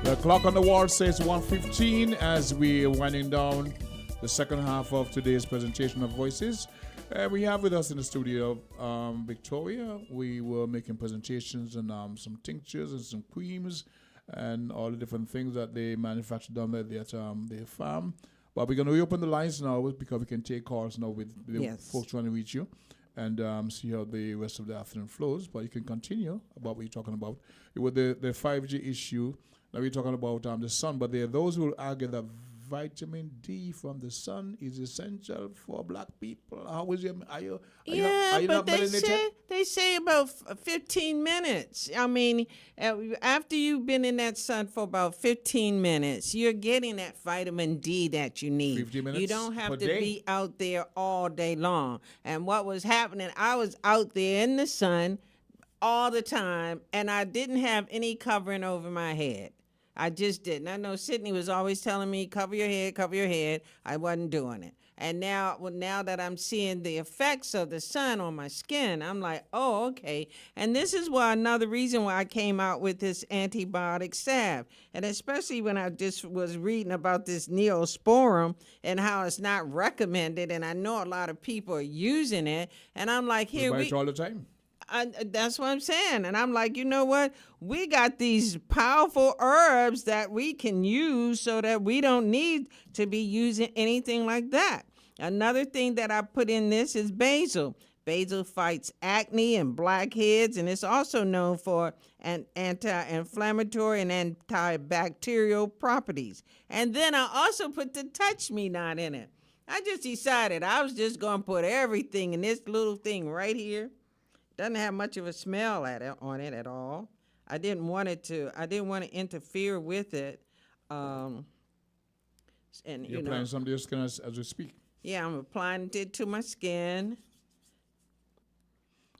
The clock on the wall says 1:15 as we're winding down the second half of today's presentation of Voices. We have with us in the studio Victoria. We were making presentations and some tinctures and some creams and all the different things that they manufacture down there at their farm. But we're going to reopen the lines now because we can take calls now with the folks trying to reach you and see how the rest of the afternoon flows. But you can continue about what you're talking about. With the 5G issue, now we're talking about the sun, but there are those who will argue that vitamin D from the sun is essential for black people. How is your? Are you but not melanated? they say about 15 minutes. I mean, after you've been in that sun for about 15 minutes, you're getting that vitamin D that you need. 15 minutes you don't have per to day? be out there all day long. And what was happening, I was out there in the sun all the time, and I didn't have any covering over my head. I just didn't. I know Sydney was always telling me, cover your head. I wasn't doing it. And now that I'm seeing the effects of the sun on my skin, I'm like, oh, okay. And this is another reason why I came out with this antibiotic salve. And especially when I just was reading about this Neosporin and how it's not recommended. And I know a lot of people are using it. And I'm like, We buy it all the time. That's what I'm saying. And I'm like, you know what? We got these powerful herbs that we can use so that we don't need to be using anything like that. Another thing that I put in this is basil. Basil fights acne and blackheads, and it's also known for an anti-inflammatory and antibacterial properties. And then I also put the touch me not in it. I just decided I was just going to put everything in this little thing right here. Doesn't have much of a smell on it at all. I didn't want to interfere with it. And You're applying some to your skin as we speak. Yeah, I'm applying it to my skin.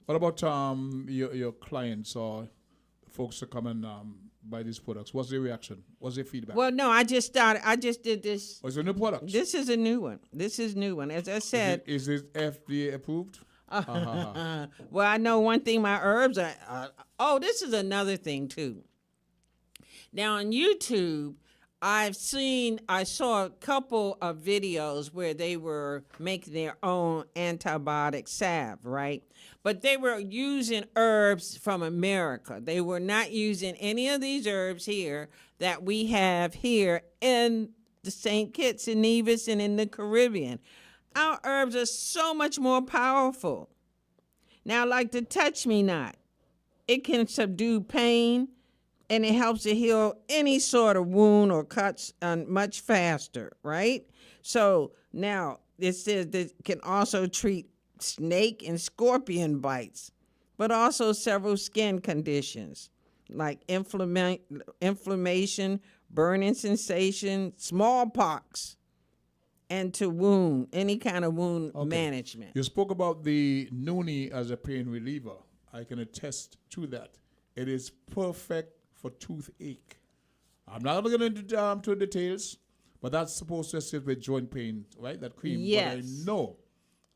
What about your clients or folks that come and buy these products? What's their reaction? What's their feedback? Well, no, I just did this. Oh, it's a new product. This is a new one. As I said. Is it FDA approved? Well, I know one thing, my herbs are, this is another thing too. Now on YouTube, I saw a couple of videos where they were making their own antibiotic salve, right? But they were using herbs from America. They were not using any of these herbs here that we have here in the St. Kitts and Nevis and in the Caribbean. Our herbs are so much more powerful. Now, like the touch me not, it can subdue pain and it helps to heal any sort of wound or cuts much faster, right? So now it says that it can also treat snake and scorpion bites, but also several skin conditions like inflammation, burning sensation, smallpox, and to wound, any kind of wound management. You spoke about the Noonie as a pain reliever. I can attest to that. It is perfect for toothache. I'm not going to go into details, but that's supposed to assist with joint pain, right? That cream. Yes. But I know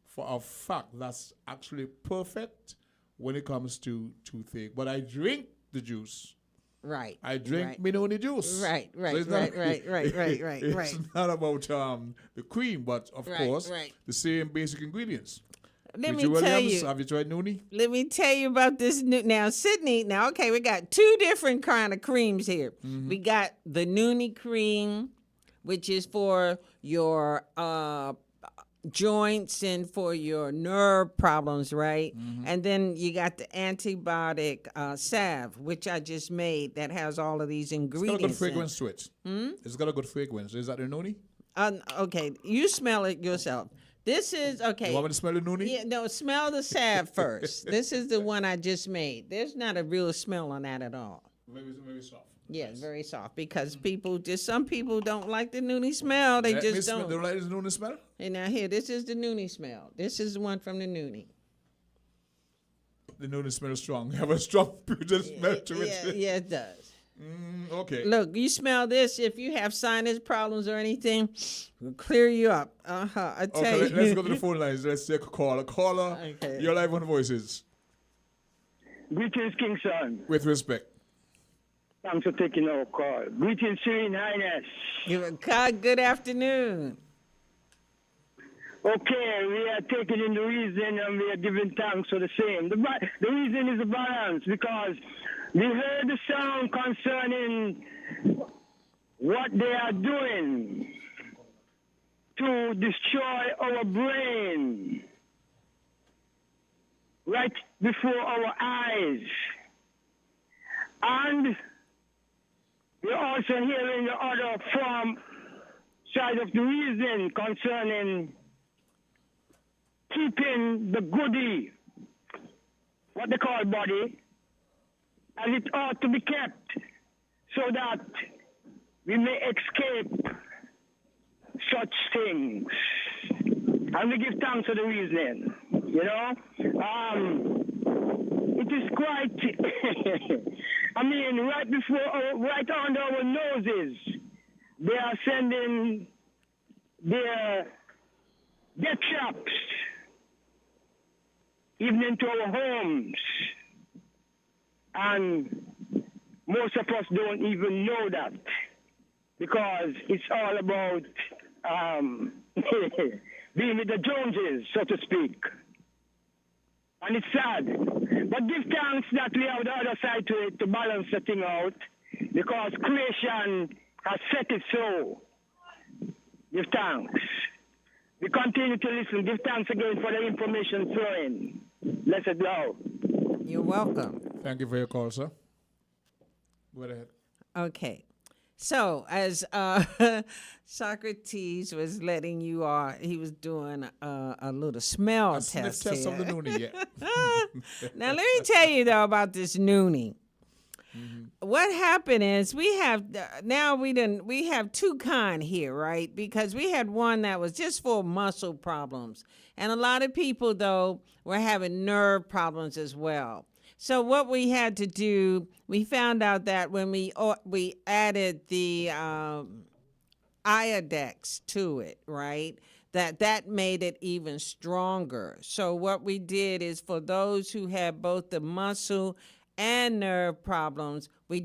for a fact that's actually perfect when it comes to toothache. But I drink the juice. Right. I drink Minoni juice. Right. So it's not about the cream, but of course the same basic ingredients. Let Richard me tell Williams, you. have you tried Noonie? Let me tell you about this new. Now, Sydney. Now, okay, we got two different kind of creams here. Mm-hmm. We got the Noonie cream, which is for your joints and for your nerve problems, right? Mm-hmm. And then you got the antibiotic salve, which I just made, that has all of these ingredients. It's got a good fragrance to it. It's got a good fragrance. Is that the Noonie? Okay, you smell it yourself. This is, okay. You want me to smell the Noonie? Yeah, no, smell the salve first. This is the one I just made. There's not a real smell on that at all. Very, very soft. Yeah, very soft, because some people don't like the Noonie smell. They just don't. Don't like the Noonie smell? And now here, this is the Noonie smell. This is the one from the Noonie. The Noonie smell is strong. You have a strong smell to it. Yeah, it does. Okay. Look, you smell this. If you have sinus problems or anything, it'll clear you up. I tell you. Let's go to the phone lines. Let's take a caller. Caller, you're live on Voices. Greetings, Kingston. With respect. Thanks for taking our call. Greetings, Serene Highness. Good afternoon. Okay, we are taking in the reason and we are giving thanks for the same. The reason is the balance because we heard the sound concerning what they are doing to destroy our brain right before our eyes. And we're also hearing the other form side of the reason concerning keeping the goodie, what they call body, as it ought to be kept so that we may escape such things. And we give thanks for the reason, you know. It is quite, I mean, right under our noses, they are sending their death traps even into our homes. And most of us don't even know that because it's all about being with the Joneses, so to speak. And it's sad. But give thanks that we have the other side to it to balance the thing out because creation has set it so. Give thanks. We continue to listen. Give thanks again for the information flowing. Blessed love. You're welcome. Thank you for your call, sir. Go ahead. Okay. So, as Socrates was letting you he was doing a little smell test. Sniff test of the noonie, yeah. Now, let me tell you, though, about this noonie. Mm-hmm. What happened is we have two kind here, right? Because we had one that was just for muscle problems. And a lot of people, though, were having nerve problems as well. So what we had to do, we found out that when we added the Iodex to it, right, that made it even stronger. So what we did is for those who have both the muscle and nerve problems, we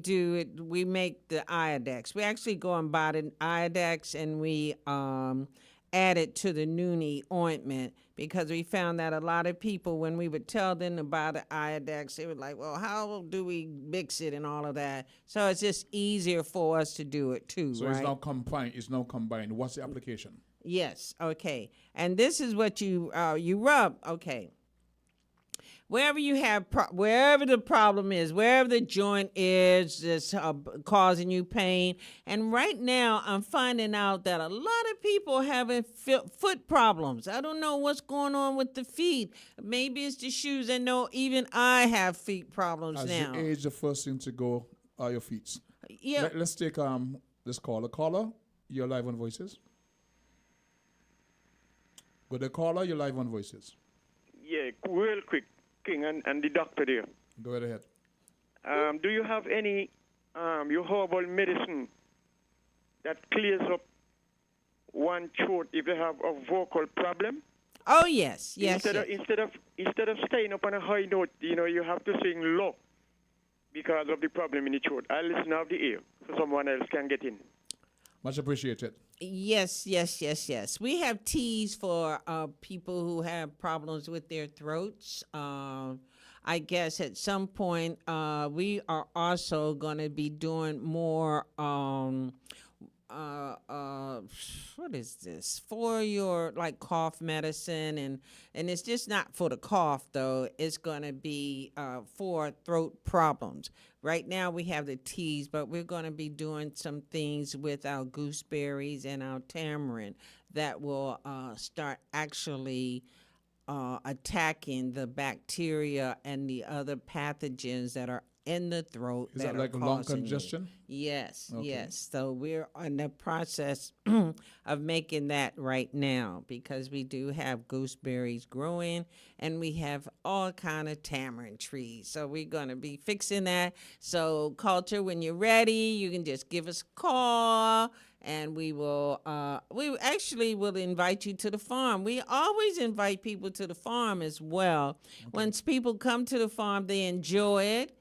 make the Iodex. We actually go and buy the Iodex and we add it to the Noonie ointment because we found that a lot of people, when we would tell them to buy the Iodex, they were like, well, how do we mix it and all of that? So it's just easier for us to do it too, so right? It's now combined. What's the application? Yes, okay. And this is what you rub, okay. Wherever you have, wherever the problem is, wherever the joint is that's causing you pain. And right now, I'm finding out that a lot of people having foot problems. I don't know what's going on with the feet. Maybe it's the shoes. I know even I have feet problems now. As you age, the first thing to go are your feet. Yeah. Let's take this caller. Caller, you're live on Voices. Go to caller, you're live on Voices. Yeah, real quick. King and the doctor there. Go ahead. Do you have any your herbal medicine that clears up one throat if they have a vocal problem? Oh yes, yes. Instead of staying up on a high note, you have to sing low because of the problem in the throat. I listen out the ear so someone else can get in. Much appreciated. Yes. We have teas for people who have problems with their throats. I guess at some point we are also going to be doing more what is this for your like cough medicine and it's just not for the cough though. It's going to be for throat problems. Right now we have the teas, but we're going to be doing some things with our gooseberries and our tamarind that will start actually attacking the bacteria and the other pathogens that are in the throat. Is that like lung congestion? Yes, okay. Yes. So we're in the process of making that right now because we do have gooseberries growing and we have all kind of tamarind trees. So we're going to be fixing that. So Culture, when you're ready, you can just give us a call and we actually will invite you to the farm. We always invite people to the farm as well. Okay. Once people come to the farm, they enjoy it.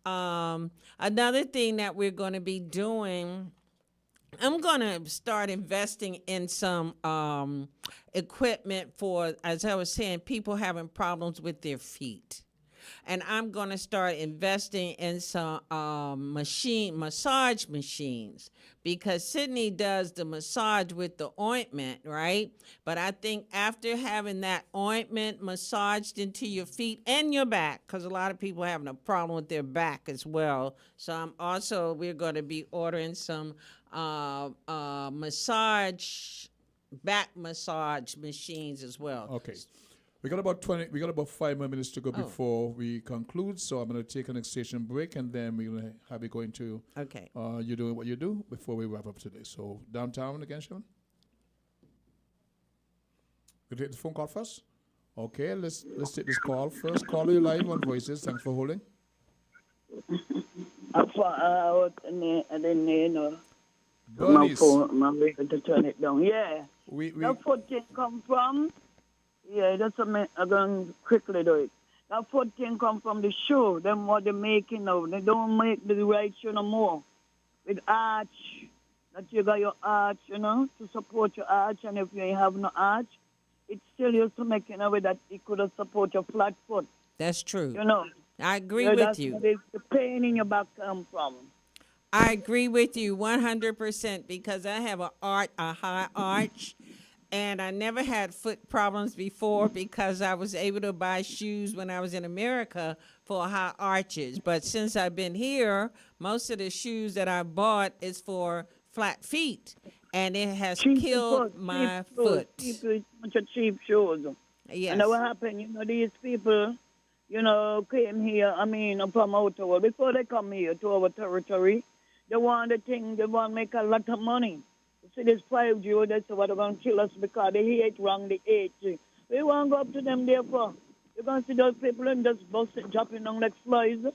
Another thing that we're going to be doing I'm going to start investing in some equipment for, as I was saying, people having problems with their feet. And I'm going to start investing in some massage machines, because Sydney does the massage with the ointment, right? But I think after having that ointment massaged into your feet and your back, because a lot of people are having a problem with their back as well. So we're going to be ordering some back massage machines as well. Okay. We got about 5 more minutes to go before we conclude. So I'm going to take an station break, and then we're going to have you go into you doing what you do before we wrap up today. So downtown again, Sean. We take the phone call first. Okay, let's take this call first. Caller, you live on Voices. Thanks for holding. I didn't know. Bernice. My phone, to turn it down. Yeah. That foot thing come from. Yeah, that's what I'm going to quickly do it. That foot thing come from the shoe. Them what they making now. They don't make the right shoe no more. With arch. That you got your arch, to support your arch. And if you ain't have no arch, it still used to make a way that it could support your flat foot. That's true. I agree that's with you. Where the pain in your back come from. I agree with you 100% because I have a high arch. And I never had foot problems before because I was able to buy shoes when I was in America for high arches. But since I've been here, most of the shoes that I bought is for flat feet. And it has killed my foot. Bunch of cheap shoes. Yes. And what happened, these people, came here, from outer world. Before they come here to our territory, they want to make a lot of money. See this 5G, that's what they're going to kill us because they hate wrong, they hate. We want to go up to them therefore. You're going to see those people and just dropping down like flies. And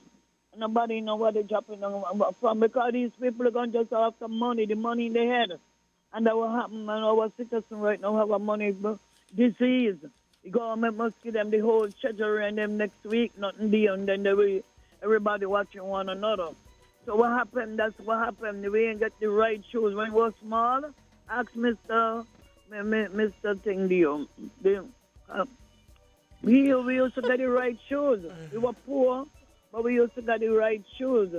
nobody know what they're dropping down from because these people are going to just have the money in their head. And that will happen. And our citizens right now have a money disease. The government must give them the whole schedule and them next week, nothing there, and then everybody watching one another. So what happened? That's what happened. We ain't get the right shoes. When we were small, ask Mr. Thing, we used to get the right shoes. We were poor, but we used to get the right shoes.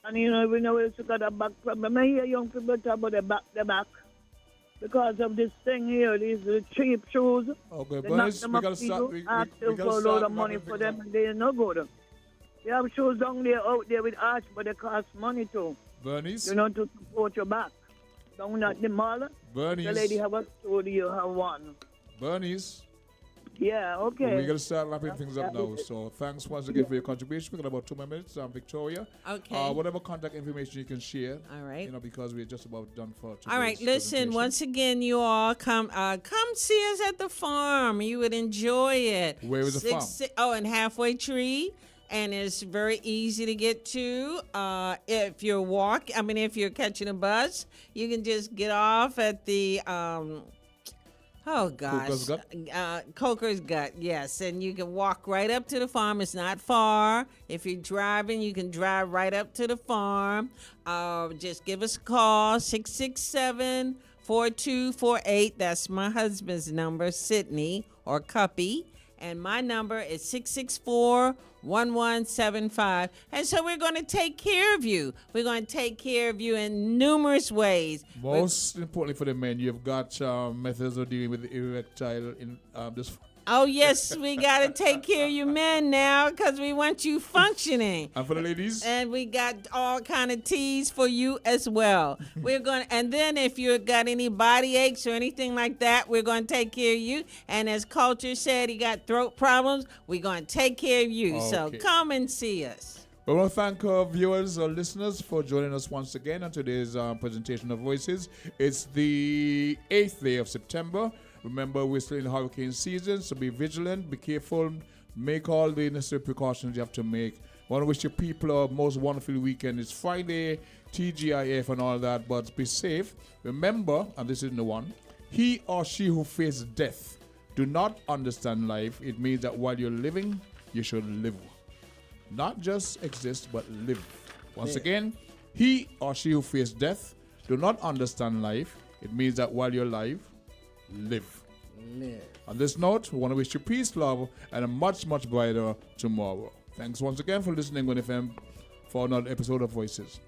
And we used to get a back problem. I hear young people talk about the back. Because of this thing here, these cheap shoes. Okay, they knock them up to you, ask them for a lot of money for them, and they're no good. They have shoes down there, out there with arch, but they cost money too. Bernice? To support your back. Down at the mall, Bernice? The lady have a studio, have one. Bernice? Yeah, okay. We're going to start wrapping things up now. So thanks once again for your contribution. We've got about 2 more minutes. Victoria. Okay. Whatever contact information you can share. All right. Because we're just about done for today. All right. Listen, once again, you all come see us at the farm. You would enjoy it. Where is the farm? In Halfway Tree. And it's very easy to get to. If you're catching a bus, you can just get off at the Coker's Gut, yes. And you can walk right up to the farm. It's not far. If you're driving, you can drive right up to the farm. Just give us a call, 667-4248. That's my husband's number, Sydney or Cuppy. And my number is 664-1175. And so we're going to take care of you. We're going to take care of you in numerous ways. Most importantly for the men, you've got methods of dealing with the erectile in this. Oh, yes, we got to take care of you men now because we want you functioning. And for the ladies? And we got all kind of teas for you as well. And then if you got any body aches or anything like that, we're going to take care of you. And as Culture said, he got throat problems, we're going to take care of you. Okay. So come and see us. We want to thank our viewers or listeners for joining us once again on today's presentation of Voices. It's the 8th day of September. Remember, we're still in hurricane season, so be vigilant, be careful, make all the necessary precautions you have to make. I want to wish you people a most wonderful weekend. It's Friday, TGIF and all that, but be safe. Remember, and this is the one, he or she who faces death do not understand life. It means that while you're living, you should live. Not just exist, but live. Once again, he or she who faces death do not understand life, it means that while you're alive, live. On this note, we want to wish you peace, love, and a much, much brighter tomorrow. Thanks once again for listening on FM for another episode of Voices.